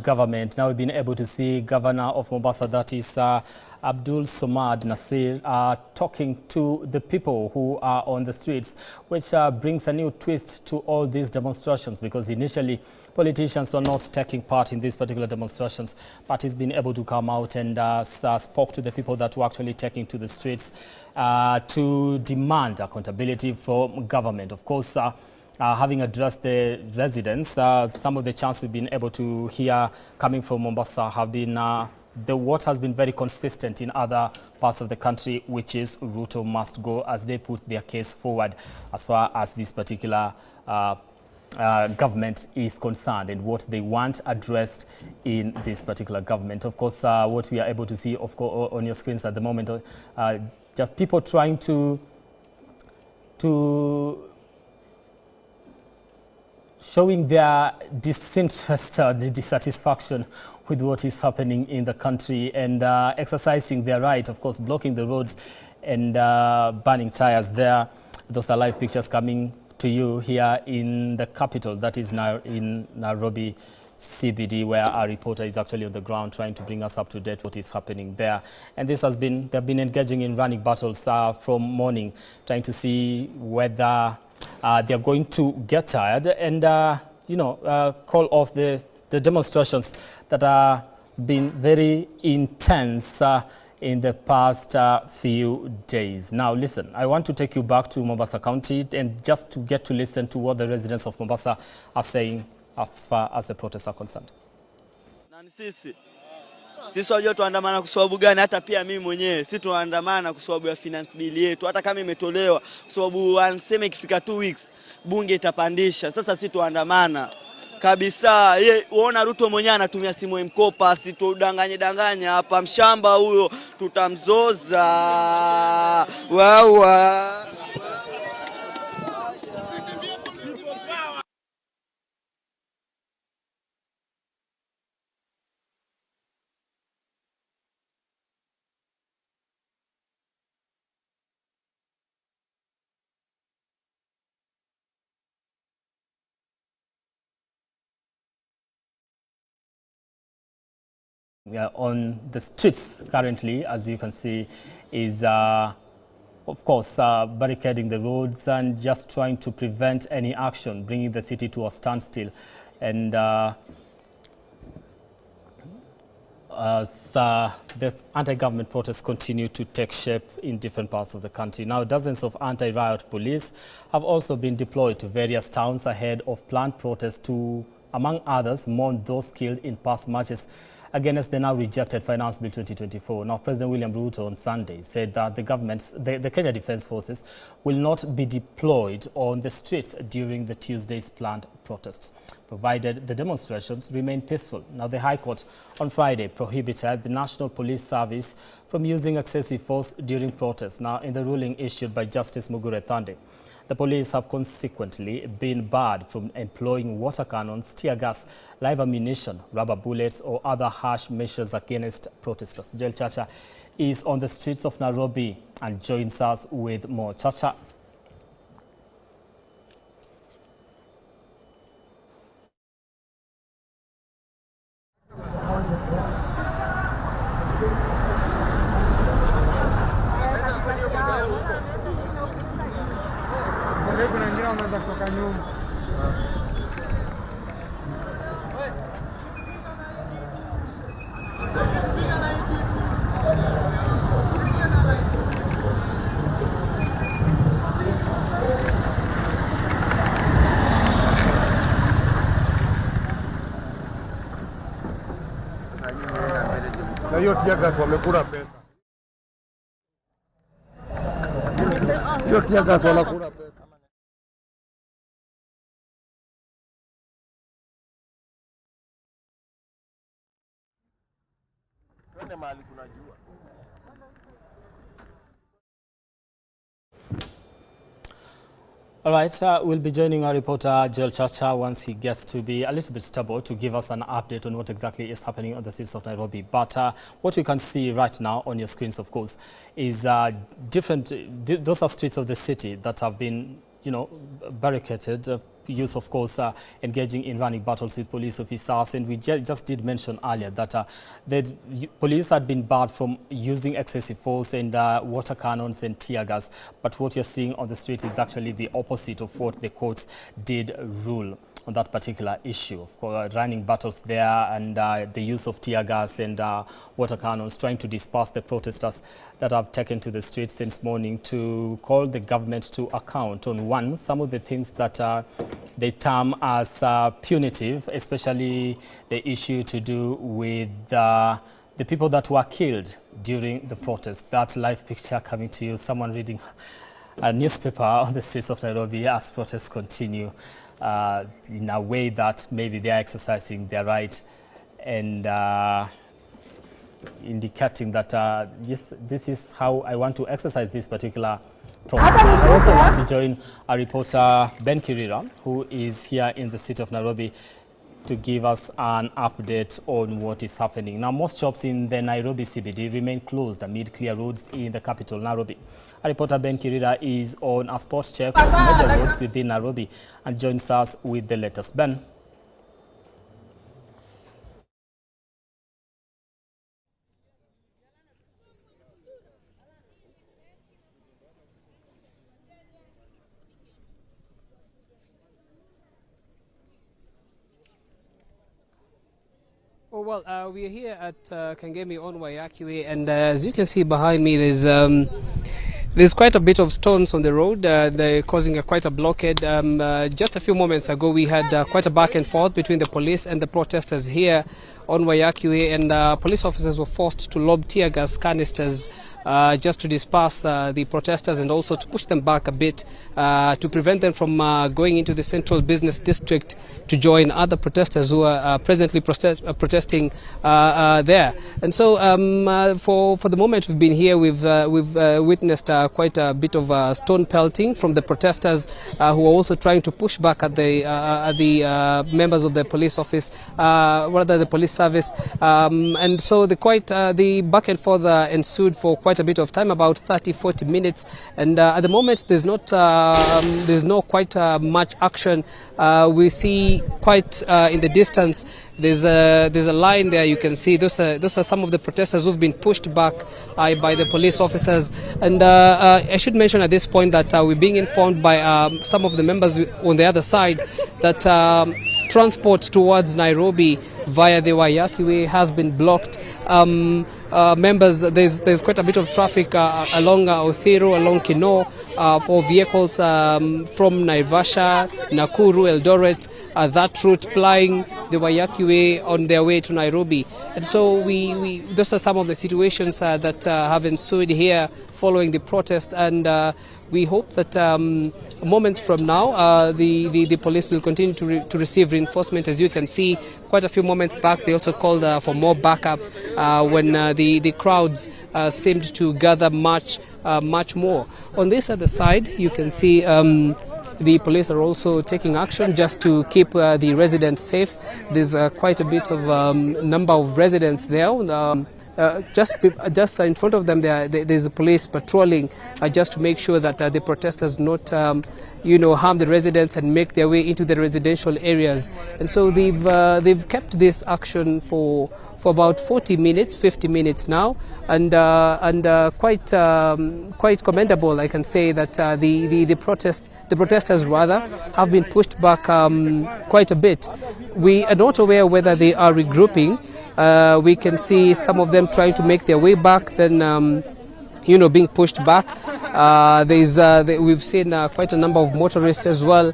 government. Now we've been able to see Governor of Mombasa, that is Abdul Somad Nasir, talking to the people who are on the streets, which brings a new twist to all these demonstrations, because initially politicians were not taking part in these particular demonstrations, but he's been able to come out and spoke to the people that were actually taking to the streets to demand accountability from government. Of course, having addressed the residents, some of the chants we've been able to hear coming from Mombasa have been the what has been very consistent in other parts of the country, which is Ruto must go, as they put their case forward as far as this particular government is concerned and what they want addressed in this particular government. Of course, what we are able to see, of course, on your screens at the moment, just people trying to showing their disinterest or dissatisfaction with what is happening in the country and exercising their right, of course, blocking the roads and burning tires there. Those are live pictures coming to you here in the capital, that is now in Nairobi CBD, where our reporter is actually on the ground trying to bring us up to date what is happening there. And this has been, they've been engaging in running battles from morning, trying to see whether they're going to get tired and, call off the demonstrations that are been very intense in the past few days. Now, listen, I want to take you back to Mombasa County and just to get to listen to what the residents of Mombasa are saying as far as the protests are concerned. Sisi wajua tuandamana kwa sababu gani? Hata pia mimi mwenyewe sisi tuandamana kwa sababu ya finance bill yetu, hata kama imetolewa, kwa sababu wanasema ikifika 2 weeks bunge itapandisha. Sasa sisi tuandamana kabisa. Uona Ruto mwenyewe anatumia simu mkopa, situdanganye hapa, mshamba huyo tutamzoza. Wawa. On the streets currently, as you can see, is of course barricading the roads and just trying to prevent any action, bringing the city to a standstill. And the anti-government protests continue to take shape in different parts of the country. Now, dozens of anti-riot police have also been deployed to various towns ahead of planned protests to, among others, mourn those killed in past marches against the now rejected Finance Bill 2024. Now, President William Ruto on Sunday said that the Kenya Defence Forces will not be deployed on the streets during the Tuesday's planned protests, provided the demonstrations remain peaceful. Now, the High Court on Friday prohibited the National Police Service from using excessive force during protests. Now, in the ruling issued by Justice Mugure Thande, the police have consequently been barred from employing water cannons, tear gas, live ammunition, rubber bullets, or other harsh measures against protesters. Joel Chacha is on the streets of Nairobi and joins us with more. Chacha. Na hiyo tear gas wamekula pesa. Hiyo tear gas wanakula pesa. Twende mahali kuna jua. All right, we'll be joining our reporter Joel Chacha once he gets to be a little bit stable to give us an update on what exactly is happening on the streets of Nairobi. But what we can see right now on your screens, of course, is those are streets of the city that have been, barricaded youth, of course, engaging in running battles with police officers. And we just did mention earlier that the police had been barred from using excessive force and water cannons and tear gas. But what you're seeing on the street is actually the opposite of what the courts did rule on that particular issue. Of course, running battles there and the use of tear gas and water cannons, trying to disperse the protesters that have taken to the streets since morning to call the government to account on some of the things that they term as punitive, especially the issue to do with the people that were killed during the protest. That live picture coming to you, someone reading a newspaper on the streets of Nairobi as protests continue. In a way that maybe they are exercising their right and indicating that, yes, this is how I want to exercise this particular protest. I also want to join our reporter, Ben Kirira, who is here in the city of Nairobi, to give us an update on what is happening. Now, most shops in the Nairobi CBD remain closed amid clear roads in the capital, Nairobi. Our reporter Ben Kirira is on a sports check of major roads within Nairobi and joins us with the latest. Ben. Oh, well, we are here at Kangemi on Waiyaki, and as you can see behind me, there's quite a bit of stones on the road. They're causing quite a blockade. Just a few moments ago, we had quite a back and forth between the police and the protesters here on Waiyaki, and police officers were forced to lob tear gas canisters just to disperse the protesters and also to push them back a bit to prevent them from going into the central business district to join other protesters who are presently protesting there. And so for the moment we've been here, we've witnessed quite a bit of stone pelting from the protesters who are also trying to push back at the members of the police office, rather the police service, and so the back and forth ensued for quite a bit of time, about 30-40 minutes, and at the moment there's no quite much action. We see quite in the distance there's a line there. You can see those are some of the protesters who've been pushed back by the police officers, and I should mention at this point that we're being informed by some of the members on the other side that transport towards Nairobi via the Waiyaki Way has been blocked. Members, there's quite a bit of traffic along Othiro, along Kinoo, for vehicles from Naivasha, Nakuru, Eldoret, that route plying the Waiyaki Way on their way to Nairobi. And so those are some of the situations that have ensued here following the protest, and we hope that moments from now the police will continue to receive reinforcement. As you can see, quite a few moments back they also called for more backup when the crowds seemed to gather much more. On this other side you can see the police are also taking action just to keep the residents safe. There's quite a bit of number of residents there. Just in front of them there's a police patrolling just to make sure that the protesters do not harm the residents and make their way into the residential areas. And so they've kept this action for about 40 minutes, 50 minutes now, and quite commendable. I can say that the protesters rather have been pushed back quite a bit. We are not aware whether they are regrouping. We can see some of them trying to make their way back, then being pushed back. We've seen quite a number of motorists as well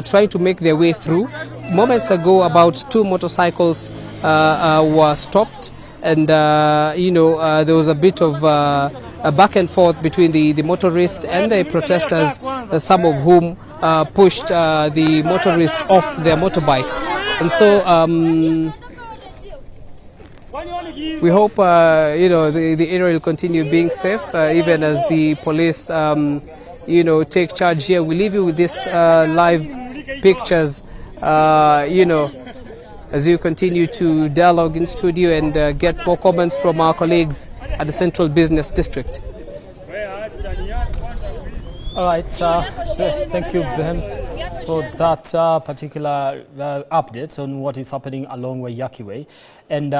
trying to make their way through. Moments ago, about 2 motorcycles were stopped, and there was a bit of a back and forth between the motorists and the protesters, some of whom pushed the motorists off their motorbikes. And so we hope the area will continue being safe even as the police take charge here. We leave you with this live pictures as you continue to dialogue in studio and get more comments from our colleagues at the Central Business District. All right, thank you, Ben. for that particular update on what is happening along Waiyaki Way. And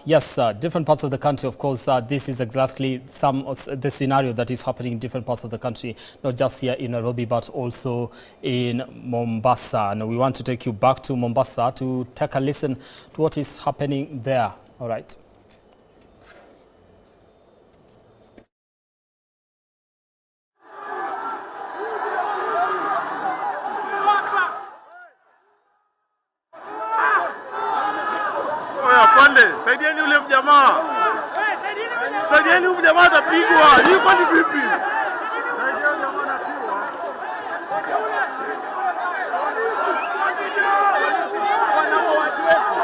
yes, different parts of the country, of course, this is exactly some of the scenario that is happening in different parts of the country, not just here in Nairobi, but also in Mombasa. And we want to take you back to Mombasa to take a listen to what is happening there. All right. Saidieni ule mjamaa. Saidieni ule mjamaa atapigwa. Yuko ni vipi? Saidieni mjamaa anapigwa. Wanao watu wetu.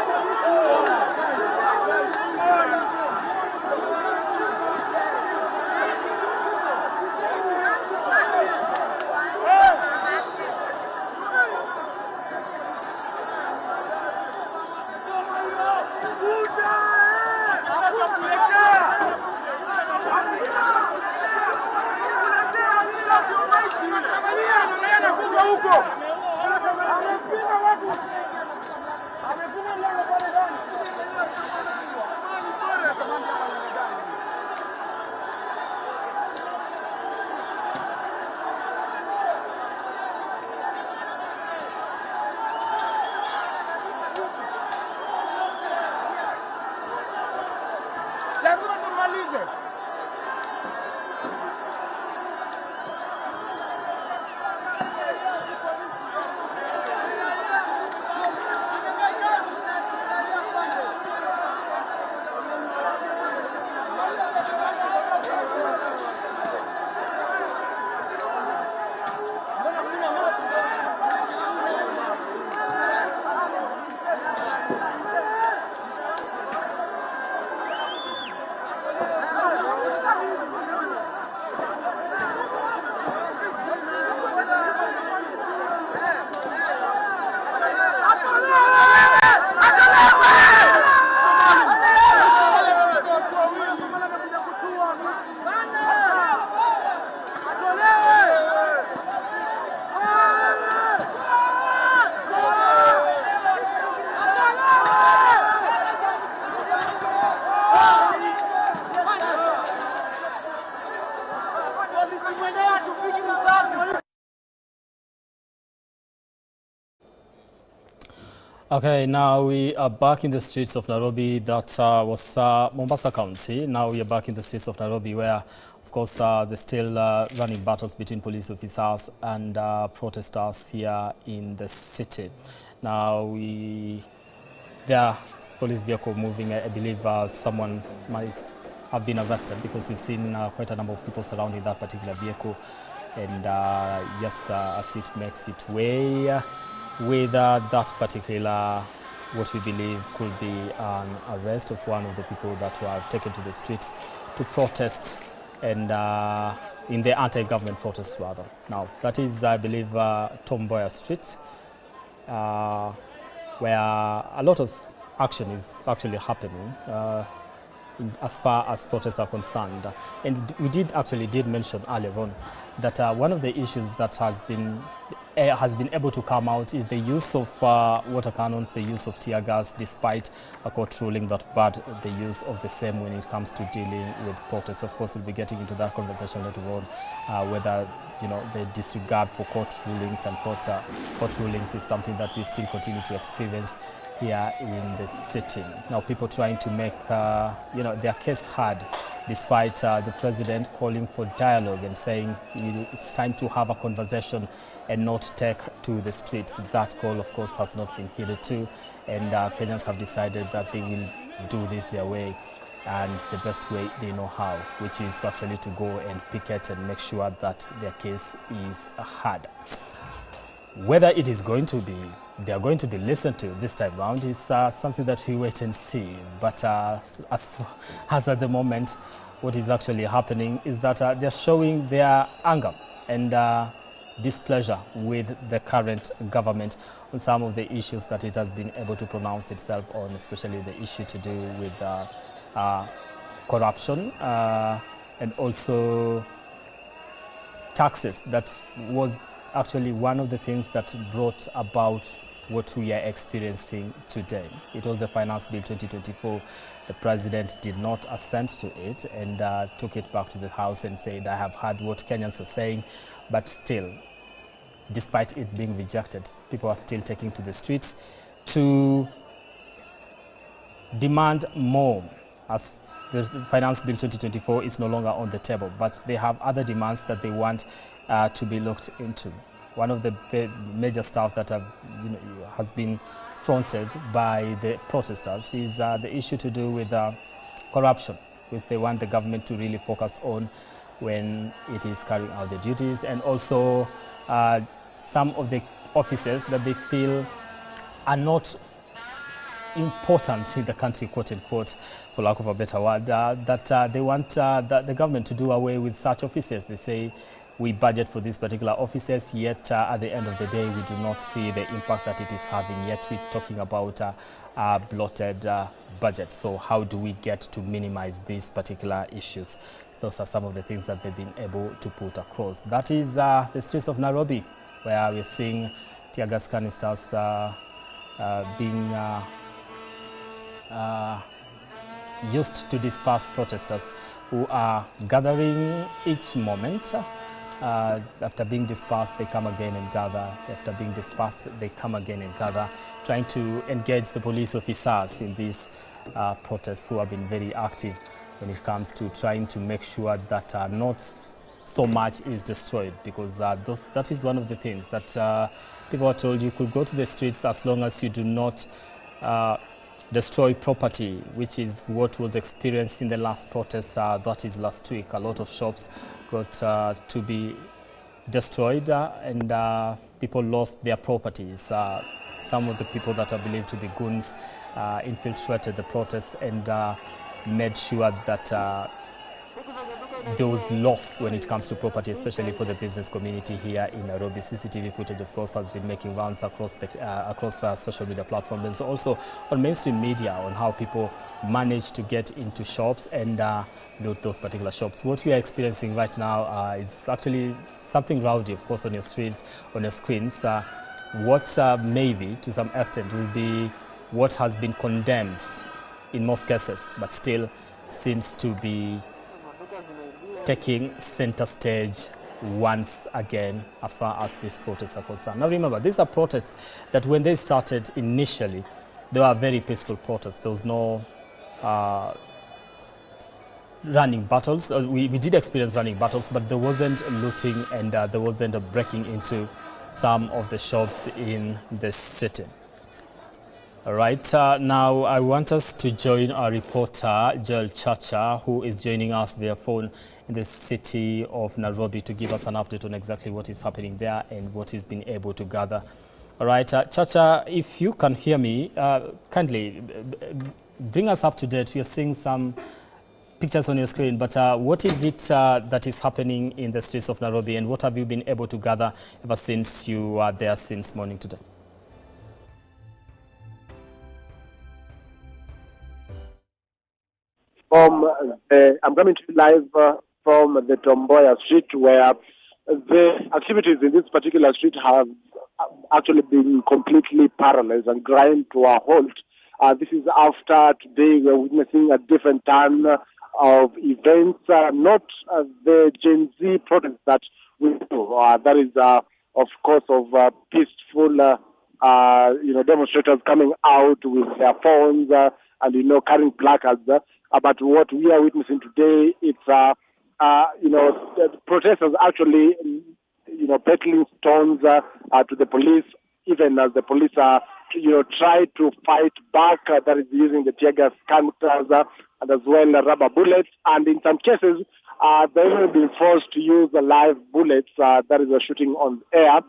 Okay, now we are back in the streets of Nairobi. That was Mombasa County. Now we are back in the streets of Nairobi where, of course, there's still running battles between police officers and protesters here in the city. Now there are police vehicle moving. I believe someone might have been arrested because we've seen quite a number of people surrounding that particular vehicle. And yes, as it makes its way with that particular, what we believe could be an arrest of one of the people that were taken to the streets to protest and in the anti-government protests rather. Now, that is, I believe, Tom Mboya Street, where a lot of action is actually happening as far as protests are concerned. And we did mention earlier on that one of the issues that has been able to come out is the use of water cannons, the use of tear gas, despite a court ruling that barred the use of the same when it comes to dealing with protests. Of course, we'll be getting into that conversation later on, whether the disregard for court rulings and court rulings is something that we still continue to experience here in the city. Now, people trying to make their case heard, despite the president calling for dialogue and saying it's time to have a conversation and not take to the streets. That call, of course, has not been heeded to, and Kenyans have decided that they will do this their way and the best way they know how, which is actually to go and picket and make sure that their case is heard. Whether it is going to be, they are going to be listened to this time round is something that we wait and see. But as at the moment, what is actually happening is that they're showing their anger and displeasure with the current government on some of the issues that it has been able to pronounce itself on, especially the issue to do with corruption and also taxes that was actually one of the things that brought about what we are experiencing today. It was the Finance Bill 2024. The president did not assent to it and took it back to the House and said, I have heard what Kenyans are saying, but still, despite it being rejected, people are still taking to the streets to demand more, as the Finance Bill 2024 is no longer on the table, but they have other demands that they want to be looked into. One of the major stuff that has been fronted by the protesters is the issue to do with corruption, which they want the government to really focus on when it is carrying out the duties, and also some of the offices that they feel are not important in the country, quote unquote, for lack of a better word, that they want the government to do away with such offices. They say, we budget for these particular offices, yet at the end of the day, we do not see the impact that it is having. Yet we're talking about a bloated budget. So how do we get to minimize these particular issues? Those are some of the things that they've been able to put across. That is the streets of Nairobi, where we're seeing tear gas canisters being used to disperse protesters who are gathering each moment. After being dispersed, they come again and gather. After being dispersed, they come again and gather, trying to engage the police officers in these protests, who have been very active when it comes to trying to make sure that not so much is destroyed, because that is one of the things that people are told you could go to the streets as long as you do not destroy property, which is what was experienced in the last protest, that is last week. A lot of shops got to be destroyed and people lost their properties. Some of the people that are believed to be goons infiltrated the protests and made sure that there was loss when it comes to property, especially for the business community here in Nairobi. CCTV footage, of course, has been making rounds across social media platforms, and also on mainstream media, on how people manage to get into shops and loot those particular shops. What we are experiencing right now is actually something rowdy, of course, on your screens. What maybe to some extent will be what has been condemned in most cases, but still seems to be taking center stage once again as far as these protests are concerned. Now remember, these are protests that when they started initially, they were very peaceful protests. There was no running battles. We did experience running battles, but there wasn't looting and there wasn't a breaking into some of the shops in the city. All right, now I want us to join our reporter, Joel Chacha, who is joining us via phone in the city of Nairobi to give us an update on exactly what is happening there and what he's been able to gather. All right, Chacha, if you can hear me, kindly bring us up to date. We are seeing some pictures on your screen, but what is it that is happening in the streets of Nairobi, and what have you been able to gather ever since you are there since morning today? I'm coming to you live from the Tomboya street, where the activities in this particular street have actually been completely paralyzed and grind to a halt. This is after today we're witnessing a different turn of events, not the Gen Z protest that we do. That is, of course, of peaceful, demonstrators coming out with their phones and, carrying placards. But what we are witnessing today, it's, the protesters actually, peddling stones to the police, even as the police are, try to fight back, that is using the tear gas canisters and as well rubber bullets. And in some cases, they've even been forced to use the live bullets, that is shooting on air.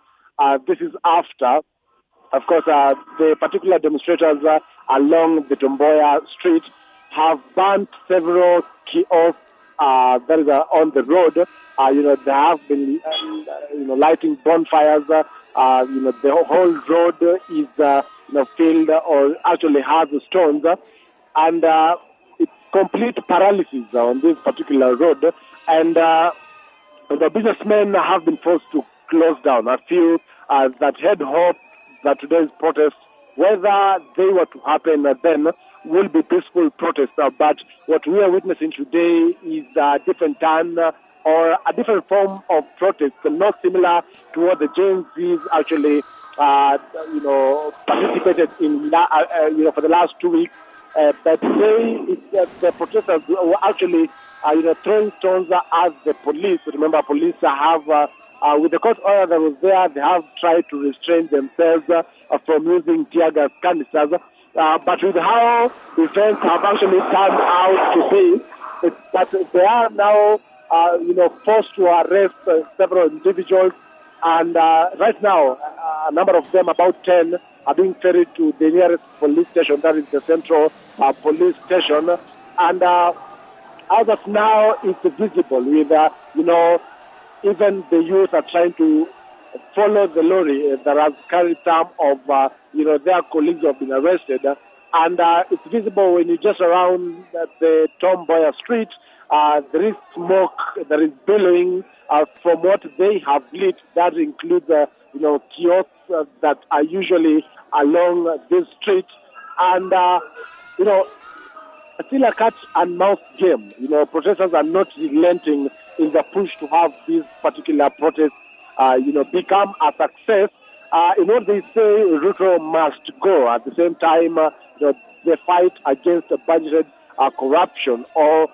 This is after, of course, the particular demonstrators along the Tomboya street have burnt several kiosks that is on the road. They have been, lighting bonfires. The whole road is, filled or actually has stones, and it's complete paralysis on this particular road. And the businessmen have been forced to closed down. A few that had hope that today's protest, whether they were to happen then, will be peaceful protests. But what we are witnessing today is a different turn or a different form of protest, not similar to what the Gen Zs actually, participated in, for the last 2 weeks. But today, the protesters were actually, throwing stones at the police. Remember, police have, with the court order that was there, they have tried to restrain themselves from using tear gas canisters. But with how events have actually turned out to be, it's that they are now, forced to arrest several individuals. And right now, a number of them, about 10, are being ferried to the nearest police station, that is the Central Police Station. And as of now, it's visible with, even the youth are trying to follow the lorry that has carried some of, their colleagues who have been arrested. And it's visible when you just around the Tom Mboya Street. There is smoke that is billowing from what they have lit. That includes, kiosks that are usually along this street. And, still a cat and mouse game. Protesters are not relenting in the push to have these particular protests, become a success. What they say, Ruto must go. At the same time, the fight against budgeted corruption, or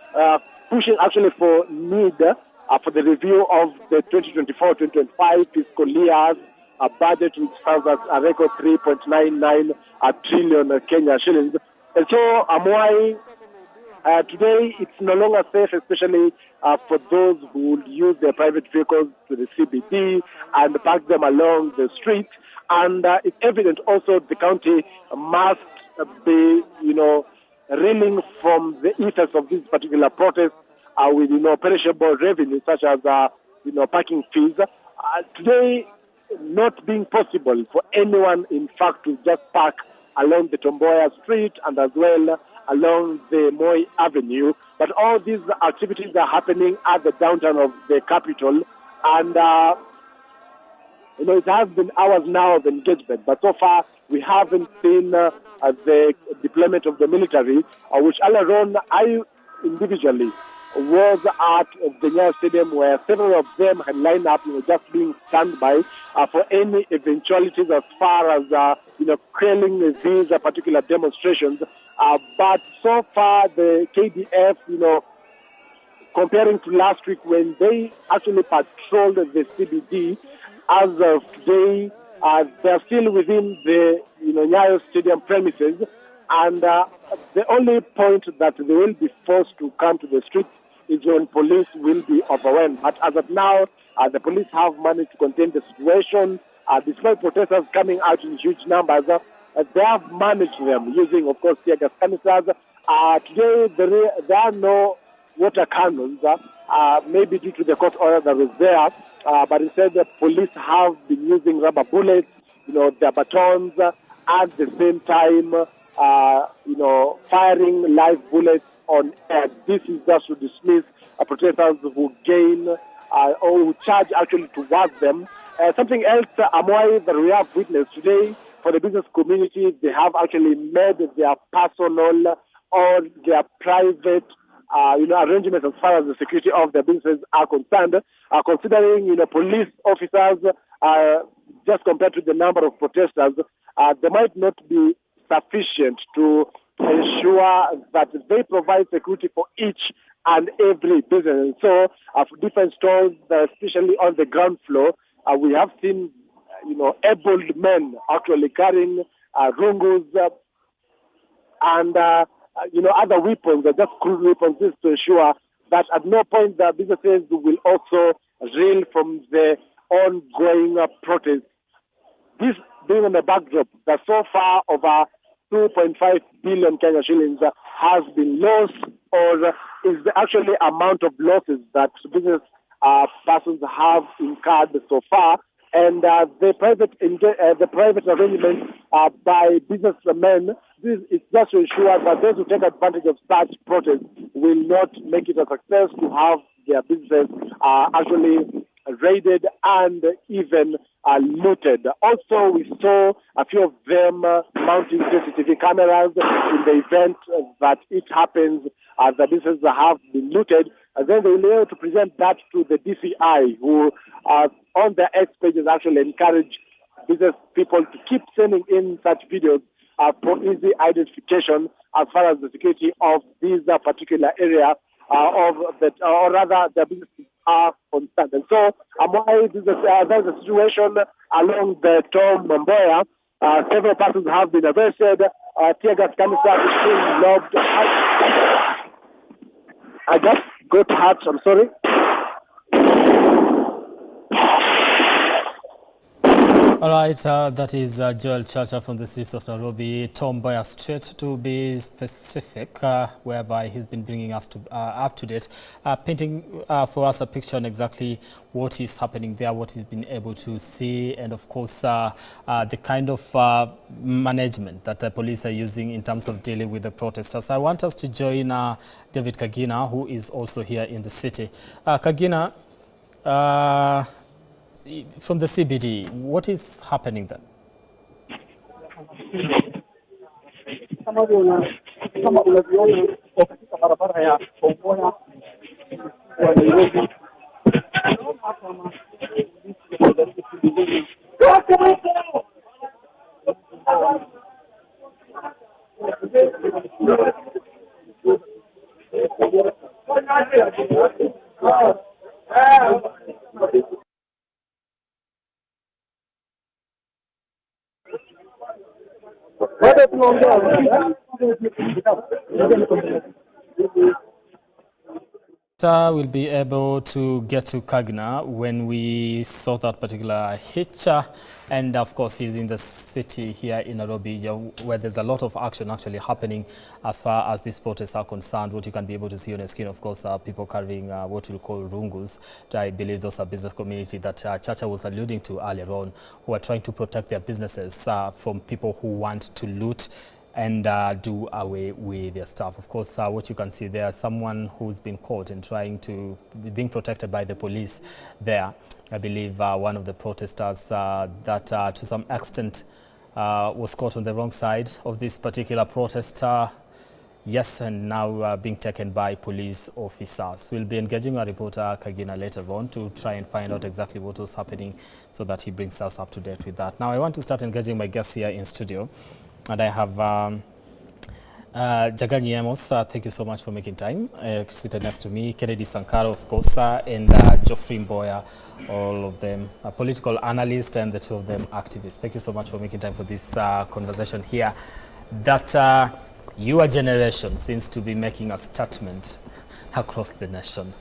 pushing actually for need for the review of the 2024-2025 fiscal year's budget, which stands at a record 3.99 trillion Kenya shillings. And so, Amuai, today it's no longer safe, especially for those who would use their private vehicles to the CBD and park them along the street. And it's evident also the county must be, reeling from the effects of this particular protest with, perishable revenue such as, parking fees. Today, not being possible for anyone, in fact, to just park along the Tom Mboya Street and as well along the Moi Avenue. But all these activities are happening at the downtown of the capital. And, it has been hours now of engagement. But so far, we haven't seen the deployment of the military, which alone, I individually was at the Nyayo Stadium, where several of them had lined up, just being standby for any eventualities as far as, quelling these particular demonstrations. But so far, the KDF, comparing to last week when they actually patrolled the CBD, as of today, they're still within the, Nyayo Stadium premises. And the only point that they will be forced to come to the streets is when police will be overwhelmed. But as of now, the police have managed to contain the situation. Despite protesters coming out in huge numbers, they have managed them using, of course, tear gas canisters. Today, there are no water cannons, maybe due to the court order that was there. But instead, the police have been using rubber bullets, their batons, at the same time, firing live bullets on air. This is just to dismiss protesters who gain or who charge actually towards them. Something else, Amuai, that we have witnessed today for the business community, they have actually made their personal or their private arrangements as far as the security of their businesses are concerned, considering, police officers, just compared to the number of protesters, they might not be sufficient to ensure that they provide security for each and every business. And so, for different stores, especially on the ground floor, we have seen, abled men actually carrying rungus and other weapons, just crude weapons, just to ensure that at no point the businesses will also reel from the ongoing protest. This being on the backdrop that so far over 2.5 billion Kenya shillings has been lost, or is the actually amount of losses that business persons have incurred so far. And the private arrangement by businessmen, this is just to ensure that those who take advantage of such protests will not make it a success to have their business actually raided and even looted. Also, we saw a few of them mounting CCTV cameras in the event that it happens that businesses have been looted. And then they will be able to present that to the DCI, who on their X pages actually encourage business people to keep sending in such videos for easy identification as far as the security of this particular area of the, or rather the businesses are concerned. And so, why there's a situation along the Tom Mboya. Several persons have been arrested. Tear gas canister is being lobbed. I just got hurt. I'm sorry. All right, that is Joel Chacha from the streets of Nairobi, Tom Mboya Street to be specific, whereby he's been bringing us to, up to date, painting for us a picture on exactly what is happening there, what he's been able to see, and of course the kind of management that the police are using in terms of dealing with the protesters. I want us to join David Kagina, who is also here in the city. Kagina, from the CBD, what is happening there? We'll be able to get to Kagina when we saw that particular hitch, and of course he's in the city here in Nairobi, where there's a lot of action actually happening as far as these protests are concerned. What you can be able to see on your screen, of course, are people carrying what we'll call rungus. I believe those are business community that Chacha was alluding to earlier on, who are trying to protect their businesses from people who want to loot and do away with their stuff. Of course, what you can see there, someone who's been caught and trying to being protected by the police there. I believe one of the protesters that to some extent was caught on the wrong side of this particular protest. Yes, and now being taken by police officers. We'll be engaging our reporter Kagina later on to try and find out exactly what was happening so that he brings us up to date with that. Now I want to start engaging my guests here in studio. And I have Jaganyi Amos, thank you so much for making time. Seated next to me, Kennedy Sankara, of course, and Geoffrey Mboya, all of them political analysts, and the two of them activists. Thank you so much for making time for this conversation here. That your generation seems to be making a statement across the nation.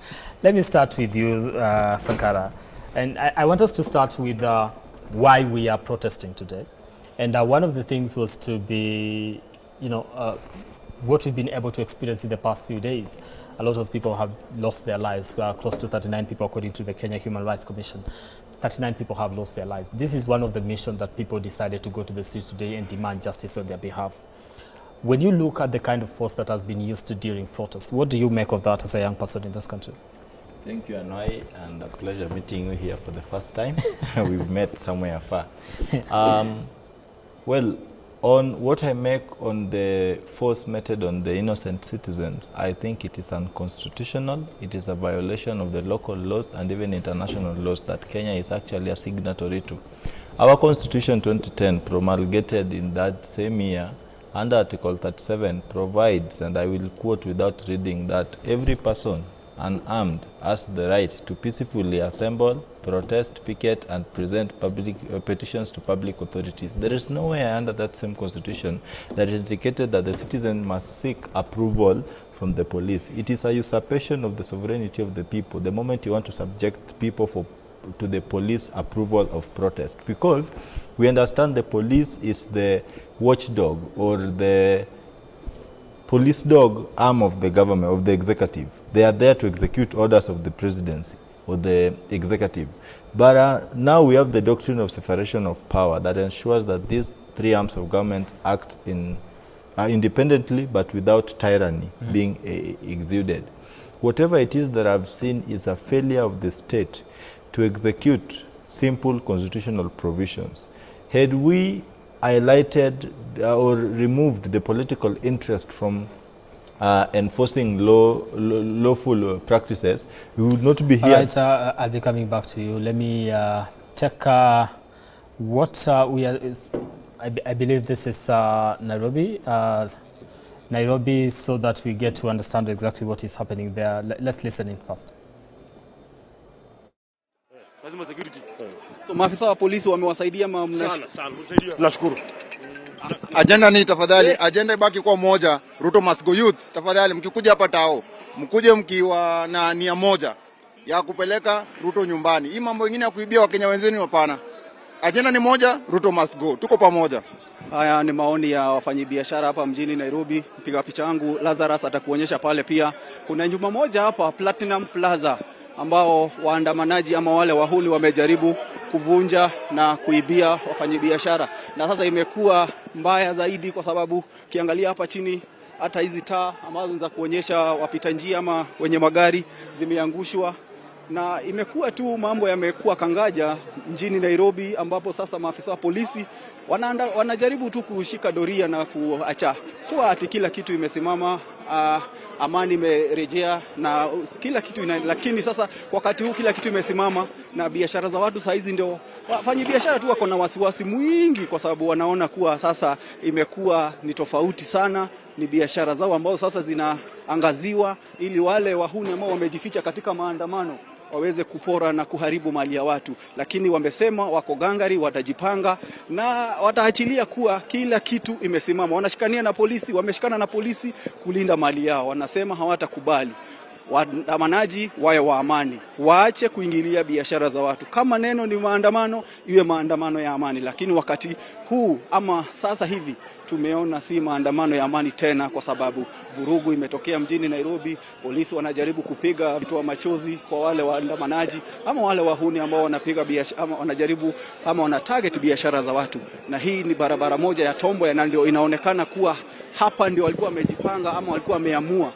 Let me start with you, Sankara. And I want us to start with why we are protesting today. And one of the things was to be, what we've been able to experience in the past few days. A lot of people have lost their lives, close to 39 people according to the Kenya Human Rights Commission. 39 people have lost their lives. This is one of the missions that people decided to go to the streets today and demand justice on their behalf. When you look at the kind of force that has been used during protests, what do you make of that as a young person in this country? Thank you, Anwai, and a pleasure meeting you here for the first time. We've met somewhere far. Well, on what I make on the force meted on the innocent citizens, I think it is unconstitutional. It is a violation of the local laws and even international laws that Kenya is actually a signatory to. Our Constitution 2010, promulgated in that same year, under Article 37, provides, and I will quote without reading, that every person unarmed has the right to peacefully assemble, protest, picket, and present public petitions to public authorities. There is nowhere under that same constitution that is indicated that the citizen must seek approval from the police. It is a usurpation of the sovereignty of the people the moment you want to subject people to the police approval of protest, because we understand the police is the watchdog or the police dog arm of the government, of the executive. They are there to execute orders of the presidency or the executive. But now we have the doctrine of separation of power that ensures that these three arms of government act independently but without tyranny being exuded. Whatever it is that I've seen is a failure of the state to execute simple constitutional provisions. Had we highlighted or removed the political interest from enforcing lawful practices, we would not be here. All right, I'll be coming back to you. Let me check what we are. I believe this is Nairobi. Nairobi, so that we get to understand exactly what is happening there. Let's listen in first. So maafisa wa polisi wamewasaidia sana. Tunashukuru. Agenda ni tafadhali, agenda ibaki kwa moja. Ruto must go youth. Tafadhali mkikuja hapa tao, mkuje mkiwa na nia moja ya kupeleka Ruto nyumbani. Hii mambo mengine ya kuibia Wakenya wenzenu hapana. Agenda ni moja, Ruto must go. Tuko pamoja. Haya ni maoni ya wafanyabiashara hapa mjini Nairobi. Mpiga picha wangu Lazarus atakuonyesha pale pia. Kuna nyumba moja hapa Platinum Plaza ambao waandamanaji ama wale wahuni wamejaribu kuvunja na kuibia wafanyabiashara. Na sasa imekuwa mbaya zaidi kwa sababu kiangalia hapa chini hata hizi taa ambazo za kuonyesha wapita njia ama wenye magari zimeangushwa. Na imekuwa tu mambo yamekuwa kangaja mjini Nairobi, ambapo sasa maafisa wa polisi wanajaribu tu kushika doria na kuacha kuwa ati kila kitu imesimama, amani imerejea na kila kitu lakini sasa wakati huu kila kitu imesimama na biashara za watu saa hizi ndio wafanyi biashara tu wako na wasiwasi mwingi, kwa sababu wanaona kuwa sasa imekuwa ni tofauti sana. Ni biashara zao ambao sasa zinaangaziwa ili wale wahuni ambao wamejificha katika maandamano waweze kupora na kuharibu mali ya watu. Lakini wamesema wako gangari, watajipanga na wataachilia kuwa kila kitu imesimama. Wanashikania na polisi, wameshikana na polisi kulinda mali yao. Wanasema hawatakubali. Waandamanaji wawe wa amani, waache kuingilia biashara za watu. Kama neno ni maandamano, iwe maandamano ya amani. Lakini wakati huu ama sasa hivi tumeona si maandamano ya amani tena, kwa sababu vurugu imetokea mjini Nairobi. Polisi wanajaribu kupiga vitoa machozi kwa wale waandamanaji ama wale wahuni ambao wanapiga biashara ama wanajaribu ama wana target biashara za watu. Na hii ni barabara moja ya Tombo, na ndio inaonekana kuwa hapa ndio walikuwa wamejipanga ama walikuwa wameamua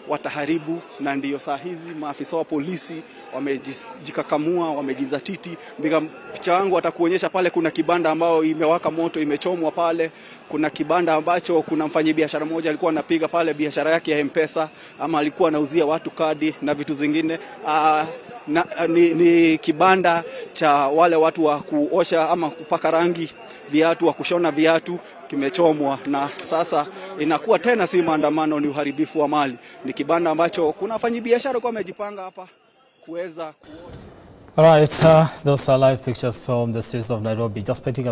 wataharibu. Na ndiyo saa hizi maafisa wa polisi wamejikakamua, wamejizatiti. Mpiga picha wangu atakuonyesha pale kuna kibanda ambao imewaka moto, imechomwa pale. Kuna kibanda ambacho kuna mfanyabiashara mmoja alikuwa anapiga pale biashara yake ya M-Pesa, ama alikuwa anauzia watu kadi na vitu zingine. Ni kibanda cha wale watu wa kuosha ama kupaka rangi viatu, wa kushona viatu, kimechomwa. Na sasa inakuwa tena si maandamano, ni uharibifu wa mali. Ni kibanda ambacho kuna wafanyabiashara kwa wamejipanga hapa kuweza. All right, those are live pictures from the streets of Nairobi, just painting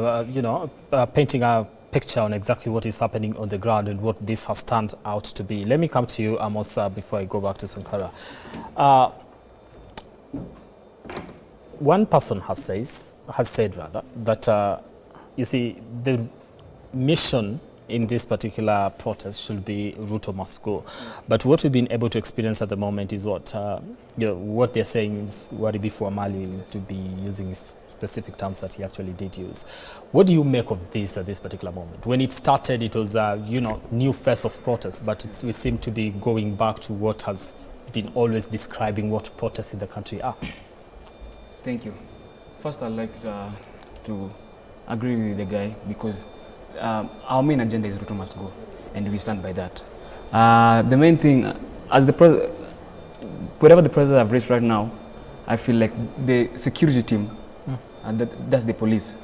painting a picture on exactly what is happening on the ground and what this has turned out to be. Let me come to you, Amos, before I go back to Sankara. One person has said that you see, the mission in this particular protest should be Ruto must go. But what we've been able to experience at the moment is what what they're saying is Uharibifu wa Mali, to be using specific terms that he actually did use. What do you make of this at this particular moment? When it started, it was new phase of protest, but we seem to be going back to what has been always describing what protests in the country are. Thank you. First, I'd like to agree with the guy, because our main agenda is Ruto must go, and we stand by that. The main thing, as whatever the president have raised right now, I feel like the security team, and that's the police,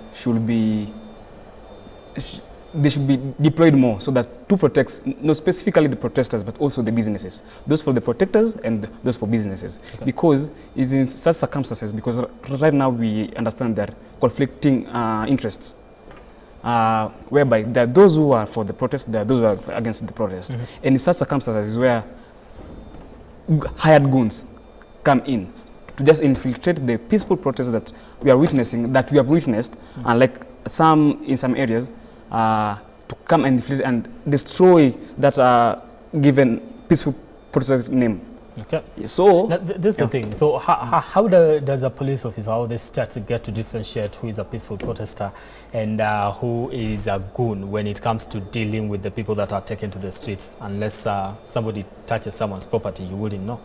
they should be deployed more, so that to protect not specifically the protesters but also the businesses, those for the protectors and those for businesses. Okay. Because it's in such circumstances, because right now we understand that conflicting interests, whereby there are those who are for the protest, there are those who are against the protest. Mm-hmm. And in such circumstances is where hired goons come in to just infiltrate the peaceful protests that we are witnessing, that we have witnessed, and like in some areas, to come and infiltrate and destroy that given peaceful protest name. Okay. So now, this is the thing. So how does a police officer, how they start to get to differentiate who is a peaceful protester and who is a goon when it comes to dealing with the people that are taken to the streets? Unless somebody touches someone's property, you wouldn't know.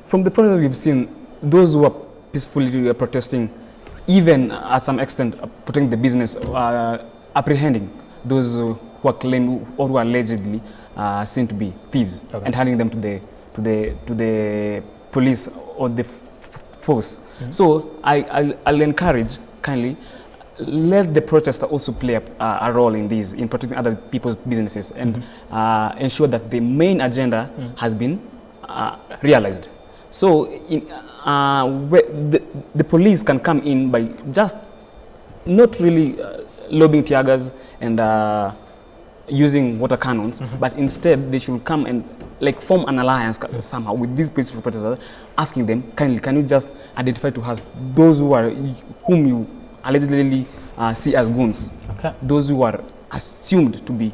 From the protest we've seen, those who are peacefully protesting, even at some extent putting the business, apprehending those who are claimed or who are allegedly seen to be thieves, and handing them to the police or the force. So I'll encourage kindly, let the protester also play a role in this, in protecting other people's businesses, and ensure that the main agenda has been realized. So the police can come in by just not really lobbing tear gas and using water cannons, but instead they should come and like form an alliance somehow with these peaceful protesters, asking them kindly, can you just identify to us those whom you allegedly see as goons, those who are assumed to be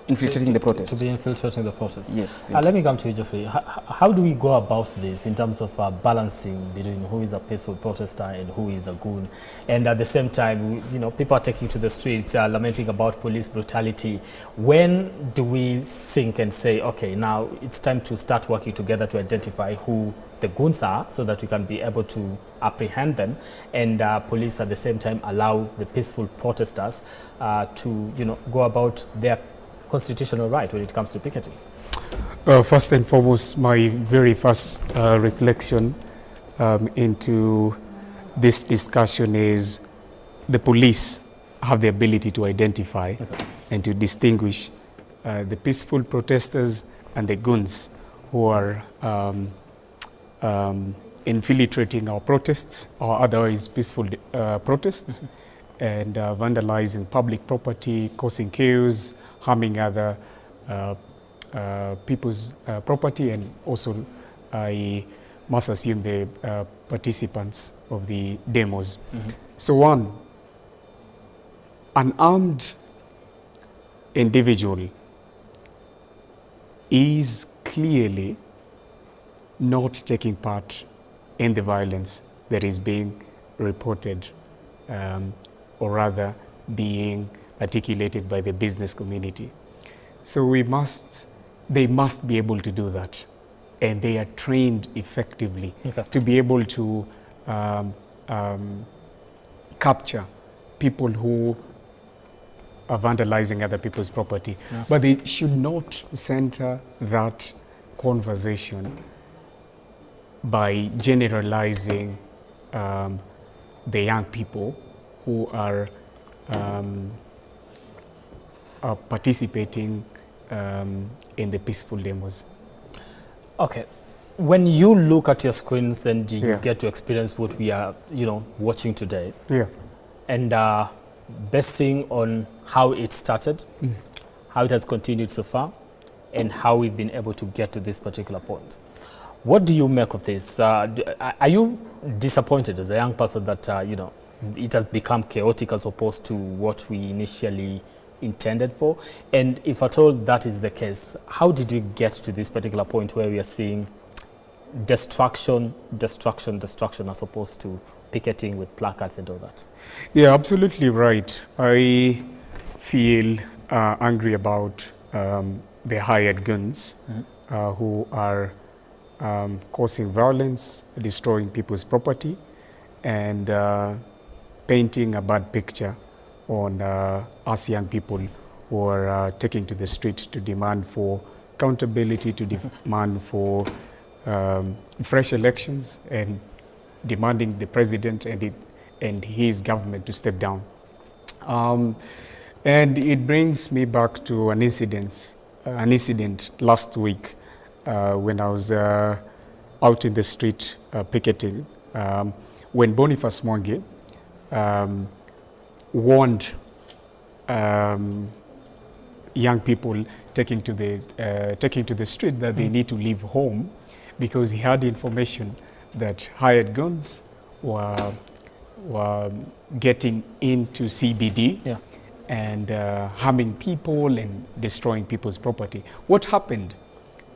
infiltrating the protest. To be infiltrating the protest. Yes. Let me come to you, Geoffrey. How do we go about this in terms of balancing between who is a peaceful protester and who is a goon? And at the same time, you know, people are taking to the streets lamenting about police brutality. When do we think and say, okay, now it's time to start working together to identify who the goons are, so that we can be able to apprehend them, and police at the same time allow the peaceful protesters to, you know, go about their constitutional right when it comes to picketing? First and foremost, my very first reflection into this discussion is the police have the ability to identify and to distinguish the peaceful protesters and the goons who are infiltrating our protests or otherwise peaceful protests and vandalizing public property, causing chaos, harming other people's property, and also I must assume the participants of the demos. So one, an armed individual is clearly not taking part in the violence that is being reported, or rather being articulated by the business community. So they must be able to do that, and they are trained effectively to be able to capture people who are vandalizing other people's property. But they should not center that conversation by generalizing the young people who are participating in the peaceful demos. Okay, when you look at your screens and you get to experience what we are, you know, watching today, and basing on how it started, how it has continued so far, and how we've been able to get to this particular point, what do you make of this? Are you disappointed as a young person that you know, it has become chaotic as opposed to what we initially intended for? And if at all that is the case, how did we get to this particular point where we are seeing destruction as opposed to picketing with placards and all that? Yeah, absolutely right. I feel angry about the hired guns who are causing violence, destroying people's property, and painting a bad picture on us young people who are taking to the street to demand for accountability, to demand for fresh elections, and demanding the president and his government to step down. And it brings me back to an incident last week when I was out in the street picketing, when Boniface Mwangi warned young people taking to the street that they need to leave home because he had information that hired guns were getting into CBD and harming people and destroying people's property. What happened?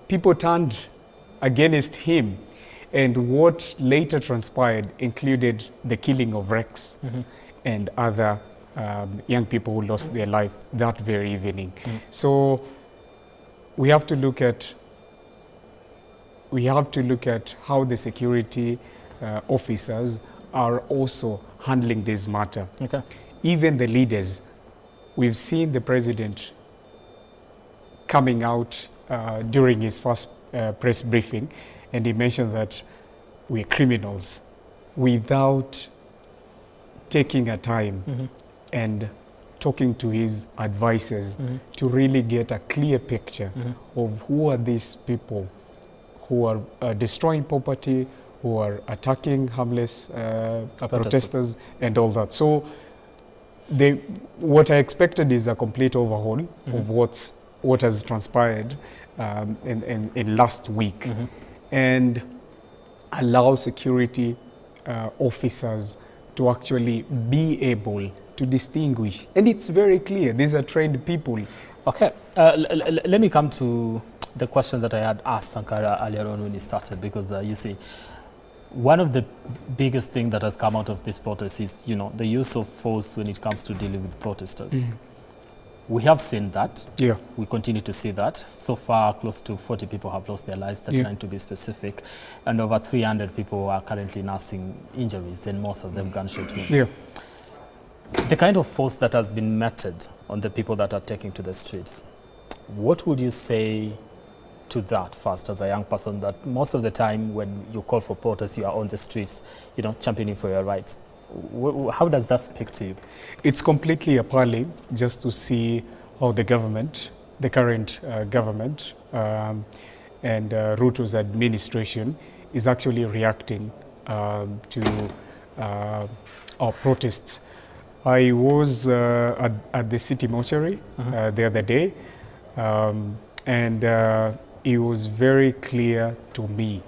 People turned against him, and what later transpired included the killing of Rex and other young people who lost their life that very evening. So we have to look at how the security officers are also handling this matter. Okay. Even the leaders, we've seen the president coming out during his first press briefing, and he mentioned that we're criminals, without taking a time and talking to his advisors to really get a clear picture of who are these people who are destroying property, who are attacking harmless protesters and all that. So what I expected is a complete overhaul of what has transpired in last week, and allow security officers to actually be able to distinguish. And it's very clear, these are trained people. Okay, let me come to the question that I had asked Sankara earlier on when he started, because you see, one of the biggest things that has come out of this protest is, the use of force when it comes to dealing with protesters. We have seen that. Yeah. We continue to see that. So far, close to 40 people have lost their lives, 39 to be specific, and over 300 people are currently nursing injuries, and most of them gunshot wounds. Yeah. The kind of force that has been meted on the people that are taking to the streets, what would you say to that first, as a young person, that most of the time when you call for protest, you are on the streets, championing for your rights? How does that speak to you? It's completely appalling just to see how the government, the current government, and Ruto's administration is actually reacting to our protests. I was at the city mortuary the other day, and it was very clear to me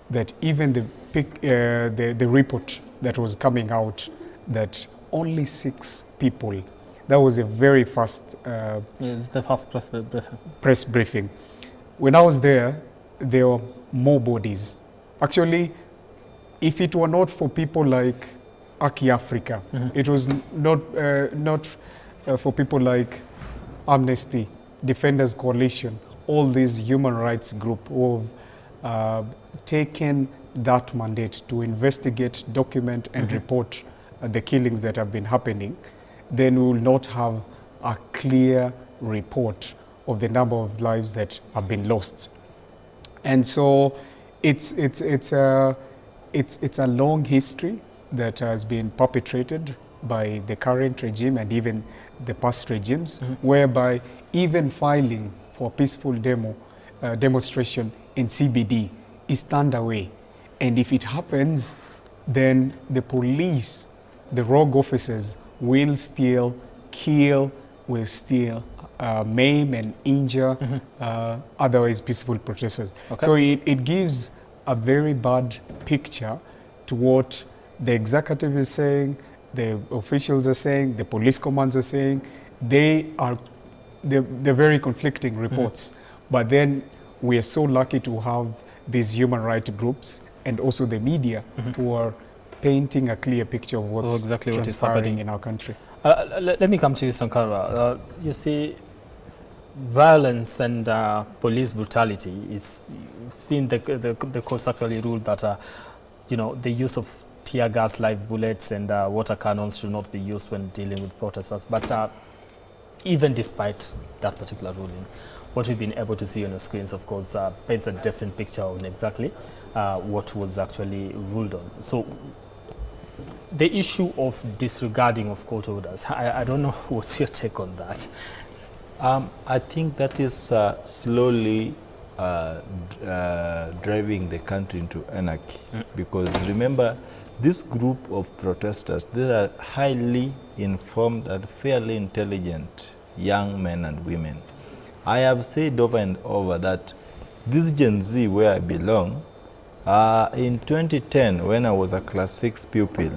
that even the report that was coming out, that only 6 people, that was a very fast the first press briefing. When I was there were more bodies. Actually, if it were not for people like Aki Africa, it was not for people like Amnesty, Defenders Coalition, all these human rights groups who have taken that mandate to investigate, document and report the killings that have been happening, then we will not have a clear report of the number of lives that have been lost. And so it's a long history that has been perpetrated by the current regime and even the past regimes, whereby even filing for peaceful demonstration in CBD is turned away. And if it happens, then the police, the rogue officers, will still kill, will still maim and injure otherwise peaceful protesters. Okay. So it gives a very bad picture to what the executive is saying, the officials are saying, the police commands are saying. They're very conflicting reports. But then we are so lucky to have these human rights groups and also the media who are painting a clear picture of what's exactly what is transpiring happening in our country. Let me come to you, Sankara. You see, violence and police brutality is, you've seen the courts actually ruled that the use of tear gas, live bullets and water cannons should not be used when dealing with protesters. But even despite that particular ruling, what we've been able to see on the screens, of course, paints a different picture on exactly what was actually ruled on. So the issue of disregarding of court orders, I don't know what's your take on that? I think that is slowly driving the country into anarchy. Because remember, this group of protesters, they are highly informed and fairly intelligent young men and women. I have said over and over that this Gen Z where I belong, in 2010, when I was a class 6 pupil,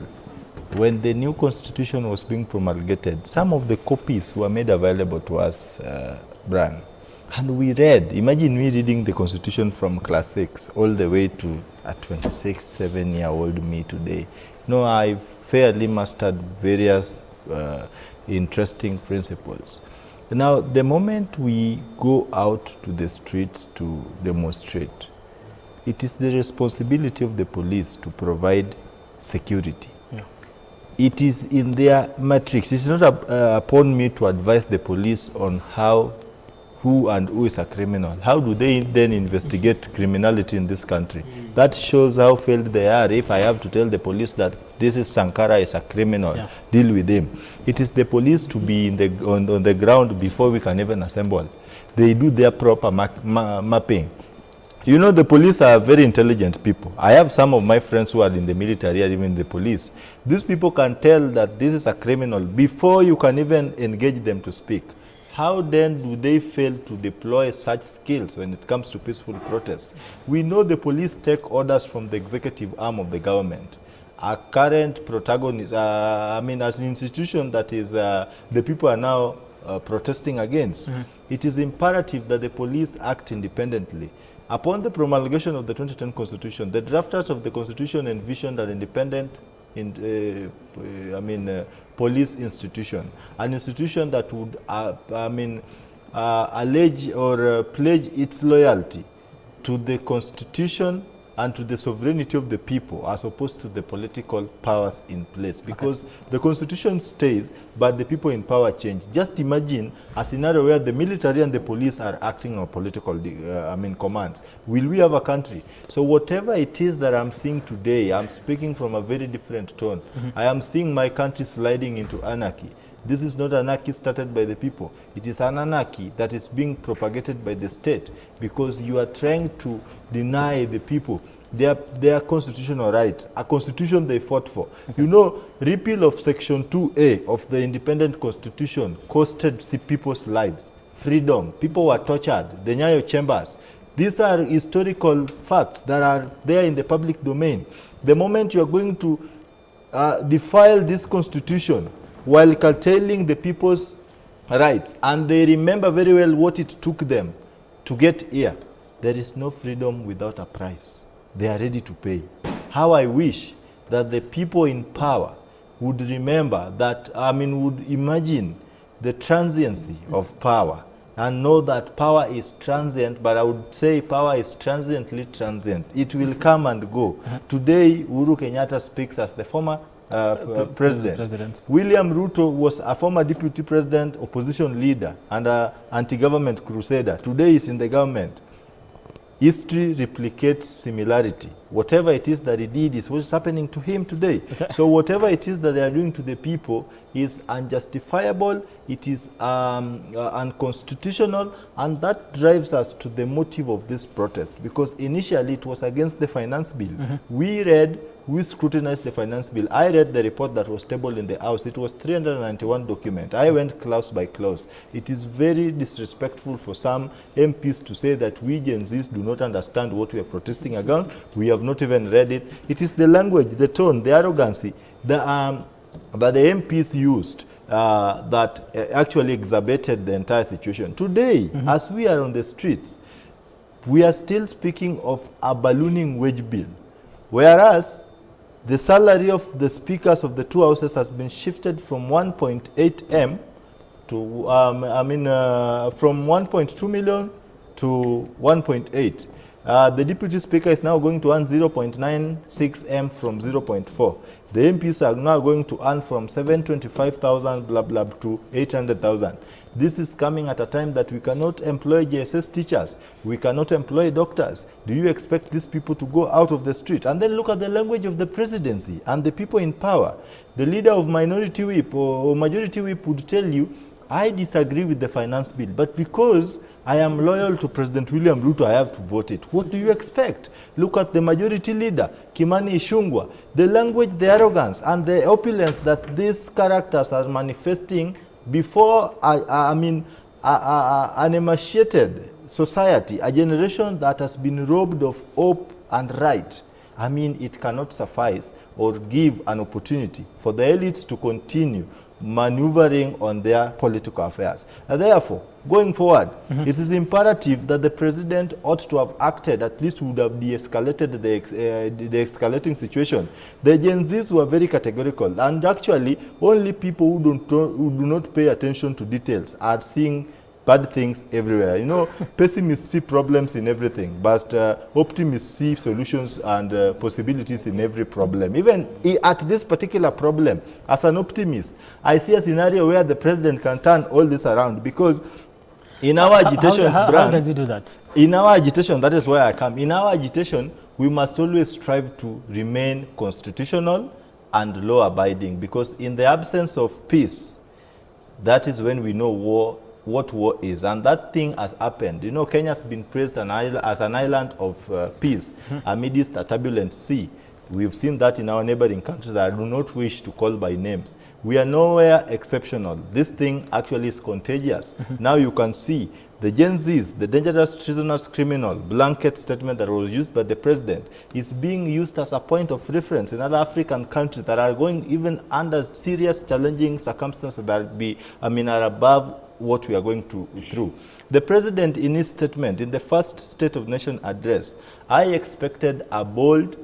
when the new constitution was being promulgated, some of the copies were made available to us, Bran. And we read, imagine me reading the constitution from class 6 all the way to a 26, 7-year-old me today. I fairly mastered various interesting principles. Now, the moment we go out to the streets to demonstrate, it is the responsibility of the police to provide security. Yeah. It is in their matrix. It's not upon me to advise the police on who is a criminal. How do they then investigate criminality in this country? That shows how failed they are. If I have to tell the police that this is Sankara is a criminal, deal with him. It is the police to be on the ground before we can even assemble. They do their proper mapping. You know, the police are very intelligent people. I have some of my friends who are in the military or even the police. These people can tell that this is a criminal before you can even engage them to speak. How then do they fail to deploy such skills when it comes to peaceful protest? We know the police take orders from the executive arm of the government. Our current protagonist, as an institution that is the people are now protesting against, it is imperative that the police act independently. Upon the promulgation of the 2010 Constitution, the drafters of the Constitution envisioned an independent police institution, an institution that would allege or pledge its loyalty to the Constitution and to the sovereignty of the people as opposed to the political powers in place, because the Constitution stays but the people in power change. Just imagine a scenario where the military and the police are acting on political commands. Will we have a country? So whatever it is that I'm seeing today, I'm speaking from a very different tone. I am seeing my country sliding into anarchy. This is not anarchy started by the people. It is an anarchy that is being propagated by the state, because you are trying to deny the people their constitutional rights, a constitution they fought for. You know, repeal of Section 2A of the independent constitution costed people's lives, freedom. People were tortured, the Nyayo chambers. These are historical facts that are there in the public domain. The moment you are going to defile this constitution while curtailing the people's rights, and they remember very well what it took them to get here, there is no freedom without a price. They are ready to pay. How I wish that the people in power would remember that, would imagine the transiency of power and know that power is transient, but I would say power is transiently transient. It will come and go. Today, Uhuru Kenyatta speaks as the former president. William Ruto was a former deputy president, opposition leader, and an anti-government crusader. Today he's in the government. History replicates similarity. Whatever it is that he did is what's happening to him today. So whatever it is that they are doing to the people is unjustifiable, it is unconstitutional, and that drives us to the motive of this protest, because initially it was against the finance bill. We scrutinized the finance bill. I read the report that was tabled in the House. It was 391 documents. I went clause by clause. It is very disrespectful for some MPs to say that we Gen Zs do not understand what we are protesting against. We have not even read it. It is the language, the tone, the arrogancy that the MPs used that actually exacerbated the entire situation. Today, as we are on the streets, we are still speaking of a ballooning wage bill, whereas the salary of the speakers of the two houses has been shifted from 1.8 M to, from 1.2 million to 1.8. The deputy speaker is now going to earn 0.96 M from 0.4. The MPs are now going to earn from 725,000 blah blah to 800,000. This is coming at a time that we cannot employ JSS teachers. We cannot employ doctors. Do you expect these people to go out of the street? And then look at the language of the presidency and the people in power. The leader of Minority Whip or Majority Whip would tell you, I disagree with the finance bill, but because I am loyal to President William Ruto, I have to vote it. What do you expect? Look at the majority leader, Kimani Ichung'wah. The language, the arrogance, and the opulence that these characters are manifesting before an emaciated society, a generation that has been robbed of hope and right. It cannot suffice or give an opportunity for the elites to continue maneuvering on their political affairs. And therefore, going forward, it is imperative that the president ought to have acted, at least would have de-escalated the escalating situation. The Gen Zs were very categorical, and actually only people who do not pay attention to details are seeing bad things everywhere. You know, pessimists see problems in everything, but optimists see solutions and possibilities in every problem. Even at this particular problem, as an optimist, I see a scenario where the president can turn all this around, because in our agitation, how does he do that? In our agitation, that is where I come. In our agitation, we must always strive to remain constitutional and law-abiding, because in the absence of peace, that is when we know what war is, and that thing has happened. You know, Kenya has been praised as an island of peace amidst a turbulent sea. We've seen that in our neighboring countries that I do not wish to call by names. We are nowhere exceptional. This thing actually is contagious. Now you can see the Gen Zs, the dangerous, treasonous, criminal blanket statement that was used by the president is being used as a point of reference in other African countries that are going even under serious, challenging circumstances that are above what we are going through. The president, in his statement, in the first State of Nation address, I expected a bold,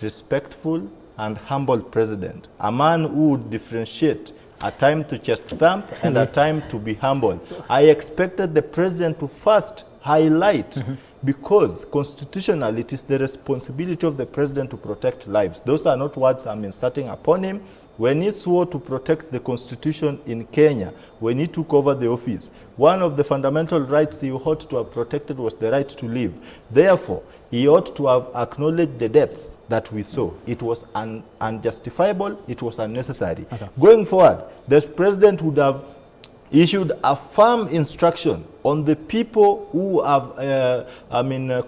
respectful, and humble president, a man who would differentiate a time to chest thump and a time to be humble. I expected the president to first highlight, because constitutionally it is the responsibility of the president to protect lives. Those are not words I'm inserting upon him. When he swore to protect the constitution in Kenya, when he took over the office, one of the fundamental rights he ought to have protected was the right to live. Therefore, he ought to have acknowledged the deaths that we saw. It was unjustifiable, it was unnecessary. Okay. Going forward, the president would have issued a firm instruction on the people who have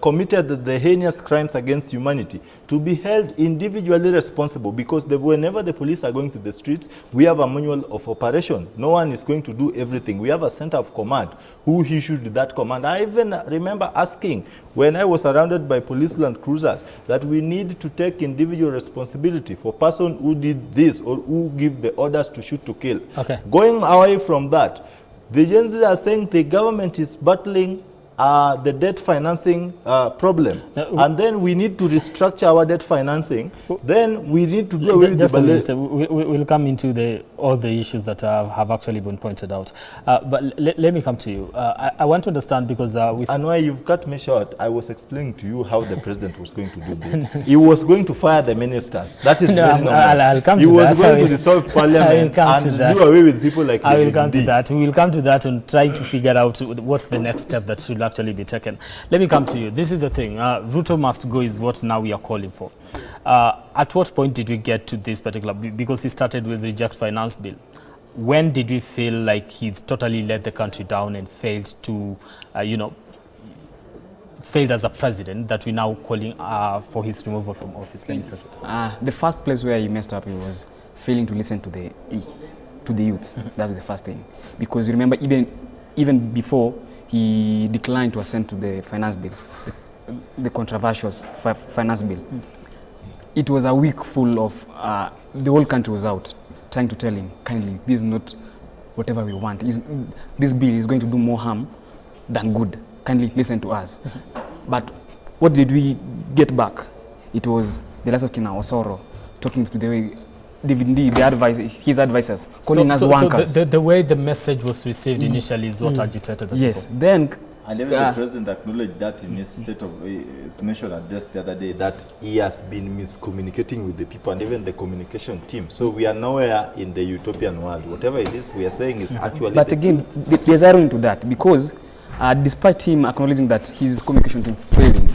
committed the heinous crimes against humanity to be held individually responsible, because whenever the police are going to the streets, we have a manual of operation. No one is going to do everything. We have a center of command who issued that command. I even remember asking, when I was surrounded by police land cruisers, that we need to take individual responsibility for person who did this or who give the orders to shoot to kill. Okay. Going away from that, the Gen Z are saying the government is battling the debt financing problem, and then we need to restructure our debt financing. Then we need to do away with the we'll come into all the issues that have actually been pointed out. But let me come to you. I want to understand, because and why you've cut me short. I was explaining to you how the president was going to do this. He was going to fire the ministers. That is very normal. I'll come to that. He was going to dissolve parliament and do away with people like I will come to that. We will come to that and try to figure out what's the next step that should actually be taken. Let me come to you. This is the thing. Ruto must go is what now we are calling for. At what point did we get to this particular? Because he started with reject finance bill. When did we feel like he's totally let the country down and failed to, failed as a president, that we're now calling for his removal from office? Let me start with the first place where he messed up, he was failing to listen to the youths. That's the first thing. Because you remember, even before, he declined to assent to the finance bill, the controversial finance bill. It was a week full of, the whole country was out trying to tell him, kindly, this is not whatever we want. This bill is going to do more harm than good. Kindly listen to us. But what did we get back? It was the likes of Kina Osoro talking to his advisors, calling us wankers. So the way the message was received initially is what agitated the people. Then and even the president acknowledged that in his State of Nation address the other day, that he has been miscommunicating with the people and even the communication team. So we are nowhere in the utopian world. Whatever it is we are saying is actually. But again, there's irony to that, because despite him acknowledging that his communication team failing,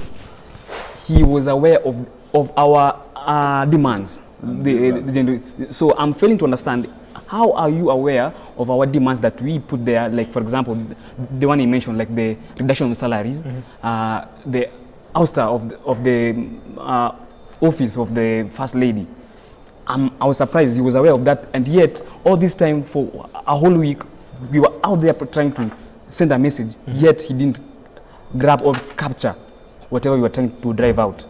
he was aware of our demands. So I'm failing to understand, how are you aware of our demands that we put there? Like, for example, the one he mentioned, like the reduction of salaries, the ouster of the office of the First Lady. I was surprised he was aware of that, and yet all this time for a whole week we were out there trying to send a message, yet he didn't grab or capture whatever we were trying to drive out.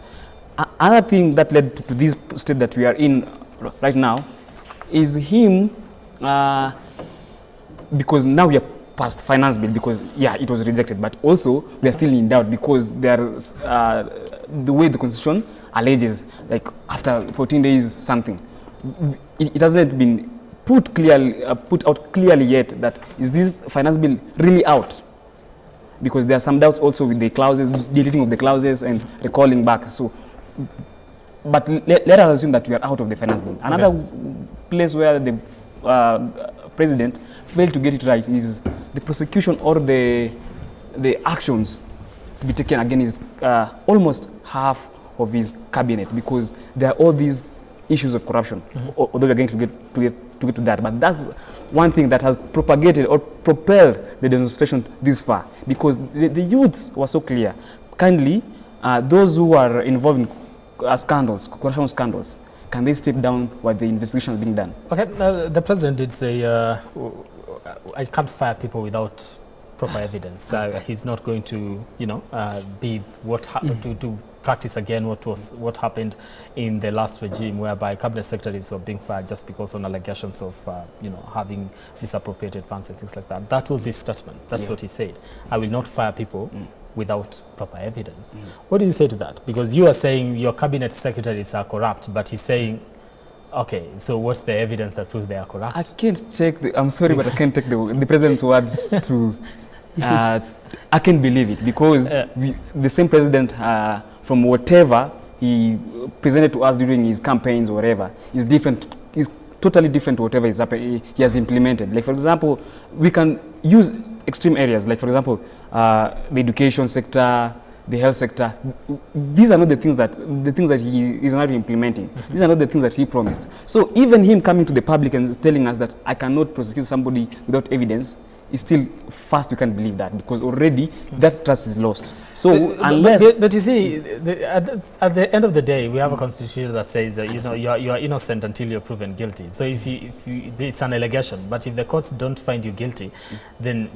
Another thing that led to this state that we are in right now is him, because now we are past finance bill, because it was rejected, but also we are still in doubt, because there's the way the constitution alleges, like after 14 days something, it hasn't been put out clearly yet that is this finance bill really out, because there are some doubts also with the clauses, deleting of the clauses and recalling back. So, but let us assume that we are out of the finance bill. Another place where the president failed to get it right is the prosecution or the actions to be taken against almost half of his cabinet, because there are all these issues of corruption. Although we're going to get to that, but that's one thing that has propagated or propelled the demonstration this far, because the youths were so clear. Kindly, those who are involved in scandals, corruption scandals, can they step down while the investigation is being done? Okay, the president did say, I can't fire people without proper evidence. He's not going to, be what to practice again what happened in the last regime, whereby cabinet secretaries were being fired just because on allegations of having misappropriated funds and things like that. That was his statement. That's what he said. I will not fire people without proper evidence. What do you say to that? Because you are saying your cabinet secretaries are corrupt, but he's saying, okay, so what's the evidence that proves they are corrupt? I can't take I'm sorry, but I can't take the president's words to I can't believe it, because the same president, from whatever he presented to us during his campaigns or whatever, is different, is totally different to whatever he has implemented. Like, for example, we can use extreme areas, like, for example, the education sector, the health sector. These are not the things that he is not implementing. These are not the things that he promised. So even him coming to the public and telling us that I cannot prosecute somebody without evidence, is still fast. We can't believe that, because already that trust is lost. So but you see, at the end of the day, we have a constitution that says that you are innocent until you're proven guilty. So if it's an allegation, but if the courts don't find you guilty, then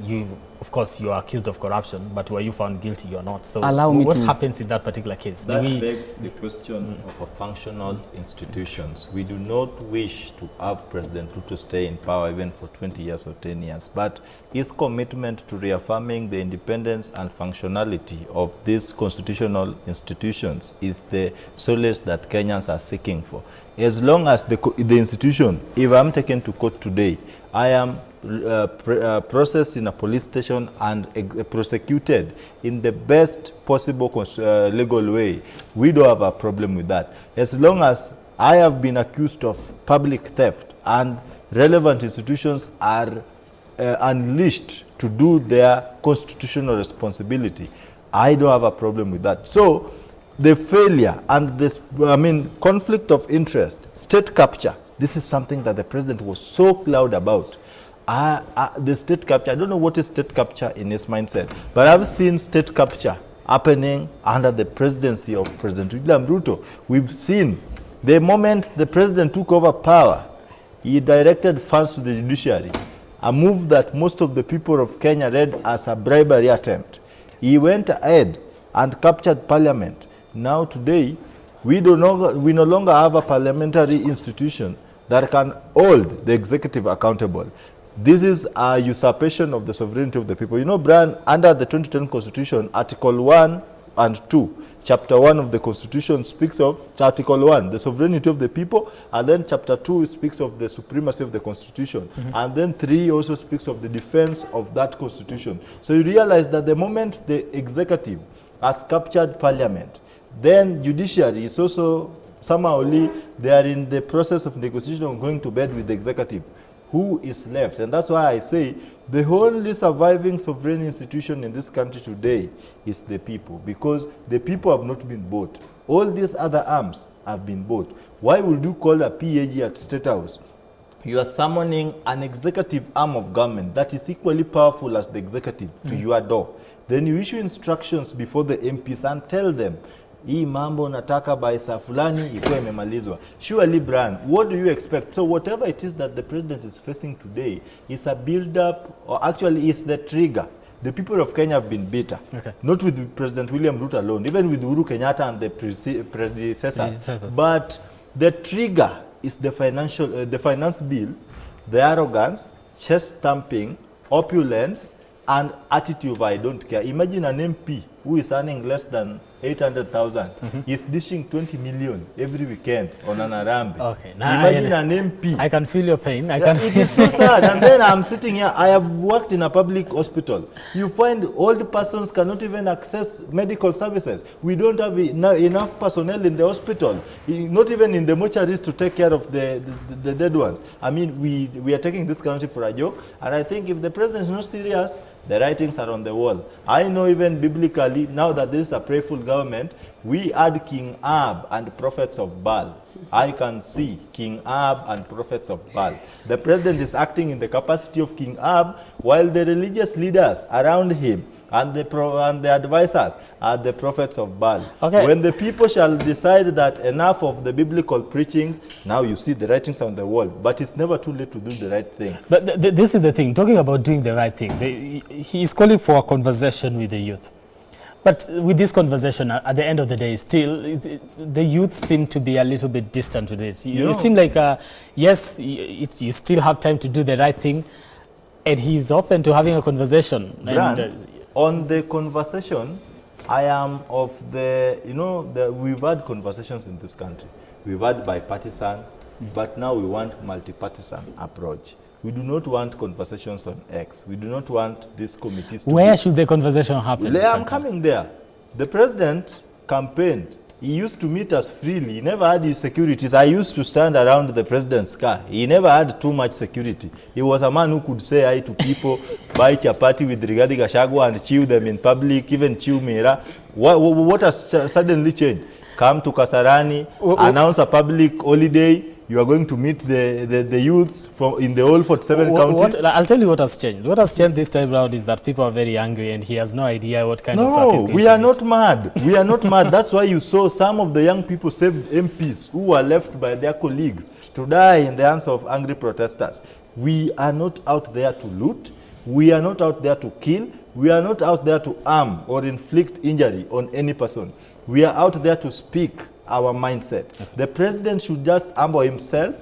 of course you are accused of corruption, but were you found guilty, you're not. So what happens in that particular case? That begs the question of a functional institutions. We do not wish to have President Ruto stay in power even for 20 years or 10 years, but his commitment to reaffirming the independence and functionality of these constitutional institutions is the solace that Kenyans are seeking for. As long as the institution, if I'm taken to court today, I am processed in a police station and prosecuted in the best possible legal way, we don't have a problem with that. As long as I have been accused of public theft and relevant institutions are unleashed to do their constitutional responsibility, I don't have a problem with that. So the failure and this, conflict of interest, state capture, this is something that the president was so loud about. The state capture, I don't know what is state capture in his mindset, but I've seen state capture happening under the presidency of President William Ruto. We've seen the moment the president took over power, he directed funds to the judiciary, a move that most of the people of Kenya read as a bribery attempt. He went ahead and captured parliament. Now today, we no longer have a parliamentary institution that can hold the executive accountable. This is a usurpation of the sovereignty of the people. You know, Brian, under the 2010 Constitution, Article 1 and 2, Chapter 1 of the Constitution speaks of Article 1, the sovereignty of the people, and then Chapter 2 speaks of the supremacy of the Constitution, and then 3 also speaks of the defense of that Constitution. So you realize that the moment the executive has captured parliament, then judiciary is also somehow they are in the process of negotiation of going to bed with the executive. Who is left? And that's why I say the only surviving sovereign institution in this country today is the people, because the people have not been bought. All these other arms have been bought. Why would you call a PAG at State House? You are summoning an executive arm of government that is equally powerful as the executive to your door. Then you issue instructions before the MPs and tell them, hii mambo nataka by saa fulani ikuwe imemalizwa. Surely, Brian, what do you expect? So whatever it is that the president is facing today is a build-up, or actually is the trigger. The people of Kenya have been bitter, not with President William Ruto alone, even with Uhuru Kenyatta and the predecessors. But the trigger is the finance bill, the arrogance, chest thumping, opulence, and attitude of I don't care. Imagine an MP who is earning less than 800,000 is dishing 20 million every weekend on an Arambe. Okay. Imagine an MP. I can feel your pain. It is so sad. And then I'm sitting here. I have worked in a public hospital. You find old persons cannot even access medical services. We don't have enough personnel in the hospital, not even in the mortuaries to take care of the dead ones. I mean, we are taking this country for a joke. And I think if the president is not serious, the writings are on the wall. I know even biblically, now that this is a prayerful government, we add King Ahab and prophets of Baal. I can see King Ahab and prophets of Baal. The president is acting in the capacity of King Ahab, while the religious leaders around him and the advisors are the prophets of Baal. Okay. When the people shall decide that enough of the biblical preachings, now you see the writings on the wall. But it's never too late to do the right thing. But this is the thing, talking about doing the right thing. He is calling for a conversation with the youth. But with this conversation, at the end of the day, still, the youth seem to be a little bit distant with it. You seem like, yes, you still have time to do the right thing, and he's open to having a conversation. On the conversation, I am of the, we've had conversations in this country. We've had bipartisan, but now we want multi-partisan approach. We do not want conversations on X. We do not want these committees to Where should the conversation happen? I'm coming there. The president campaigned. He used to meet us freely. He never had his securities. I used to stand around the president's car. He never had too much security. He was a man who could say hi to people, buy chapati with Rigathi Gachagua and chew them in public, even chew Mera. What has suddenly changed? Come to Kasarani, announce a public holiday. You are going to meet the youths in the whole 47 counties. I'll tell you what has changed. What has changed this time around is that people are very angry and he has no idea what kind of fuck is going to we are not mad. We are not mad. That's why you saw some of the young people saved MPs who were left by their colleagues to die in the hands of angry protesters. We are not out there to loot. We are not out there to kill. We are not out there to harm or inflict injury on any person. We are out there to speak our mindset. The president should just humble himself,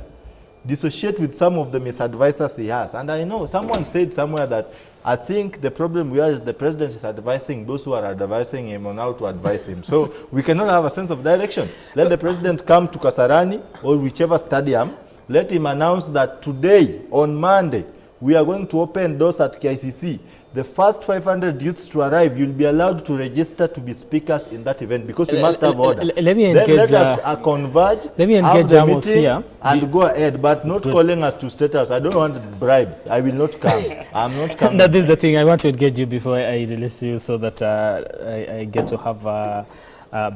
dissociate with some of the misadvisors he has. And I know someone said somewhere that I think the problem we have is the president is advising those who are advising him on how to advise him. So we cannot have a sense of direction. Let the president come to Kasarani or whichever stadium. Let him announce that today, on Monday, we are going to open doors at KICC. The first 500 youths to arrive, you'll be allowed to register to be speakers in that event because we must have order. Let me engage. Let us converge. Let me engage Amos here and go ahead, but not calling us to status. I don't want bribes. I will not come. I'm not coming. No, this is the thing. I want to engage you before I release you so that I get to have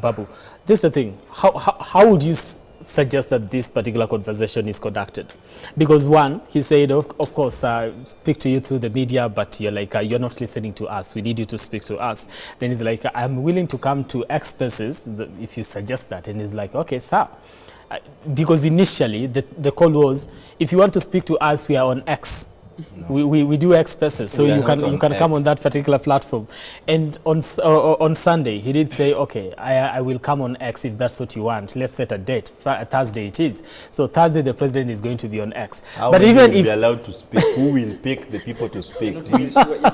Babu. This is the thing. How would you suggest that this particular conversation is conducted? Because one, he said, of course, speak to you through the media, but you're like, you're not listening to us. We need you to speak to us. Then he's like, I'm willing to come to X spaces if you suggest that. And he's like, okay, sir. Because initially, the call was, if you want to speak to us, we are on X. No. We do X spaces, so you can come on that particular platform. And on Sunday, he did say, okay, I will come on X if that's what you want. Let's set a date. Thursday it is. So Thursday the president is going to be on X. But even if we are allowed to speak, who will pick the people to speak?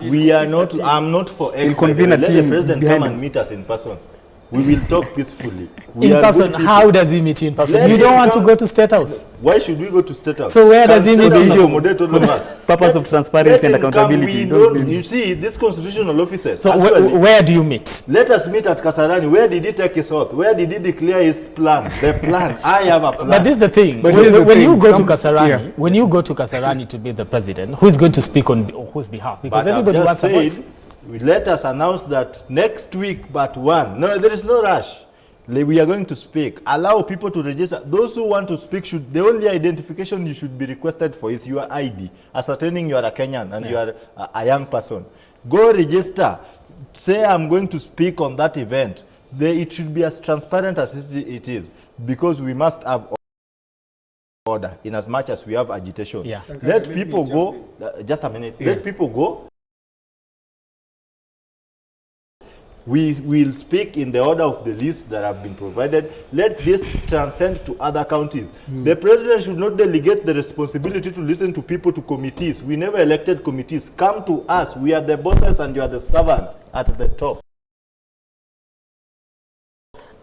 We are not. I'm not for X. Let the president come and meet us in person. We will talk peacefully. In person, how does he meet you in person? You don't want to go to State House. Why should we go to State House? So where does he meet you? Purpose of transparency and accountability. You see, these constitutional officers. So actually, where do you meet? Let us meet at Kasarani. Where did he take his oath? Where did he declare his plan? The plan. I have a plan. But this is the thing. When you go to Kasarani, when you go to Kasarani to be the president, who is going to speak on whose behalf? Because everybody wants a voice. Let us announce that next week, but one. No, there is no rush. We are going to speak. Allow people to register. Those who want to speak should. The only identification you should be requested for is your ID, ascertaining you are a Kenyan and you are a young person. Go register. Say I'm going to speak on that event. It should be as transparent as it is, because we must have order in as much as we have agitation. Yeah. Let people go. Just a minute. Let people go. We will speak in the order of the list that have been provided. Let this transcend to other counties. The president should not delegate the responsibility to listen to people, to committees. We never elected committees. Come to us. We are the bosses and you are the servant at the top.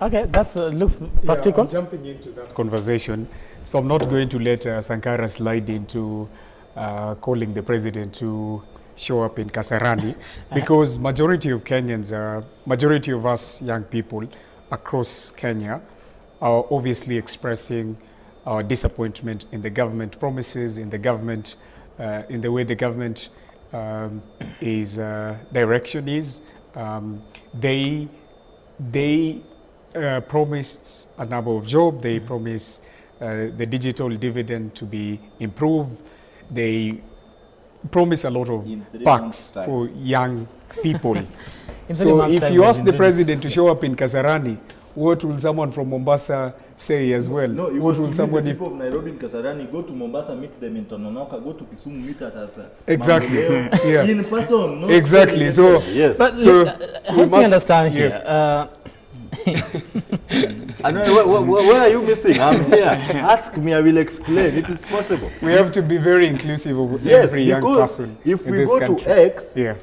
Okay, that looks practical. I'm jumping into that conversation, so I'm not going to let Sankara slide into calling the president to show up in Kasarani, because majority of Kenyans, majority of us young people across Kenya are obviously expressing our disappointment in the government promises, in the government, in the way the government is direction is. They promised a number of jobs. They promised the digital dividend to be improved. They promise a lot of perks for young people. So if you ask the president to show up in Kasarani, what will someone from Mombasa say as well? No, what will somebody... people of Nairobi and Kasarani go to Mombasa, meet them in Tononoka, go to Kisumu, meet at us. Exactly. Yeah. In person. No, exactly. So, yes. But so help me understand here. Where are you missing? I'm here. Ask me, I will explain. It is possible. We have to be very inclusive of yes, every young person if in we this go country. to X, yeah.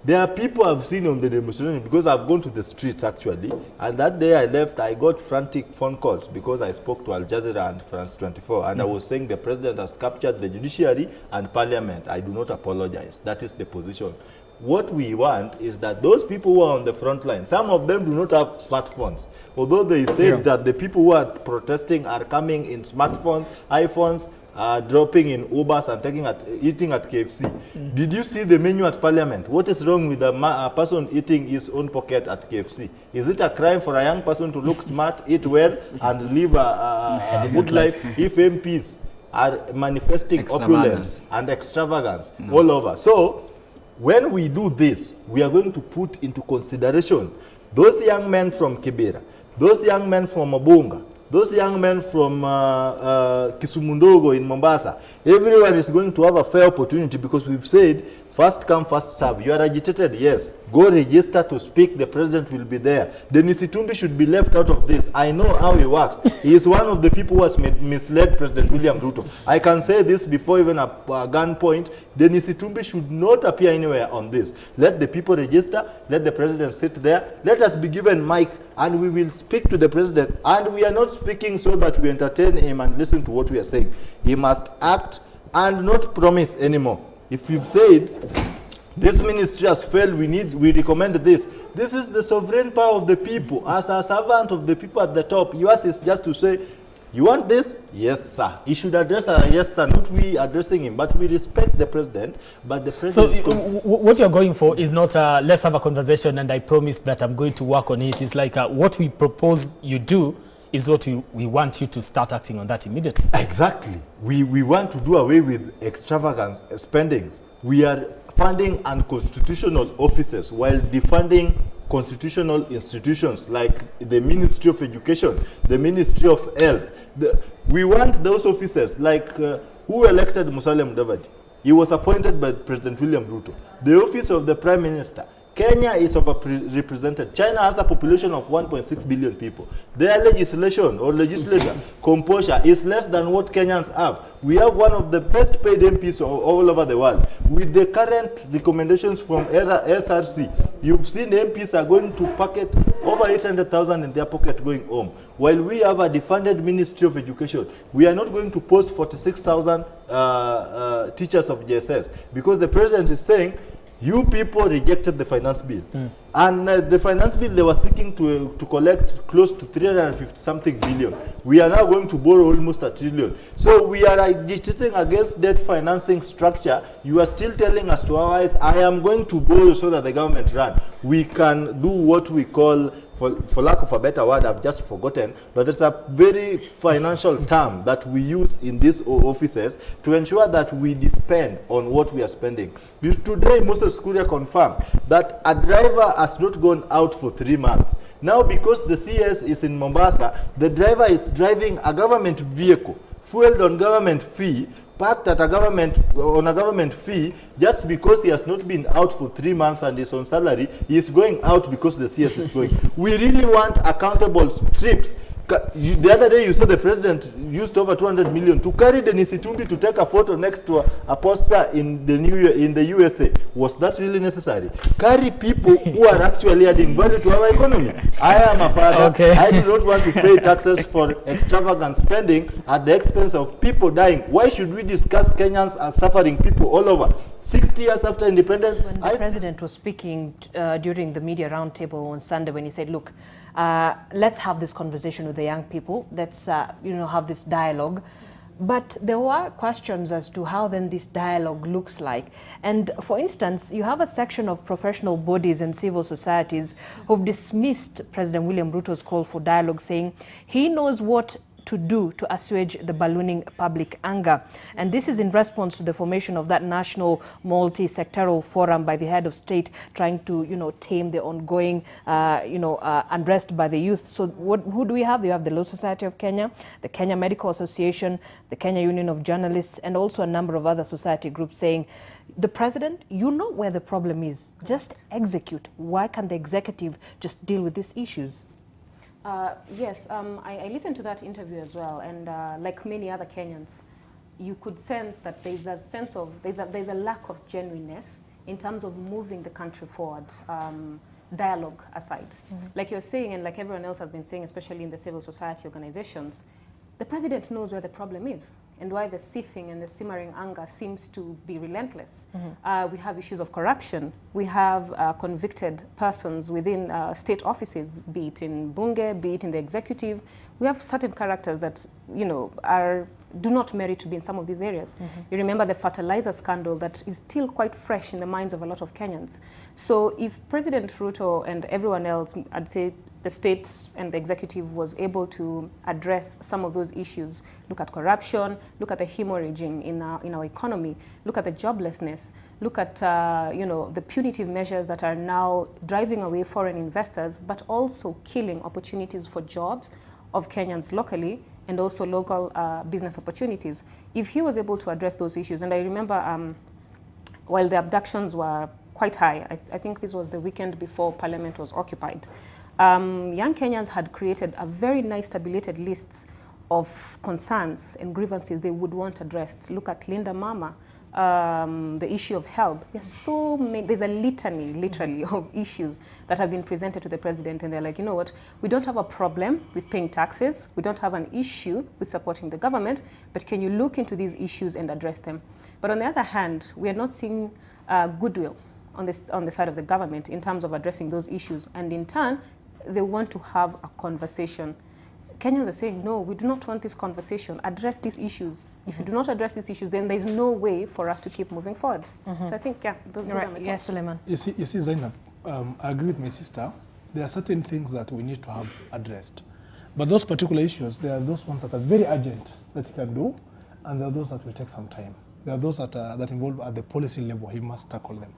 There are people I've seen on the demonstration, because I've gone to the streets actually, and that day I left, I got frantic phone calls because I spoke to Al Jazeera and France 24, and I was saying the president has captured the judiciary and parliament. I do not apologize. That is the position. What we want is that those people who are on the front line, some of them do not have smartphones. Although they said that the people who are protesting are coming in smartphones, iPhones, dropping in Ubers and eating at KFC. Did you see the menu at Parliament? What is wrong with a person eating his own pocket at KFC? Is it a crime for a young person to look smart, eat well, and live a good life if MPs are manifesting opulence and extravagance all over? So, when we do this, we are going to put into consideration those young men from Kibera, those young men from Mabunga, those young men from Kisumundogo in Mombasa. Everyone is going to have a fair opportunity, because we've said first come, first serve. You are agitated, yes. Go register to speak. The president will be there. Dennis Itumbi should be left out of this. I know how he works. He is one of the people who has misled President William Ruto. I can say this before even a gunpoint. Dennis Itumbi should not appear anywhere on this. Let the people register. Let the president sit there. Let us be given mic, and we will speak to the president. And we are not speaking so that we entertain him and listen to what we are saying. He must act and not promise anymore. If you've said this ministry has failed, we recommend this. This is the sovereign power of the people. As a servant of the people at the top, yours is just to say, you want this? Yes, sir. He should address us, yes, sir. Not we addressing him, but we respect the president. But the president. So what you're going for is not let's have a conversation and I promise that I'm going to work on it. It's like what we propose you do is what we want you to start acting on that immediately. Exactly. We want to do away with extravagant spendings. We are funding unconstitutional offices while defunding constitutional institutions like the Ministry of Education, the Ministry of Health. We want those offices like who elected Musalia Mudavadi? He was appointed by President William Ruto. The office of the Prime Minister. Kenya is overrepresented. China has a population of 1.6 billion people. Their legislation or legislature composure is less than what Kenyans have. We have one of the best paid MPs all over the world. With the current recommendations from SRC, you've seen MPs are going to pocket over 800,000 in their pocket going home. While we have a defunded Ministry of Education, we are not going to post 46,000 teachers of JSS, because the president is saying, you people rejected the finance bill. And the finance bill, they were seeking to collect close to 350-something billion. We are now going to borrow almost $1 trillion. So we are agitating against debt financing structure. You are still telling us to our eyes, I am going to borrow so that the government run. We can do what we call, for lack of a better word, I've just forgotten, but there's a very financial term that we use in these offices to ensure that we spend on what we are spending. Today, Moses Kuria confirmed that a driver has not gone out for 3 months. Now, because the CS is in Mombasa, the driver is driving a government vehicle, fueled on government fee, parked at a government fee, just because he has not been out for 3 months and is on salary. He is going out because the CS is going. We really want accountable trips. The other day you saw the president used over 200 million to carry Denis Itumbi to take a photo next to a poster in the USA. Was that really necessary? Carry people who are actually adding value to our economy. I am a father. Okay. I do not want to pay taxes for extravagant spending at the expense of people dying. Why should we discuss Kenyans as suffering people all over? 60 years after independence. When the president was speaking during the media roundtable on Sunday, when he said, look, let's have this conversation with the young people. Let's, have this dialogue. But there were questions as to how then this dialogue looks like. And for instance, you have a section of professional bodies and civil societies who've dismissed President William Ruto's call for dialogue, saying he knows what to do to assuage the ballooning public anger. And this is in response to the formation of that national multi-sectoral forum by the head of state trying to, tame the ongoing, unrest by the youth. So who do we have? You have the Law Society of Kenya, the Kenya Medical Association, the Kenya Union of Journalists, and also a number of other society groups saying, the president, you know where the problem is. Just execute. Why can't the executive just deal with these issues? Yes, I listened to that interview as well, and like many other Kenyans, you could sense that there's a sense of, there's a lack of genuineness in terms of moving the country forward, dialogue aside. Like you're saying, and like everyone else has been saying, especially in the civil society organizations, the president knows where the problem is and why the seething and the simmering anger seems to be relentless. We have issues of corruption. We have convicted persons within state offices, be it in Bunge, be it in the executive. We have certain characters that, do not merit to be in some of these areas. You remember the fertilizer scandal that is still quite fresh in the minds of a lot of Kenyans. So if President Ruto and everyone else, I'd say the state and the executive was able to address some of those issues, look at corruption, look at the hemorrhaging in our economy, look at the joblessness, look at the punitive measures that are now driving away foreign investors, but also killing opportunities for jobs of Kenyans locally, and also local business opportunities. If he was able to address those issues, and I remember while the abductions were quite high, I think this was the weekend before Parliament was occupied, young Kenyans had created a very nice tabulated lists of concerns and grievances they would want addressed. Look at Linda Mama, the issue of HELB. There's so many, there's a litany, literally, of issues that have been presented to the president, and they're like, you know what, we don't have a problem with paying taxes, we don't have an issue with supporting the government, but can you look into these issues and address them? But on the other hand, we are not seeing goodwill on the side of the government in terms of addressing those issues, and in turn, they want to have a conversation. Kenyans are saying, no, we do not want this conversation. Address these issues. If you do not address these issues, then there's no way for us to keep moving forward. So I think, those are my thoughts. Yes, Suleiman. You see, Zainab, I agree with my sister. There are certain things that we need to have addressed. But those particular issues, there are those ones that are very urgent that he can do, and there are those that will take some time. There are those that involve at the policy level, he must tackle them.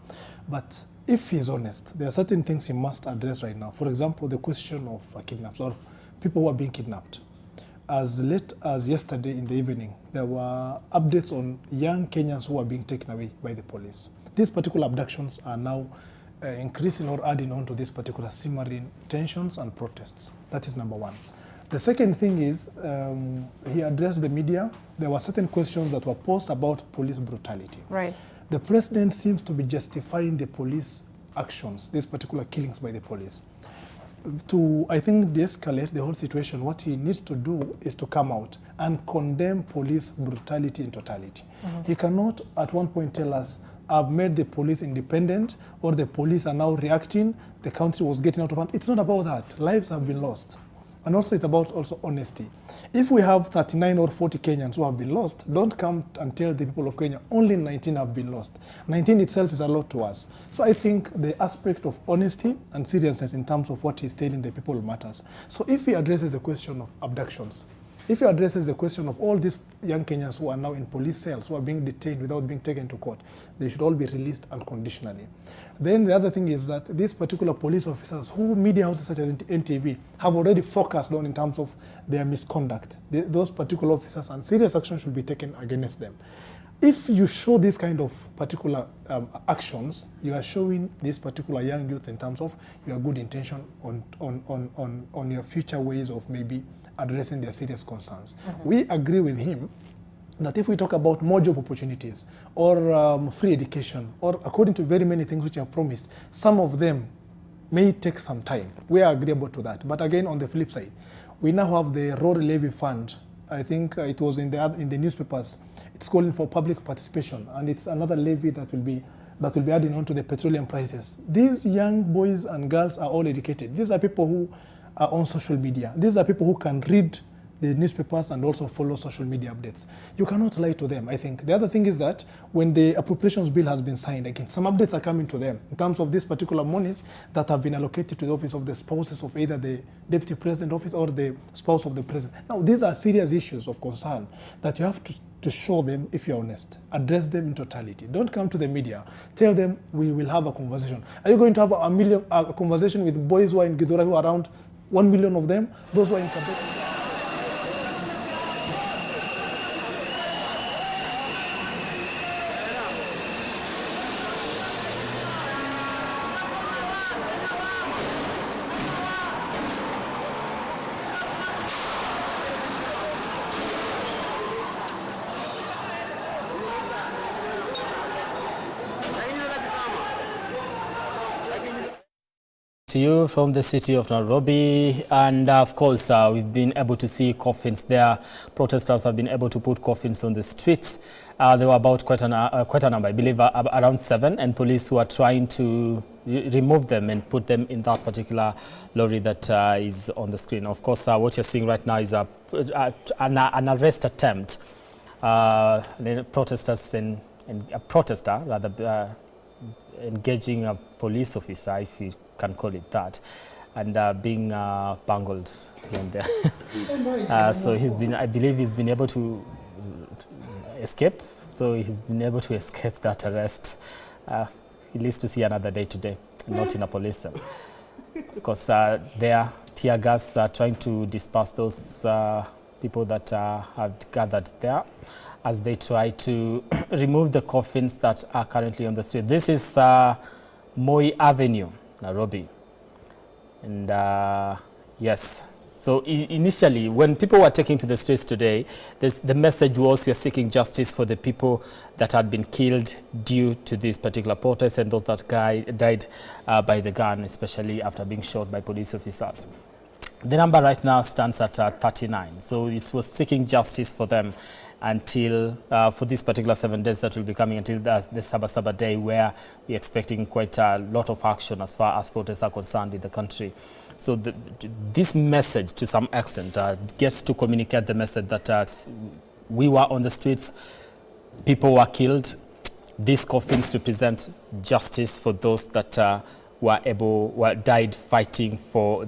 But if he's honest, there are certain things he must address right now. For example, the question of kidnaps, or people who are being kidnapped. As late as yesterday in the evening, there were updates on young Kenyans who are being taken away by the police. These particular abductions are now increasing or adding on to these particular simmering tensions and protests. That is number one. The second thing is, he addressed the media. There were certain questions that were posed about police brutality. Right. The president seems to be justifying the police actions, these particular killings by the police. To, I think, de-escalate the whole situation, what he needs to do is to come out and condemn police brutality in totality. He cannot at one point tell us, I've made the police independent, or the police are now reacting, the country was getting out of hand. It's not about that. Lives have been lost. And also it's about also honesty. If we have 39 or 40 Kenyans who have been lost, don't come and tell the people of Kenya only 19 have been lost. 19 itself is a lot to us. So I think the aspect of honesty and seriousness in terms of what he's telling the people matters. So if he addresses the question of abductions, if he addresses the question of all these young Kenyans who are now in police cells, who are being detained without being taken to court, they should all be released unconditionally. Then the other thing is that these particular police officers, who media houses such as NTV have already focused on in terms of their misconduct, those particular officers, and serious action should be taken against them. If you show this kind of particular actions, you are showing these particular young youth in terms of your good intention on your future ways of maybe addressing their serious concerns. We agree with him that if we talk about more job opportunities or free education, or according to very many things which are promised, some of them may take some time. We are agreeable to that. But again, on the flip side, we now have the road levy fund. I think it was in the newspapers. It's calling for public participation, and it's another levy that will be adding on to the petroleum prices. These young boys and girls are all educated. These are people who are on social media. These are people who can read the newspapers and also follow social media updates. You cannot lie to them, I think. The other thing is that when the appropriations bill has been signed, again, some updates are coming to them in terms of these particular monies that have been allocated to the office of the spouses of either the deputy president office or the spouse of the president. Now, these are serious issues of concern that you have to show them if you're honest. Address them in totality. Don't come to the media. Tell them we will have a conversation. Are you going to have a conversation with boys who are in Githura, who are around 1 million of them? Those who are in Quebec? To you from the city of Nairobi, and of course we've been able to see coffins there. Protesters have been able to put coffins on the streets. There were about quite a number, I believe around 7, and police were trying to remove them and put them in that particular lorry that is on the screen. Of course, what you're seeing right now is an arrest attempt. Protesters and a protester rather engaging a police officer, if you can call it that, and being bungled here and there. So I believe he's been able to escape. So he's been able to escape that arrest. He lives to see another day today, not in a police cell. Of course, there, tear gas trying to disperse those people that have gathered there as they try to remove the coffins that are currently on the street. This is Moi Avenue, Nairobi. And yes, so initially when people were taking to the streets today, the message was we are seeking justice for the people that had been killed due to this particular protest and those that died by the gun, especially after being shot by police officers. The number right now stands at 39. So it was seeking justice for them until, for this particular 7 days that will be coming until the Sabasaba day, where we're expecting quite a lot of action as far as protests are concerned in the country. So this message, to some extent, gets to communicate the message that we were on the streets, people were killed. These coffins represent justice for those that died fighting for